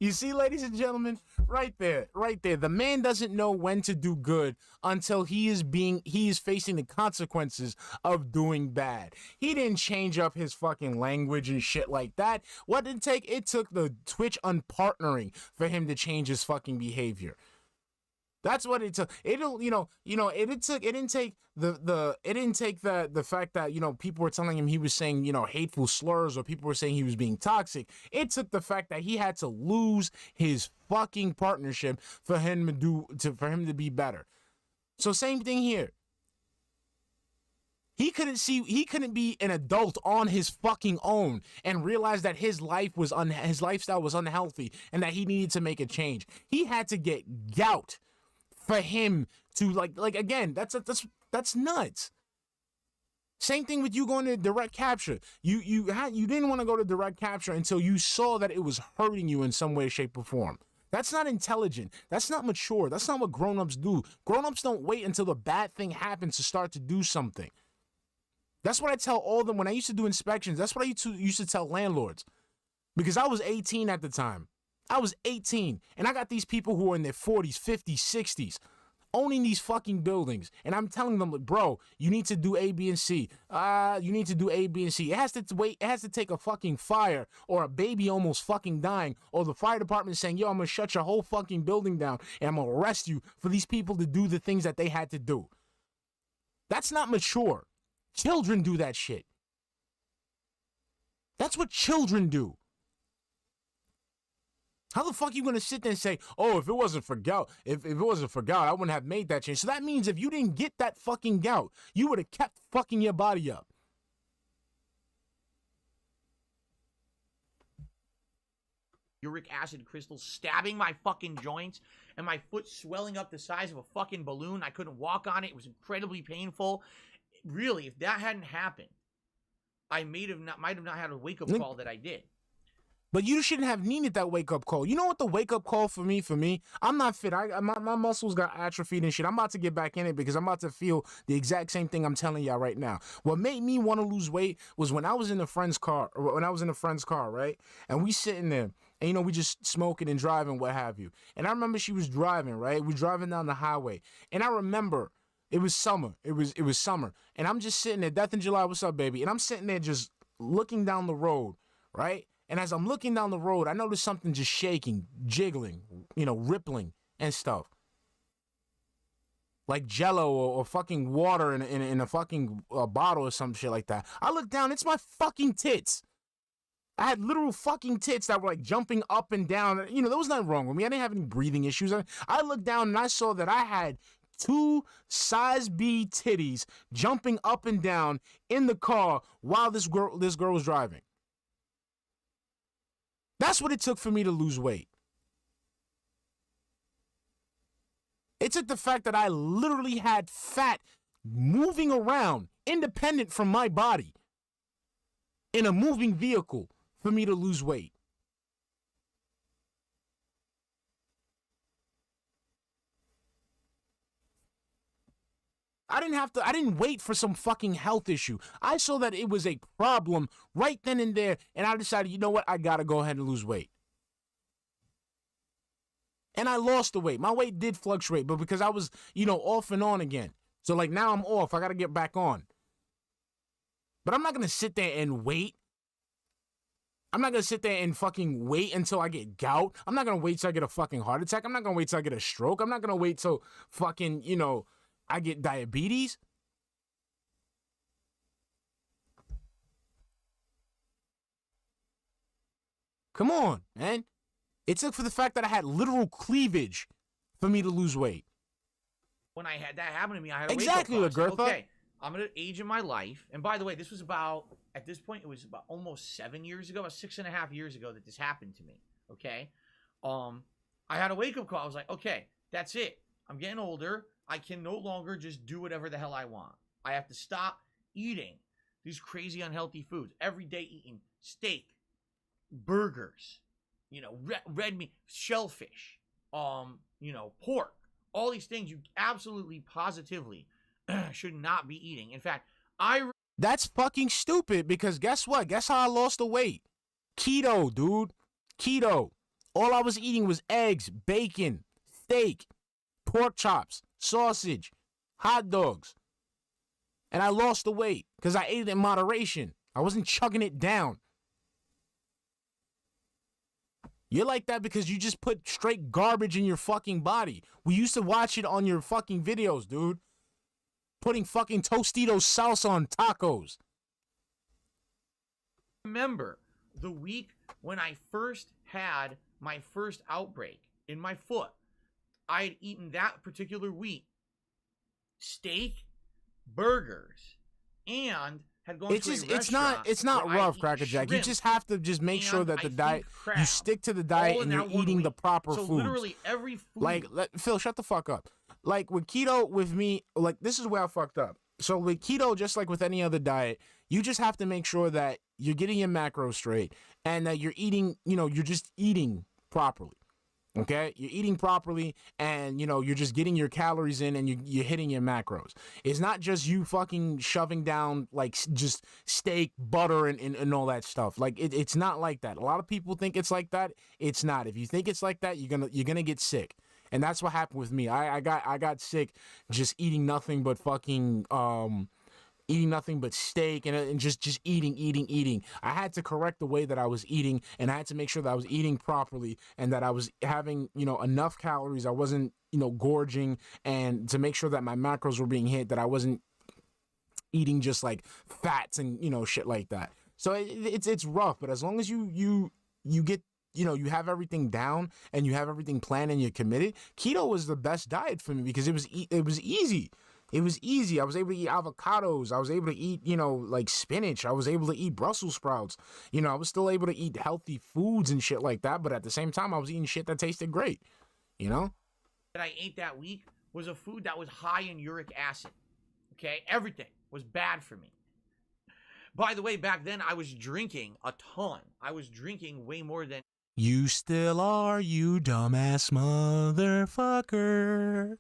You see, ladies and gentlemen, right there. The man doesn't know when to do good until he is facing the consequences of doing bad. He didn't change up his fucking language and shit like that. What did it take? It took the Twitch unpartnering for him to change his fucking behavior. That's what it took. It didn't take the fact that, people were telling him he was saying, hateful slurs, or people were saying he was being toxic. It took the fact that he had to lose his fucking partnership for him to be better. So same thing here. He couldn't be an adult on his fucking own and realize that his lifestyle was unhealthy and that he needed to make a change. He had to get gout for him to like again, that's nuts. Same thing with you going to direct capture. You didn't want to go to direct capture until you saw that it was hurting you in some way, shape, or form. That's not intelligent. That's not mature. That's not what grown-ups do. Grown-ups don't wait until the bad thing happens to start to do something. That's what I tell all of them when I used to do inspections. That's what I used to tell landlords. Because I was 18 at the time. I was 18, and I got these people who are in their 40s, 50s, 60s, owning these fucking buildings, and I'm telling them, like, bro, you need to do A, B, and C. You need to do A, B, and C. It has to take a fucking fire, or a baby almost fucking dying, or the fire department saying, yo, I'm gonna shut your whole fucking building down, and I'm gonna arrest you for these people to do the things that they had to do. That's not mature. Children do that shit. That's what children do. How the fuck are you gonna sit there and say, oh, if it wasn't for gout, if it wasn't for gout, I wouldn't have made that change. So that means if you didn't get that fucking gout, you would have kept fucking your body up. Uric acid crystals stabbing my fucking joints and my foot swelling up the size of a fucking balloon. I couldn't walk on it. It was incredibly painful. Really, if that hadn't happened, I might have not had a wake-up call that I did. But you shouldn't have needed that wake-up call. You know what the wake-up call for me? I'm not fit. My muscles got atrophied and shit. I'm about to get back in it because I'm about to feel the exact same thing I'm telling y'all right now. What made me want to lose weight was when I was in a friend's car, right? And we sitting there, and, you know, we just smoking and driving, what have you. And I remember she was driving, right? We're driving down the highway. And I remember it was summer. It was summer. And I'm just sitting there, Death in July, what's up, baby? And I'm sitting there just looking down the road, right? And as I'm looking down the road, I noticed something just shaking, jiggling, you know, rippling and stuff. Like Jello or fucking water in a fucking bottle or some shit like that. I look down, it's my fucking tits. I had literal fucking tits that were like jumping up and down. You know, there was nothing wrong with me. I didn't have any breathing issues. I looked down and I saw that I had 2 size B titties jumping up and down in the car while this girl was driving. That's what it took for me to lose weight. It took the fact that I literally had fat moving around, independent from my body, in a moving vehicle for me to lose weight. I didn't wait for some fucking health issue. I saw that it was a problem right then and there, and I decided, you know what, I gotta go ahead and lose weight. And I lost the weight. My weight did fluctuate, but because I was, you know, off and on again. So, like, now I'm off. I gotta get back on. But I'm not gonna sit there and wait. I'm not gonna sit there and fucking wait until I get gout. I'm not gonna wait till I get a fucking heart attack. I'm not gonna wait till I get a stroke. I'm not gonna wait till fucking, you know, I get diabetes. Come on, man. It took for the fact that I had literal cleavage for me to lose weight. When I had that happen to me, I had a exactly, wake-up call. Lagertha. Okay, I'm at an age in my life, and by the way, this was about, at this point, it was about almost 7 years ago, about 6.5 years ago that this happened to me. Okay, I had a wake-up call. I was like, okay, that's it. I'm getting older. I can no longer just do whatever the hell I want. I have to stop eating these crazy unhealthy foods. Every day eating steak, burgers, you know, red meat, shellfish, you know, pork. All these things you absolutely, positively should not be eating. In fact, That's fucking stupid because guess what? Guess how I lost the weight? Keto, dude. Keto. All I was eating was eggs, bacon, steak, pork chops, sausage, hot dogs. And I lost the weight because I ate it in moderation. I wasn't chugging it down. You're like that because you just put straight garbage in your fucking body. We used to watch it on your fucking videos, dude. Putting fucking Tostitos sauce on tacos. remember the week when I first had my first outbreak in my foot. I had eaten that particular week steak, burgers, and had gone to a restaurant. It's not where rough, I eat Cracker Jack. You shrimp just have to just make sure that and the I diet, think crab, you stick to the diet all in and you're that one eating the week. proper So foods. literally every food. Like, Phil, shut the fuck up. Like with keto, with me, like this is where I fucked up. So with keto, just like with any other diet, you just have to make sure that you're getting your macros straight and that you're eating, you're just eating properly. Okay, you're eating properly, and you're just getting your calories in, and you're hitting your macros. It's not just you fucking shoving down like just steak, butter, and all that stuff. Like it's not like that. A lot of people think it's like that. It's not. If you think it's like that, you're gonna get sick, and that's what happened with me. I got sick just eating nothing but fucking eating nothing but steak and just eating. I had to correct the way that I was eating, and I had to make sure that I was eating properly and that I was having, enough calories. I wasn't, gorging, and to make sure that my macros were being hit, that I wasn't eating just like fats and, shit like that. So it's rough, but as long as you get, you know, you have everything down and you have everything planned and you're committed, keto was the best diet for me because it was easy. It was easy. I was able to eat avocados. I was able to eat, you know, like spinach. I was able to eat Brussels sprouts. You know, I was still able to eat healthy foods and shit like that. But at the same time, I was eating shit that tasted great, you know? That I ate that week was a food that was high in uric acid. Okay? Everything was bad for me. By the way, back then, I was drinking a ton. I was drinking way more than... You still are, you dumbass motherfucker.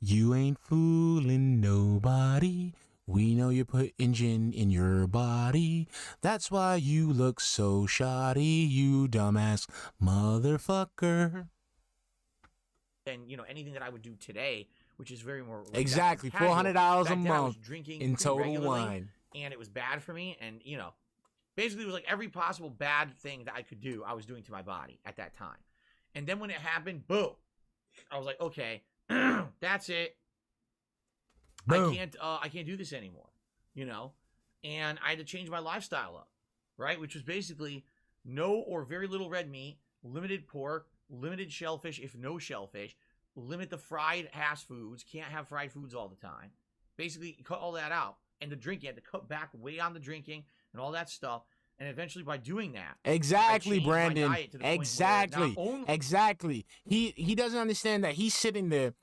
You ain't fooling nobody. We know you put engine in your body. That's why you look so shoddy, you dumbass motherfucker. And, you know, anything that I would do today, which is very more... Like, Exactly, casual. $400 Back a then, I was month drinking in pretty total regularly, wine. And it was bad for me. And, you know, basically it was like every possible bad thing that I could do, I was doing to my body at that time. And then when it happened, boom. I was like, okay, that's it. Boom. I can't do this anymore, you know? And I had to change my lifestyle up, right? Which was basically no or very little red meat, limited pork, limited shellfish, if no shellfish, limit the fried ass foods, can't have fried foods all the time. Basically, cut all that out. And the drinking, I had to cut back way on the drinking and all that stuff. And eventually by doing that, Exactly, I changed my Brandon. diet to the point where Exactly. not only- Exactly. He doesn't understand that he's sitting there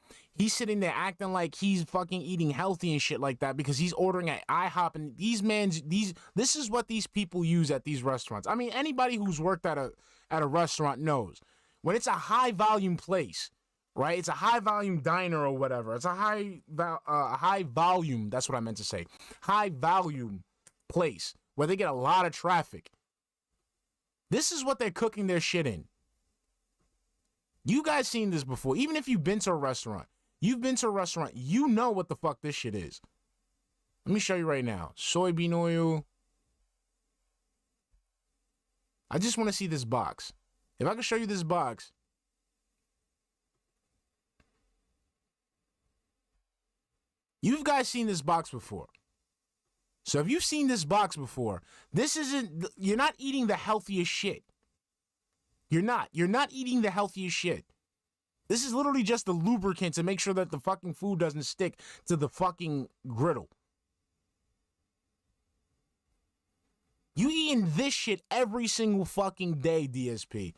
acting like he's fucking eating healthy and shit like that because he's ordering at IHOP, and this is what these people use at these restaurants. I mean, anybody who's worked at a restaurant knows when it's a high volume place, right? It's a high volume diner or whatever. It's a high volume. That's what I meant to say. High volume place where they get a lot of traffic. This is what they're cooking their shit in. You guys seen this before. Even if you've been to a restaurant, you know what the fuck this shit is. Let me show you right now. Soybean oil. I just want to see this box. If I can show you this box. You guys seen this box before. So if you've seen this box before, you're not eating the healthiest shit. You're not eating the healthiest shit. This is literally just the lubricant to make sure that the fucking food doesn't stick to the fucking griddle. You eating this shit every single fucking day, DSP.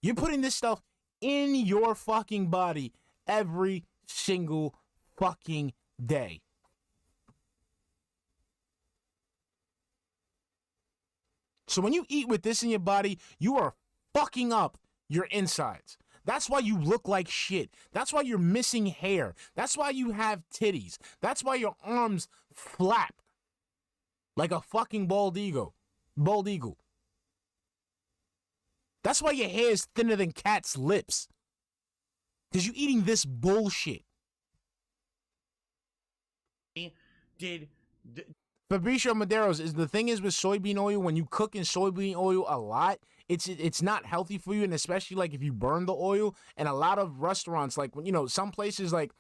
You're putting this stuff in your fucking body every single fucking day. So when you eat with this in your body, you are fucking up your insides. That's why you look like shit. That's why you're missing hair. That's why you have titties. That's why your arms flap like a fucking bald eagle. That's why your hair is thinner than cat's lips. Because you're eating this bullshit. Fabricio Maderos, the thing is with soybean oil, when you cook in soybean oil a lot, it's not healthy for you, and especially like if you burn the oil. And a lot of restaurants, like, you know, some places like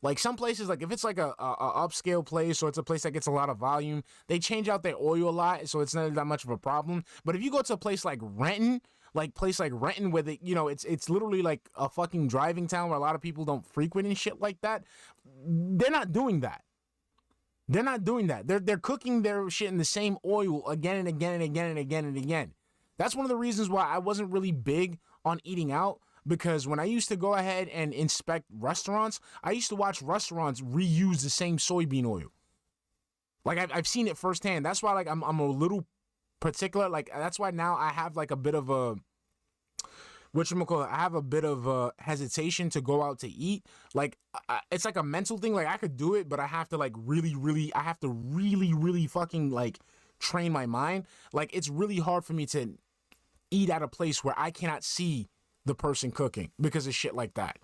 if it's like a upscale place or it's a place that gets a lot of volume, they change out their oil a lot, so it's not that much of a problem. But if you go to a place like Renton, where they, you know, it's literally like a fucking driving town where a lot of people don't frequent and shit like that, they're not doing that. They're cooking their shit in the same oil again and again and again and again and again. That's one of the reasons why I wasn't really big on eating out, because when I used to go ahead and inspect restaurants, I used to watch restaurants reuse the same soybean oil. Like I've seen it firsthand. That's why like I'm a little particular. Like that's why now I have like a bit of a I have a bit of hesitation to go out to eat. Like it's like a mental thing. Like I could do it, but I have to like really fucking like train my mind. Like it's really hard for me to eat at a place where I cannot see the person cooking because of shit like that.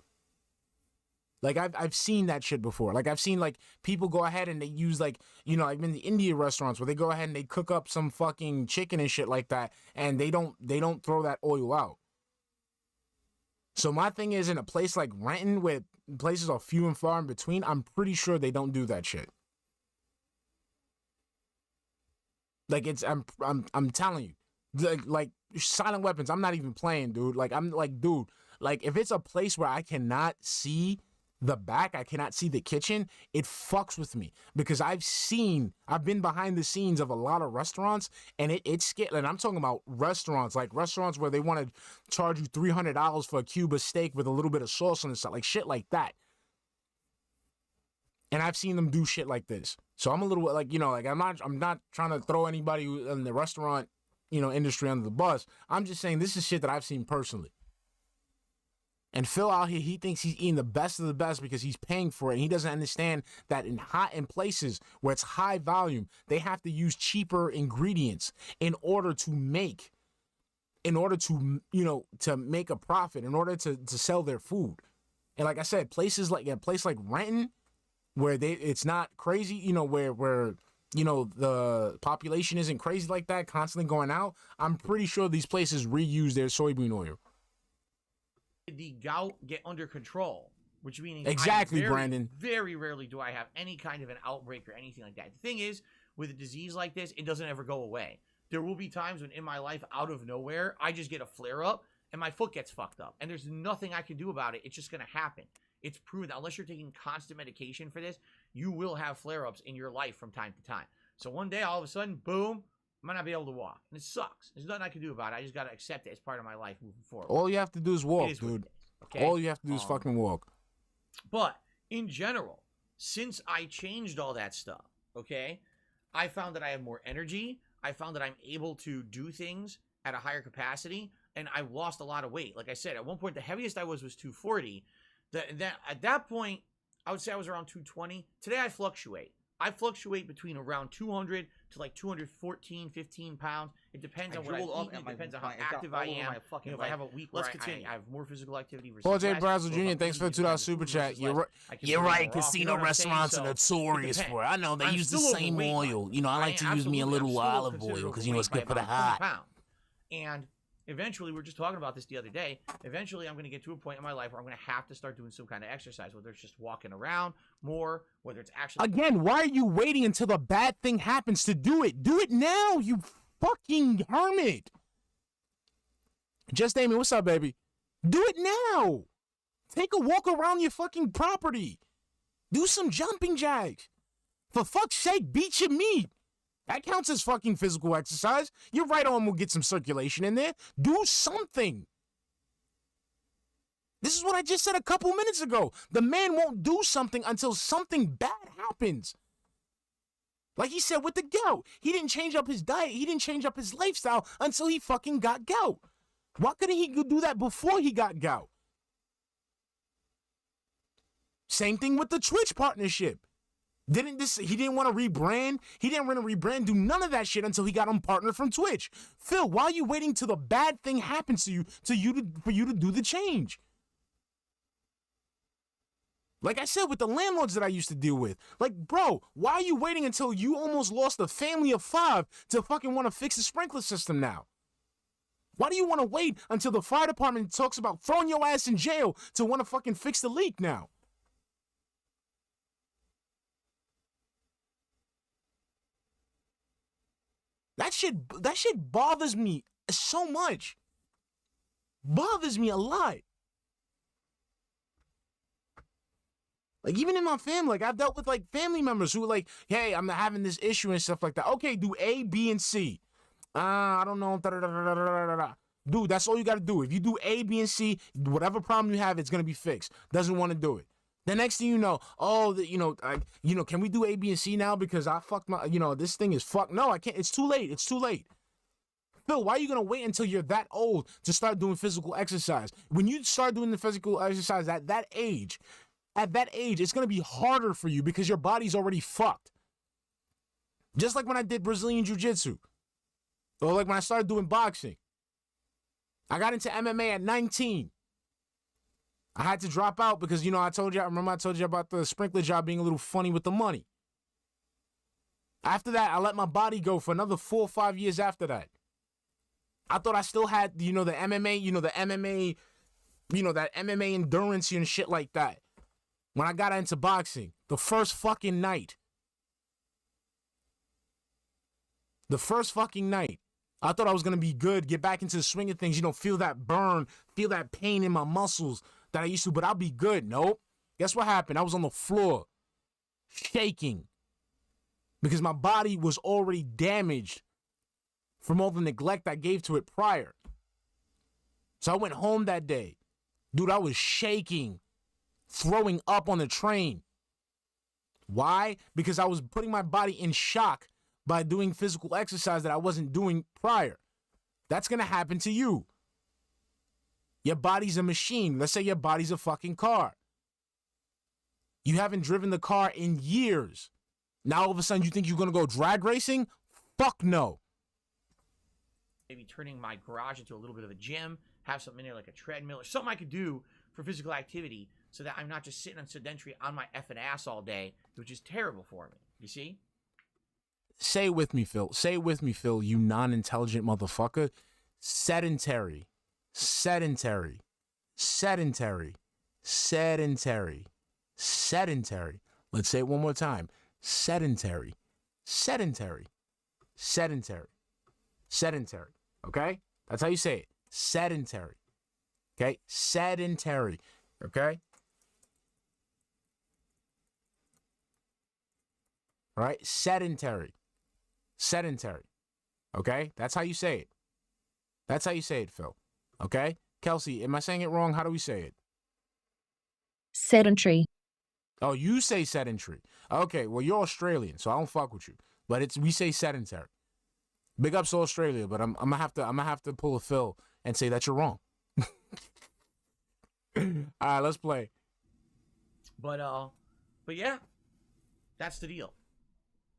Like I've seen that shit before. Like I've seen like people go ahead and they use like, you know, I've been in the Indian restaurants where they go ahead and they cook up some fucking chicken and shit like that, and they don't throw that oil out. So my thing is, in a place like Renton, where places are few and far in between, I'm pretty sure they don't do that shit. Like I'm telling you, like silent weapons. I'm not even playing, dude. Like I'm like, dude. Like if it's a place where I cannot see the back, I cannot see the kitchen, it fucks with me because I've been behind the scenes of a lot of restaurants, and it's scary. And I'm talking about restaurants, like restaurants where they want to charge you $300 for a cube of steak with a little bit of sauce on the side, like shit like that. And I've seen them do shit like this. So I'm a little like, like I'm not trying to throw anybody in the restaurant, industry under the bus. I'm just saying this is shit that I've seen personally. And Phil out here, he thinks he's eating the best of the best because he's paying for it. And he doesn't understand that in places where it's high volume, they have to use cheaper ingredients in order to make a profit, in order to sell their food. And like I said, a place like Renton, where it's not crazy, where the population isn't crazy like that, constantly going out. I'm pretty sure these places reuse their soybean oil. The gout get under control, which means exactly, Brandon. Very rarely do I have any kind of an outbreak or anything like that. The thing is, with a disease like this, it doesn't ever go away. There will be times when in my life, out of nowhere, I just get a flare up and my foot gets fucked up, and there's nothing I can do about it. It's just gonna happen. It's proven that unless you're taking constant medication for this, you will have flare-ups in your life from time to time. So one day, all of a sudden, boom, I might not be able to walk. And it sucks. There's nothing I can do about it. I just got to accept it as part of my life moving forward. All you have to do is walk, dude. Okay? All you have to do is fucking walk. But in general, since I changed all that stuff, okay, I found that I have more energy. I found that I'm able to do things at a higher capacity. And I lost a lot of weight. Like I said, at one point, the heaviest I was 240. At that point, I would say I was around 220. Today, I fluctuate. I fluctuate between around 200 to like 214, 15 pounds. It depends on what I eat. It depends on how active I am. If I have a week where I have more physical activity versus Paul J. Brazel Jr., thanks for the $2 super chat. You're right. Casino restaurants are notorious for it. I know they use the same oil. I like to use me a little olive oil because it's good for the heart. And eventually, we were just talking about this the other day. Eventually, I'm going to get to a point in my life where I'm going to have to start doing some kind of exercise, whether it's just walking around more, whether it's actually... Again, why are you waiting until the bad thing happens to do it? Do it now, you fucking hermit. Just Amy, what's up, baby? Do it now. Take a walk around your fucking property. Do some jumping jacks. For fuck's sake, beat your meat. That counts as fucking physical exercise. Your right arm will get some circulation in there. Do something. This is what I just said a couple minutes ago. The man won't do something until something bad happens. Like he said with the gout. He didn't change up his diet. He didn't change up his lifestyle until he fucking got gout. Why couldn't he do that before he got gout? Same thing with the Twitch partnership. He didn't want to rebrand. He didn't want to rebrand, do none of that shit until he got unpartnered from Twitch. Phil, why are you waiting till the bad thing happens to you for you to do the change? Like I said, with the landlords that I used to deal with. Like, bro, why are you waiting until you almost lost a family of 5 to fucking want to fix the sprinkler system now? Why do you want to wait until the fire department talks about throwing your ass in jail to want to fucking fix the leak now? That shit bothers me so much. Bothers me a lot. Like, even in my family, like, I've dealt with, like, family members who are like, hey, I'm having this issue and stuff like that. Okay, do A, B, and C. I don't know. Dude, that's all you got to do. If you do A, B, and C, whatever problem you have, it's going to be fixed. Doesn't want to do it. The next thing you know, can we do A, B, and C now because I fucked my, this thing is fucked. No, I can't. It's too late. It's too late. Phil, why are you going to wait until you're that old to start doing physical exercise? When you start doing the physical exercise at that age, it's going to be harder for you because your body's already fucked. Just like when I did Brazilian Jiu-Jitsu. Or like when I started doing boxing. I got into MMA at 19. I had to drop out because, I told you about the sprinkler job being a little funny with the money. After that, I let my body go for another 4 or 5 years after that. I thought I still had, the MMA, that MMA endurance and shit like that. When I got into boxing, the first fucking night. The first fucking night. I thought I was going to be good, get back into the swing of things, you know, feel that burn, feel that pain in my muscles that I used to, but I'll be good. Nope. Guess what happened? I was on the floor, shaking, because my body was already damaged from all the neglect I gave to it prior. So I went home that day. Dude, I was shaking, throwing up on the train. Why? Because I was putting my body in shock by doing physical exercise that I wasn't doing prior. That's going to happen to you. Your body's a machine. Let's say your body's a fucking car. You haven't driven the car in years. Now all of a sudden you think you're going to go drag racing? Fuck no. Maybe turning my garage into a little bit of a gym, have something in there like a treadmill or something I could do for physical activity so that I'm not just sitting on sedentary on my effing ass all day, which is terrible for me. You see? Say it with me, Phil. Say it with me, Phil, you non-intelligent motherfucker. Sedentary. Sedentary. Sedentary. Sedentary. Sedentary. Let's say it one more time. Sedentary. Sedentary. Sedentary. Sedentary. Okay? That's how you say it. Sedentary. Okay? Sedentary. Okay? All right? Sedentary. Sedentary. Okay? That's how you say it. That's how you say it, Phil. Okay? Kelsey, am I saying it wrong? How do we say it? Sedentary. Oh, you say sedentary. Okay, well, you're Australian, so I don't fuck with you. But we say sedentary. Big ups to Australia, but I'm gonna have to pull a Phil and say that you're wrong. All right, let's play. But yeah, that's the deal.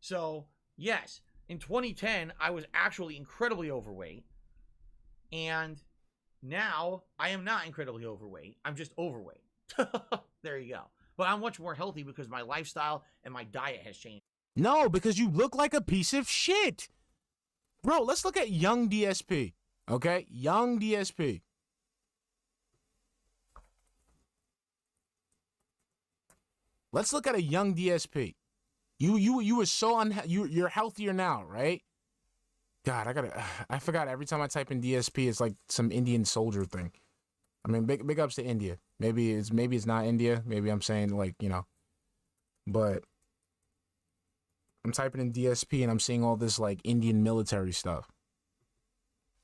So, yes, in 2010, I was actually incredibly overweight. And now I am not incredibly overweight. I'm just overweight. There you go. But I'm much more healthy because my lifestyle and my diet has changed. No, because you look like a piece of shit. Bro, let's look at young DSP. Okay? Young DSP. Let's look at a young DSP. You were so you're healthier now, right? God, I forgot every time I type in DSP, it's like some Indian soldier thing. I mean, big ups to India. Maybe it's not India. Maybe I'm saying like, you know, but I'm typing in DSP and I'm seeing all this like Indian military stuff.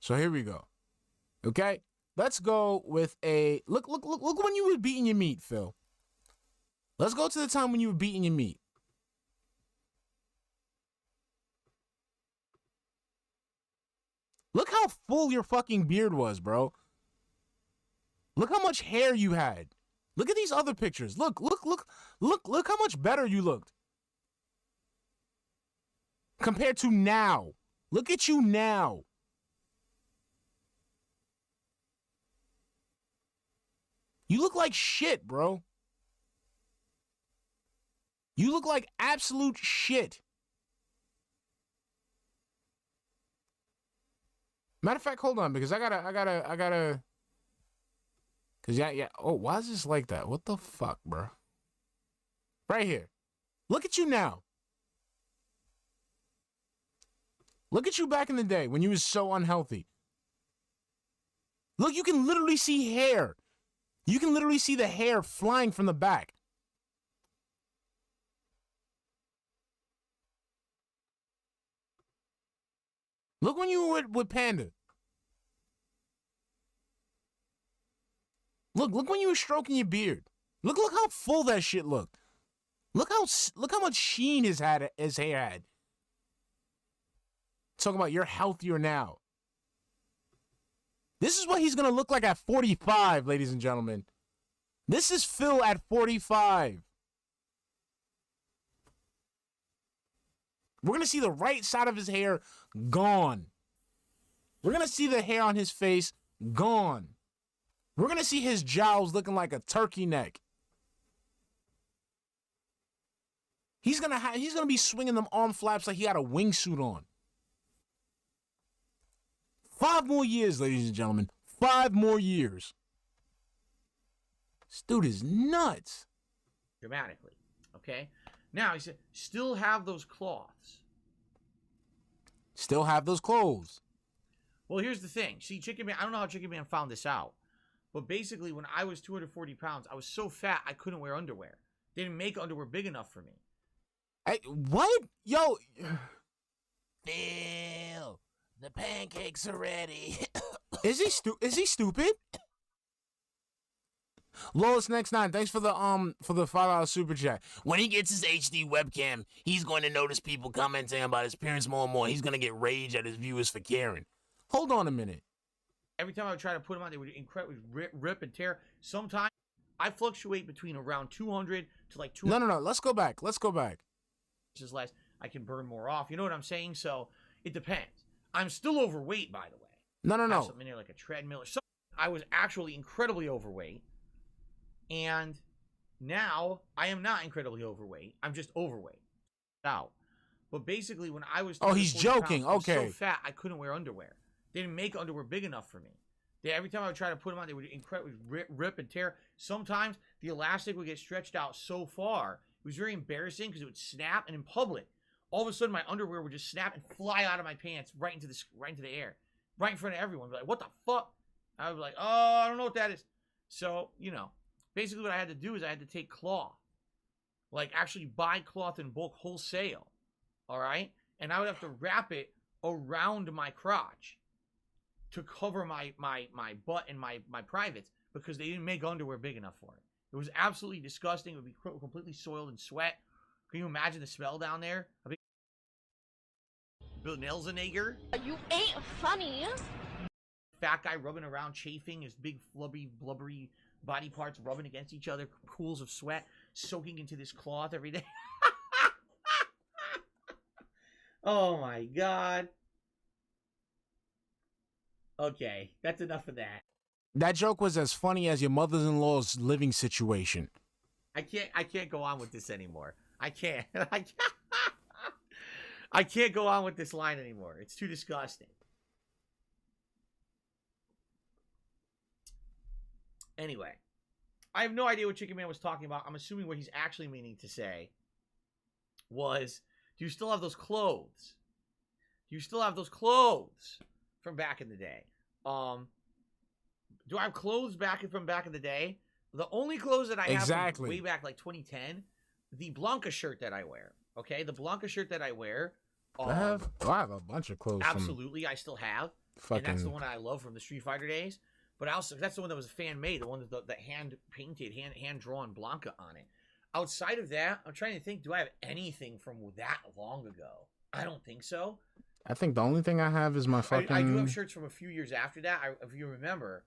So here we go. Okay, let's go with a look when you were beating your meat, Phil. Let's go to the time when you were beating your meat. Look how full your fucking beard was, bro. Look how much hair you had. Look at these other pictures. Look how much better you looked. Compared to now. Look at you now. You look like shit, bro. You look like absolute shit. Matter of fact, hold on, because I gotta. Cause yeah. Oh, why is this like that? What the fuck, bro? Right here. Look at you now. Look at you back in the day when you was so unhealthy. Look, you can literally see hair. You can literally see the hair flying from the back. Look when you were with Panda. Look when you were stroking your beard. Look how full that shit looked. Look how much sheen his hair had. Talking about you're healthier now. This is what he's gonna look like at 45, ladies and gentlemen. This is Phil at 45. We're gonna see the right side of his hair gone. We're gonna see the hair on his face gone. We're gonna see his jowls looking like a turkey neck. He's gonna be swinging them arm flaps like he had a wingsuit on. 5 more years, ladies and gentlemen. 5 more years. This dude is nuts. Dramatically. Okay? Now, he said, still have those cloths. Still have those clothes. Well, here's the thing. See, Chicken Man, I don't know how Chicken Man found this out. But basically, when I was 240 pounds, I was so fat I couldn't wear underwear. They didn't make underwear big enough for me. Hey, what? Yo. Phil, the pancakes are ready. Is he stupid? Lois Next 9, thanks for the $5 super chat. When he gets his HD webcam, he's going to notice people commenting about his appearance more and more. He's going to get rage at his viewers for caring. Hold on a minute. Every time I would try to put them on, they would incredibly rip and tear. Sometimes I fluctuate between around 200 to like 200. No. Let's go back. Just less. I can burn more off. You know what I'm saying? So it depends. I'm still overweight, by the way. No. Have something in there like a treadmill or something. I was actually incredibly overweight. And now I am not incredibly overweight. I'm just overweight. Out. But basically, when I was he's joking. Pounds, I okay. was so fat I couldn't wear underwear. They didn't make underwear big enough for me. Every time I would try to put them on, they would incredibly rip and tear. Sometimes the elastic would get stretched out so far, it was very embarrassing because it would snap. And in public, all of a sudden my underwear would just snap and fly out of my pants right into the air, right in front of everyone. Be like, what the fuck? I would be like, oh, I don't know what that is. So, basically what I had to do is I had to take cloth, like actually buy cloth in bulk wholesale, all right? And I would have to wrap it around my crotch to cover my butt and my privates because they didn't make underwear big enough for it. It was absolutely disgusting. It would be completely soiled in sweat. Can you imagine the smell down there? Bill Nelsenegger. You ain't funny. Fat guy rubbing around, chafing his big blubbery body parts, rubbing against each other, pools of sweat, soaking into this cloth every day. Oh my God. Okay, that's enough of that. That joke was as funny as your mother-in-law's living situation. I can't go on with this anymore. I can't. I can't go on with this line anymore. It's too disgusting. Anyway, I have no idea what Chicken Man was talking about. I'm assuming what he's actually meaning to say was, do you still have those clothes? Do you still have those clothes from back in the day? Do I have clothes from back in the day? The only clothes that I have from way back, like 2010, the Blanca shirt that I wear. Okay, the Blanca shirt that I wear. I have a bunch of clothes. Absolutely, I still have. And that's the one I love from the Street Fighter days. But also, that's the one that was fan made, the one that hand painted, hand drawn Blanca on it. Outside of that, I'm trying to think, do I have anything from that long ago? I don't think so. I think the only thing I have is my fucking... I do have shirts from a few years after that. If you remember,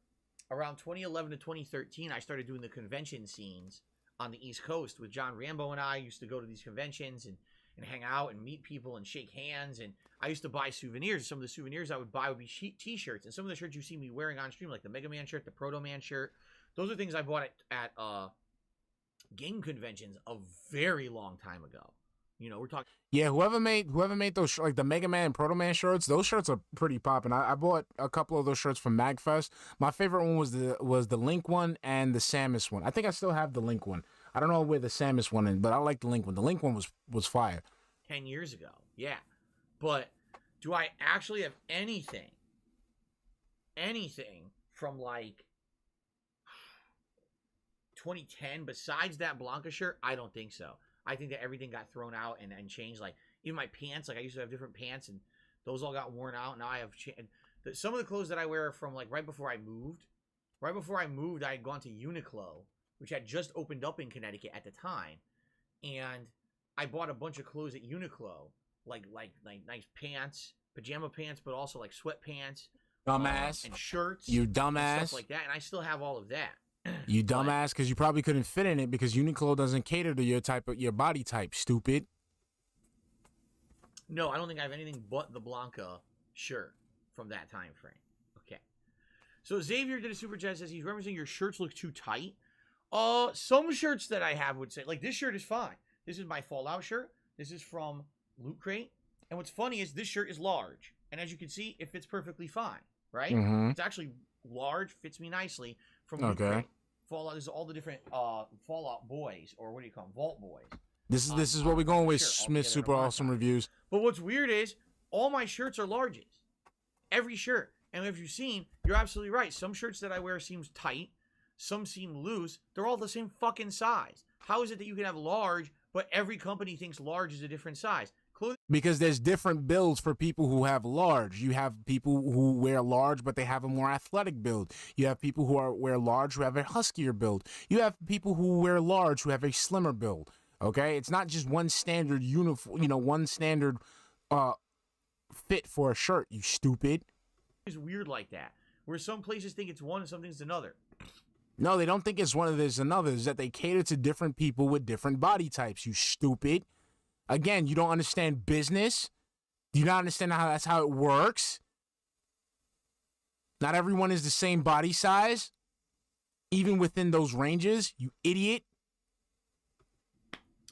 around 2011 to 2013, I started doing the convention scenes on the East Coast with John Rambo, and I used to go to these conventions and hang out and meet people and shake hands. And I used to buy souvenirs. Some of the souvenirs I would buy would be t-shirts. And some of the shirts you see me wearing on stream, like the Mega Man shirt, the Proto Man shirt, those are things I bought at game conventions a very long time ago. We're talking. Yeah, whoever made those, like the Mega Man and Proto Man shirts, those shirts are pretty popping. I bought a couple of those shirts from MagFest. My favorite one was the Link one and the Samus one. I think I still have the Link one. I don't know where the Samus one is, but I like the Link one. The Link one was fire. 10 years ago, yeah. But do I actually have anything from like 2010 besides that Blanca shirt? I don't think so. I think that everything got thrown out and changed. Like, even my pants, like I used to have different pants and those all got worn out. Now I have some of the clothes that I wear are from like right before I moved. Right before I moved, I had gone to Uniqlo, which had just opened up in Connecticut at the time. And I bought a bunch of clothes at Uniqlo, like nice pants, pajama pants, but also like sweatpants, dumbass, and shirts, you dumbass, and stuff like that. And I still have all of that. You dumbass, because you probably couldn't fit in it because Uniqlo doesn't cater to your body type. Stupid. No, I don't think I have anything but the Blanca shirt from that time frame. Okay. So Xavier did a super chat, says he's referencing your shirts look too tight. Some shirts that I have would say, like, this shirt is fine. This is my Fallout shirt. This is from Loot Crate. And what's funny is this shirt is large. And as you can see, it fits perfectly fine, right? Mm-hmm. It's actually large, fits me nicely from Loot Crate. Fallout, this is all the different Fallout boys, or what do you call them? Vault boys. This is what we're going with, Smith Super Awesome Reviews. But what's weird is, All my shirts are larges. Every shirt. And if you've seen, you're absolutely right. Some shirts that I wear seems tight. Some seem loose. They're all the same fucking size. How is it that you can have large, but every company thinks large is a different size? Because there's different builds for people who have large. You have people who wear large, but they have a more athletic build. You have people who wear large who have a huskier build. You have people who wear large who have a slimmer build. Okay, it's not just one standard uniform. One standard fit for a shirt. You stupid. It's weird like that, where some places think it's one and some things it's another. No, they don't think it's one of this and another. It's that they cater to different people with different body types. You stupid. Again, you don't understand business. Do you not understand how that's how it works? Not everyone is the same body size, even within those ranges, you idiot.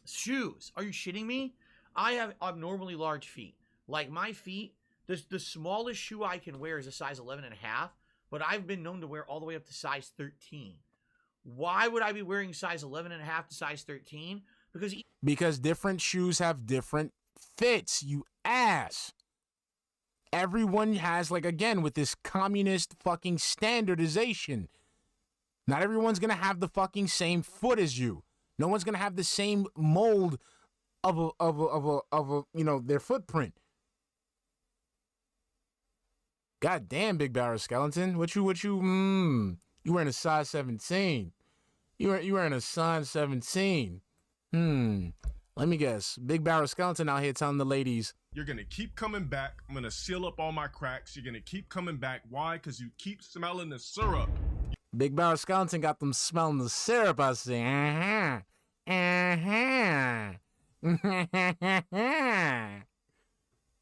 Shoes. Are you shitting me? I have abnormally large feet. Like my feet, the smallest shoe I can wear is a size 11 and a half, but I've been known to wear all the way up to size 13. Why would I be wearing size 11 and a half to size 13? Because different shoes have different fits, you ass. Everyone has, like, again, with this communist fucking standardization. Not everyone's gonna have the fucking same foot as you. No one's gonna have the same mold of a their footprint. God damn, Big Barrel Skeleton. You wearing a size 17. You wearing a size 17. Let me guess. Big Barrel Skeleton out here telling the ladies, you're gonna keep coming back. I'm gonna seal up all my cracks. You're gonna keep coming back. Why? Because you keep smelling the syrup. Big Barrel Skeleton got them smelling the syrup, I see.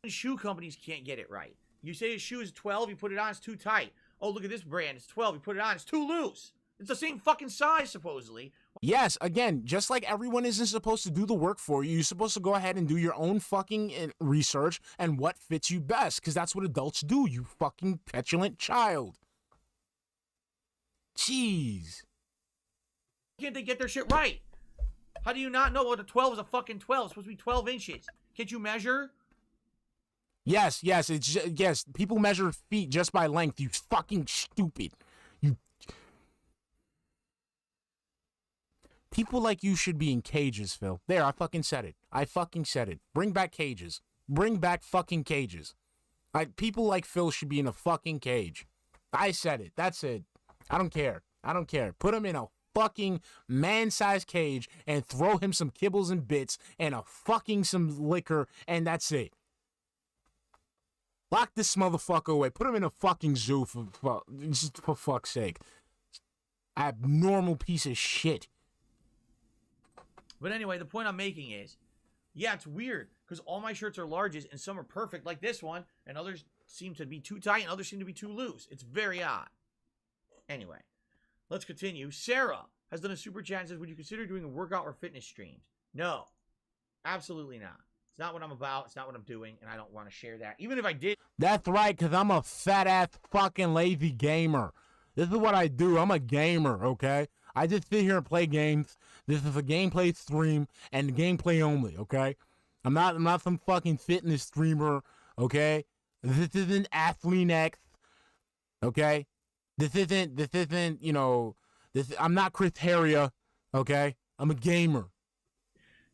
Shoe companies can't get it right. You say a shoe is 12, you put it on, it's too tight. Oh, look at this brand, it's 12, you put it on, it's too loose. It's the same fucking size, supposedly. Yes, again, just like everyone isn't supposed to do the work for you, you're supposed to go ahead and do your own fucking research and what fits you best, because that's what adults do, you fucking petulant child. Jeez. Can't they get their shit right? How do you not know what a 12 is a fucking 12? It's supposed to be 12 inches. Can't you measure? Yes, yes, people measure feet just by length, you fucking stupid. People like you should be in cages, Phil. There, I fucking said it. Bring back cages. Bring back fucking cages. People like Phil should be in a fucking cage. I said it. That's it. I don't care. Put him in a fucking man-sized cage and throw him some kibbles and bits and some liquor, and that's it. Lock this motherfucker away. Put him in a fucking zoo for fuck's sake. Abnormal piece of shit. But anyway, the point I'm making is, yeah, it's weird because all my shirts are larges and some are perfect like this one and others seem to be too tight and others seem to be too loose. It's very odd. Anyway, let's continue. Sarah has done a super chat and says, would you consider doing a workout or fitness streams? No, absolutely not. It's not what I'm about. It's not what I'm doing. And I don't want to share that. Even if I did. That's right, because I'm a fat-ass fucking lazy gamer. This is what I do. I'm a gamer, okay? I just sit here and play games. This is a gameplay stream and gameplay only, okay? I'm not some fucking fitness streamer, okay? This isn't Athlete X, okay? This isn't, I'm not Chris Harrier, okay? I'm a gamer.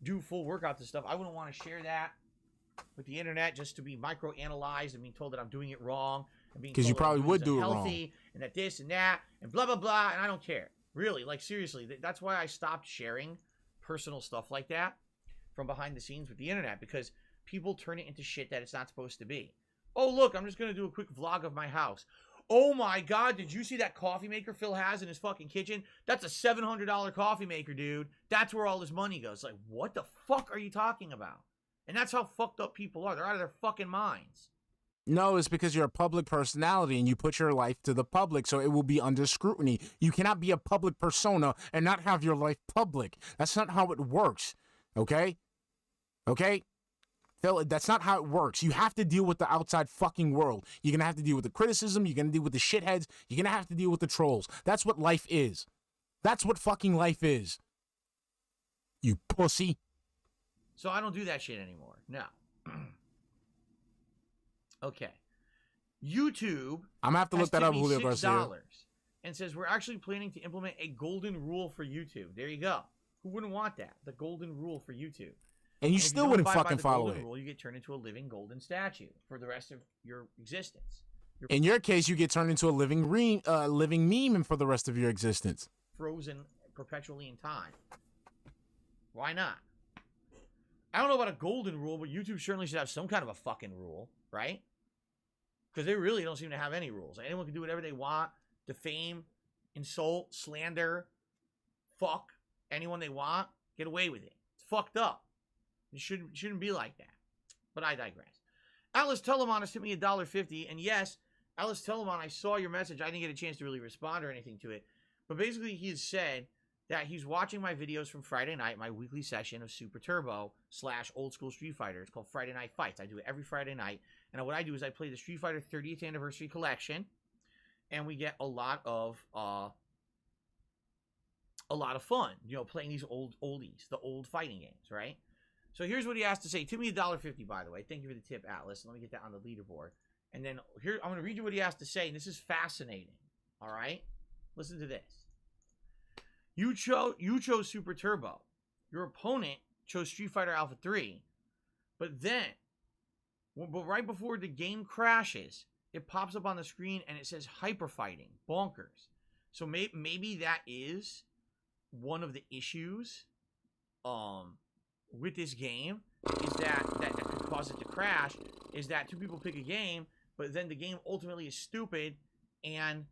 Do full workouts and stuff. I wouldn't want to share that with the internet just to be micro-analyzed and being told that I'm doing it wrong. Because you probably would do it wrong. And that this and that and blah, blah, blah, and I don't care. Really, like seriously, that's why I stopped sharing personal stuff like that from behind the scenes with the internet, because people turn it into shit that it's not supposed to be. Oh, look, I'm just going to do a quick vlog of my house. Oh my God, did you see that coffee maker Phil has in his fucking kitchen? That's a $700 coffee maker, dude. That's where all his money goes. Like, what the fuck are you talking about? And that's how fucked up people are. They're out of their fucking minds. No, it's because you're a public personality and you put your life to the public, so it will be under scrutiny. You cannot be a public persona and not have your life public. That's not how it works, okay? Okay? Phil, that's not how it works. You have to deal with the outside fucking world. You're going to have to deal with the criticism. You're going to deal with the shitheads. You're going to have to deal with the trolls. That's what life is. That's what fucking life is. You pussy. So I don't do that shit anymore. No. Okay. YouTube I'm gonna have to has look that tipped up, me Julio $6 Garcia. and says we're actually planning to implement a golden rule for YouTube. There you go. Who wouldn't want that? The golden rule for YouTube. And you if still don't wouldn't abide by fucking the follow golden it. rule, you get turned into a living golden statue for the rest of your existence. You're In your case, you get turned into a living meme and for the rest of your existence. frozen perpetually in time. Why not? I don't know about a golden rule, but YouTube certainly should have some kind of a fucking rule, right? Because they really don't seem to have any rules. Anyone can do whatever they want, defame, insult, slander, fuck anyone they want, get away with it. It's fucked up. It shouldn't be like that. But I digress. Alice Telemon has tipped me $1.50, and yes, Alice Telemon, I saw your message. I didn't get a chance to really respond or anything to it. But basically, he has said that he's watching my videos from Friday night, my weekly session of Super Turbo / Old School Street Fighter. It's called Friday Night Fights. I do it every Friday night. And what I do is I play the Street Fighter 30th Anniversary Collection, and we get a lot of fun, you know, playing these oldies, the old fighting games, right? So here's what he has to say. Tip me $1.50, by the way. Thank you for the tip, Atlas. Let me get that on the leaderboard. And then here, I'm going to read you what he has to say, and this is fascinating, all right? Listen to this. You chose Super Turbo. Your opponent chose Street Fighter Alpha 3. But right before the game crashes, it pops up on the screen and it says hyper fighting. Bonkers. So maybe that is one of the issues with this game, is that could cause it to crash, is that two people pick a game, but then the game ultimately is stupid and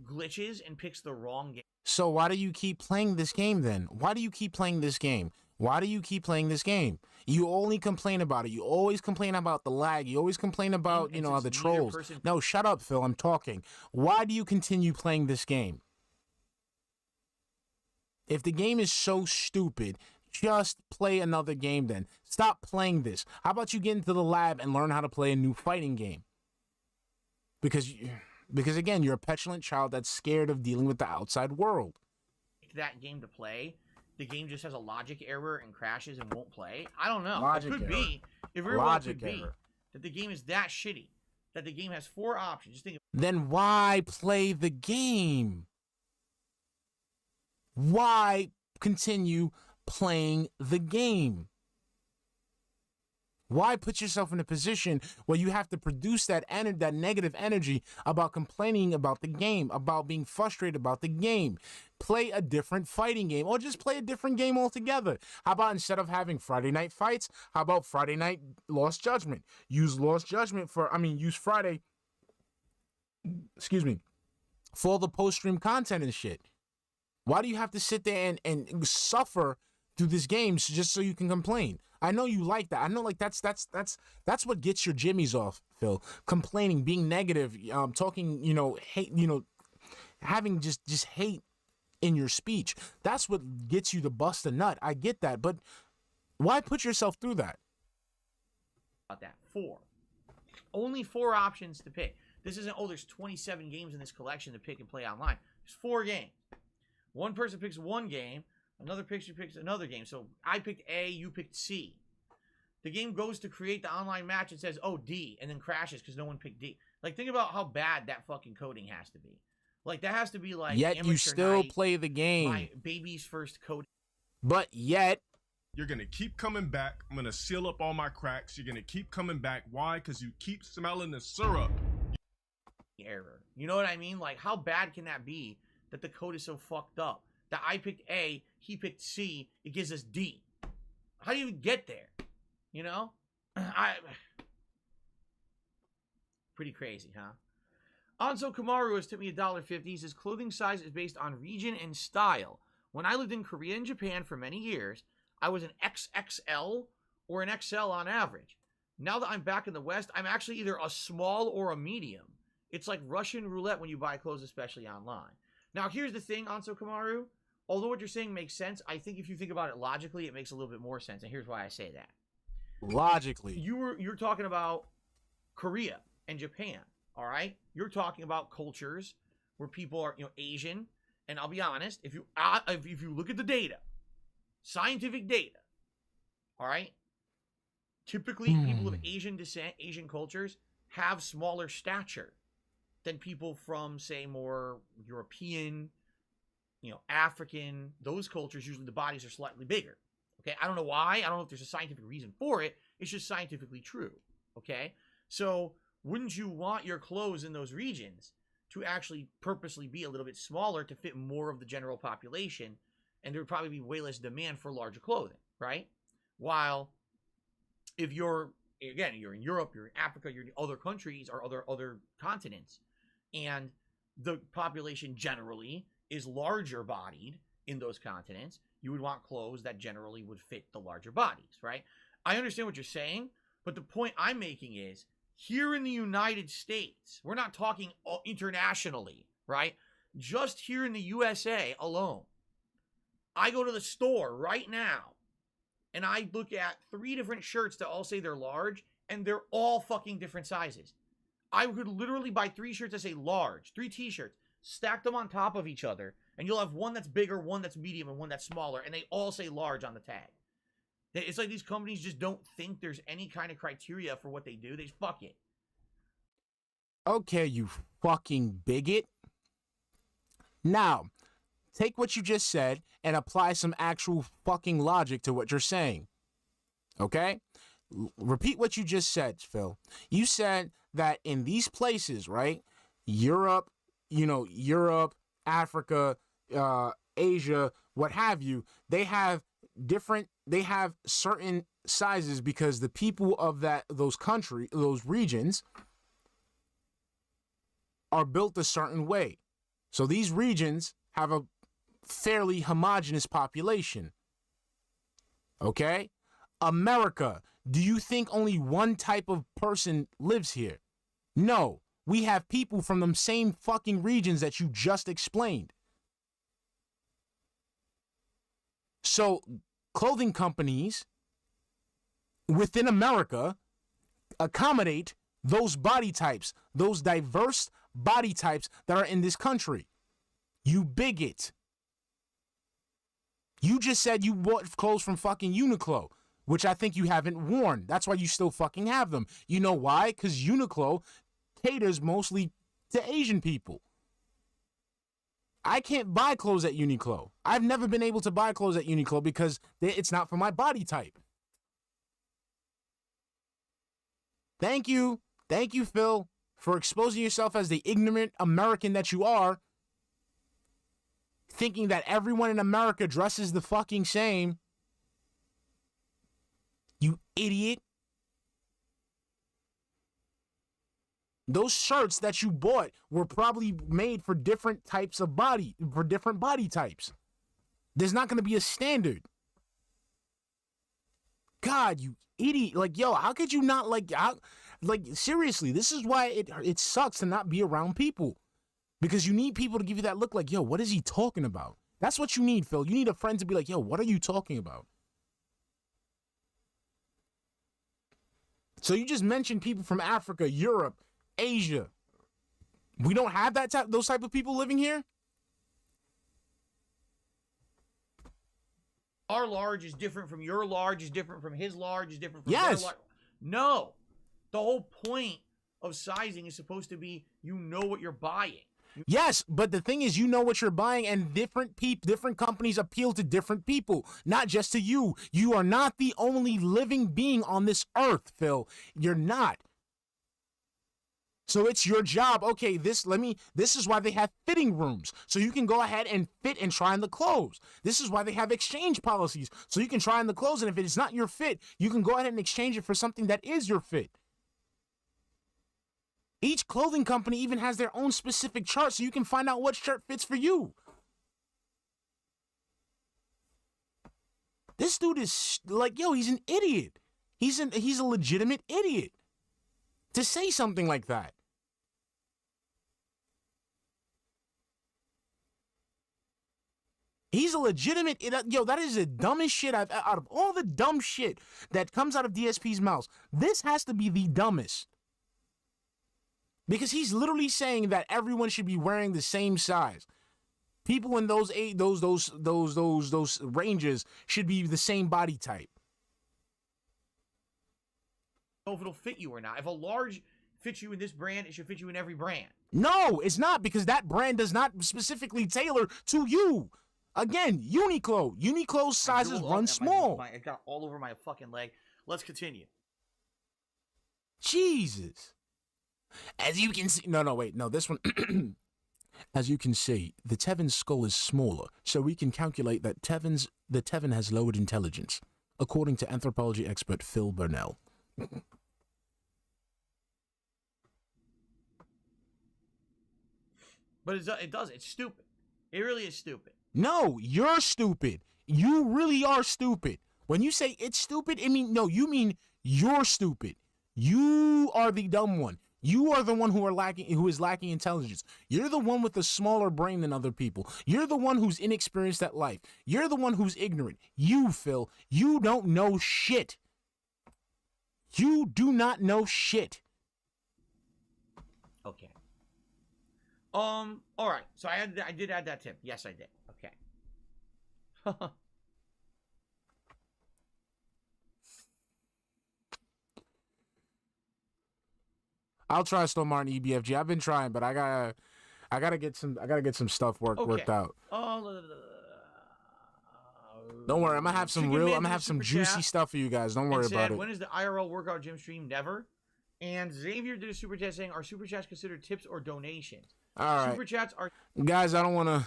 glitches and picks the wrong game. So why do you keep playing this game then? Why do you keep playing this game? Why do you keep playing this game? You only complain about it. You always complain about the lag. You always complain about, you know, the trolls. No, shut up, Phil. I'm talking. Why do you continue playing this game? If the game is so stupid, just play another game then. Stop playing this. How about you get into the lab and learn how to play a new fighting game? Because again, you're a petulant child that's scared of dealing with the outside world. That game to play, the game just has a logic error and crashes and won't play. I don't know. Logic it could error. be. It very well could be that the game is that shitty, that the game has 4 options. Just think. Then why play the game? Why continue playing the game? Why put yourself in a position where you have to produce that negative energy about complaining about the game, about being frustrated about the game? Play a different fighting game, or just play a different game altogether. How about instead of having Friday Night Fights, how about Friday Night Lost Judgment? Use Friday, for all the post-stream content and shit. Why do you have to sit there and suffer through this game just so you can complain? I know you like that. I know, like, that's what gets your jimmies off, Phil. Complaining, being negative, talking, hate, having just hate in your speech. That's what gets you to bust a nut. I get that, but why put yourself through that? About that. 4. Only 4 options to pick. This isn't, there's 27 games in this collection to pick and play online. There's 4 games. One person picks one game, another person picks another game. So I picked A, you picked C. The game goes to create the online match and says, oh, D, and then crashes because no one picked D. Like, think about how bad that fucking coding has to be. Like, that has to be like, yet you still play the game. My baby's first coding. But yet, you're going to keep coming back. I'm going to seal up all my cracks. You're going to keep coming back. Why? Because you keep smelling the syrup. Error. You know what I mean? Like, how bad can that be that the code is so fucked up? That I picked A, he picked C, it gives us D. How do you even get there? You know? Pretty crazy, huh? Anso Kamaru has tipped me $1.50. He says, clothing size is based on region and style. When I lived in Korea and Japan for many years, I was an XXL or an XL on average. Now that I'm back in the West, I'm actually either a small or a medium. It's like Russian roulette when you buy clothes, especially online. Now, here's the thing, Anso Kamaru. Although what you're saying makes sense, I think if you think about it logically, it makes a little bit more sense. And here's why I say that. Logically. You're talking about Korea and Japan, all right? You're talking about cultures where people are, Asian. And I'll be honest, if you look at the data, scientific data, all right? Typically, people of Asian descent, Asian cultures, have smaller stature than people from, say, more European, African, those cultures. Usually the bodies are slightly bigger. Okay, I don't know why. I don't know if there's a scientific reason for it. It's just scientifically true. Okay, so wouldn't you want your clothes in those regions to actually purposely be a little bit smaller to fit more of the general population? And there would probably be way less demand for larger clothing, right? While if you're in Europe, you're in Africa, you're in other countries or other continents, and the population generally is larger bodied in those continents, you would want clothes that generally would fit the larger bodies, right? I understand what you're saying, but the point I'm making is, here in the United States, we're not talking internationally, right? Just here in the USA alone, I go to the store right now, and I look at 3 different shirts that all say they're large, and they're all fucking different sizes. I could literally buy 3 shirts that say large, 3 t-shirts, stack them on top of each other, and you'll have one that's bigger, one that's medium, and one that's smaller, and they all say large on the tag. It's like these companies just don't think there's any kind of criteria for what they do. They just fuck it. Okay, you fucking bigot. Now, take what you just said and apply some actual fucking logic to what you're saying. Okay? Repeat what you just said, Phil. You said that in these places, right? Europe, Africa, Asia, what have you, they have certain sizes because the people of those regions are built a certain way. So these regions have a fairly homogeneous population. Okay? America, do you think only one type of person lives here? No. We have people from them same fucking regions that you just explained. So, clothing companies within America accommodate those body types, those diverse body types that are in this country. You bigot. You just said you bought clothes from fucking Uniqlo, which I think you haven't worn. That's why you still fucking have them. You know why? Because Uniqlo caters mostly to Asian people. I can't buy clothes at Uniqlo. I've never been able to buy clothes at Uniqlo because it's not for my body type. Thank you. Thank you, Phil, for exposing yourself as the ignorant American that you are, thinking that everyone in America dresses the fucking same. You idiot. Those shirts that you bought were probably made for different types of body types. There's not going to be a standard. God, you idiot. Like, yo, how could you not seriously, this is why it sucks to not be around people. Because you need people to give you that look like, yo, what is he talking about? That's what you need, Phil. You need a friend to be like, yo, what are you talking about? So you just mentioned people from Africa, Europe, Asia. We don't have those type of people living here? Our large is different from your large, is different from his large, is different from yes. their large. No. The whole point of sizing is supposed to be you know what you're buying. Yes, but the thing is, you know what you're buying, and different companies appeal to different people, not just to you. You are not the only living being on this earth, Phil. You're not. So it's your job. Okay, this is why they have fitting rooms. So you can go ahead and fit and try on the clothes. This is why they have exchange policies. So you can try on the clothes, and if it's not your fit, you can go ahead and exchange it for something that is your fit. Each clothing company even has their own specific chart so you can find out what shirt fits for you. This dude is like, yo, he's an idiot. He's a legitimate idiot to say something like that. He's a legitimate, yo, that is the dumbest shit out of all the dumb shit that comes out of DSP's mouth. This has to be the dumbest. Because he's literally saying that everyone should be wearing the same size. People in those ranges should be the same body type. Know if it'll fit you or not. If a large fits you in this brand, it should fit you in every brand. No, it's not, because that brand does not specifically tailor to you. Again, Uniqlo. Uniqlo's sizes run small. It got all over my fucking leg. Let's continue. Jesus. As you can see, No, this one. As you can see, the Tevin's skull is smaller, so we can calculate that the Tevin has lowered intelligence, according to anthropology expert Phil Burnell. But it does. It's stupid. It really is stupid. No, you're stupid. You really are stupid. When you say it's stupid, you mean you're stupid. You are the dumb one. You are the one who is lacking intelligence. You're the one with the smaller brain than other people. You're the one who's inexperienced at life. You're the one who's ignorant. You, Phil, you don't know shit. You do not know shit. Okay. All right. So I did add that tip. Yes, I did. Okay. I'll try Stone Martin EBFG. I've been trying, but I gotta get some stuff worked out. Don't worry, I'm gonna have some juicy stuff for you guys. Don't worry about it. When is the IRL workout gym stream? Never. And Xavier did a super chat saying, "Are super chats considered tips or donations?" All right. Super chats are. Guys, I don't wanna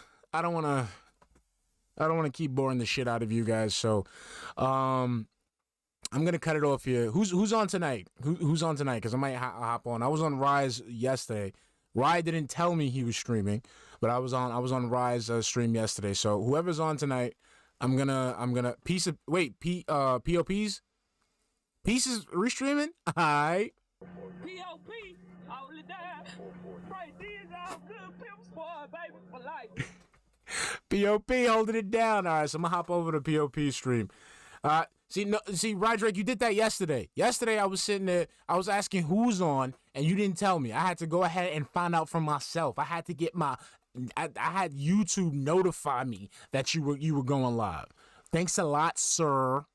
keep boring the shit out of you guys. So, I'm gonna cut it off here. Who's on tonight? Who's on tonight? Because I might hop on. I was on Rise yesterday. Rye didn't tell me he was streaming, but I was on Rise stream yesterday. So whoever's on tonight, I'm gonna POPs. Pieces restreaming. All right. POP, only die. Right, these all good pimps for a baby for life. POP holding it down. All right, so I'm gonna hop over to POP stream. See, Roderick, you did that yesterday. Yesterday, I was sitting there, I was asking who's on, and you didn't tell me. I had to go ahead and find out for myself. I had to get I had YouTube notify me that you were going live. Thanks a lot, sir.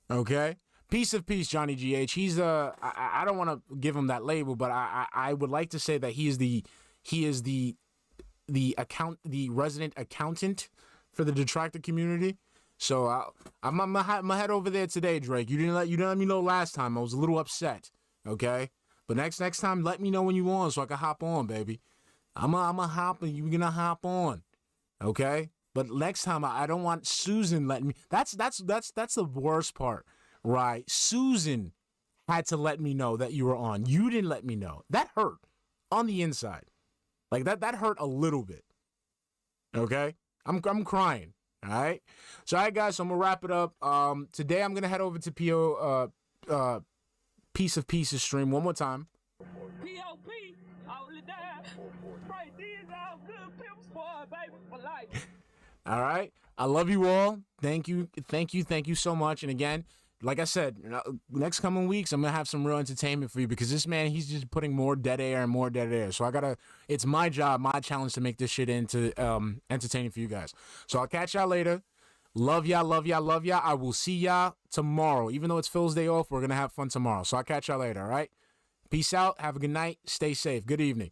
Okay. Piece of peace, Johnny GH. He's I don't want to give him that label, but I would like to say that he is the resident accountant for the detractor community. So I'm gonna head over there today, Drake. You didn't let me know last time. I was a little upset. Okay, but next time, let me know when you on so I can hop on, baby. I'm a hop and you're gonna hop on. Okay, but next time I don't want Susan letting me. That's the worst part, right? Susan had to let me know that you were on. You didn't let me know. That hurt on the inside. Like that hurt a little bit. Okay, I'm crying. All right. So, all right, guys. So I'm gonna wrap it up. Today I'm gonna head over to Piece of Pieces stream one more time. POP, only die. Right, these all good pimps for a baby for life. All right. I love you all. Thank you so much. And again, like I said, next coming weeks, I'm going to have some real entertainment for you because this man, he's just putting more dead air and more dead air. So it's my job, my challenge to make this shit into entertaining for you guys. So I'll catch y'all later. Love y'all, love y'all, love y'all. I will see y'all tomorrow. Even though it's Phil's day off, we're going to have fun tomorrow. So I'll catch y'all later, all right? Peace out. Have a good night. Stay safe. Good evening.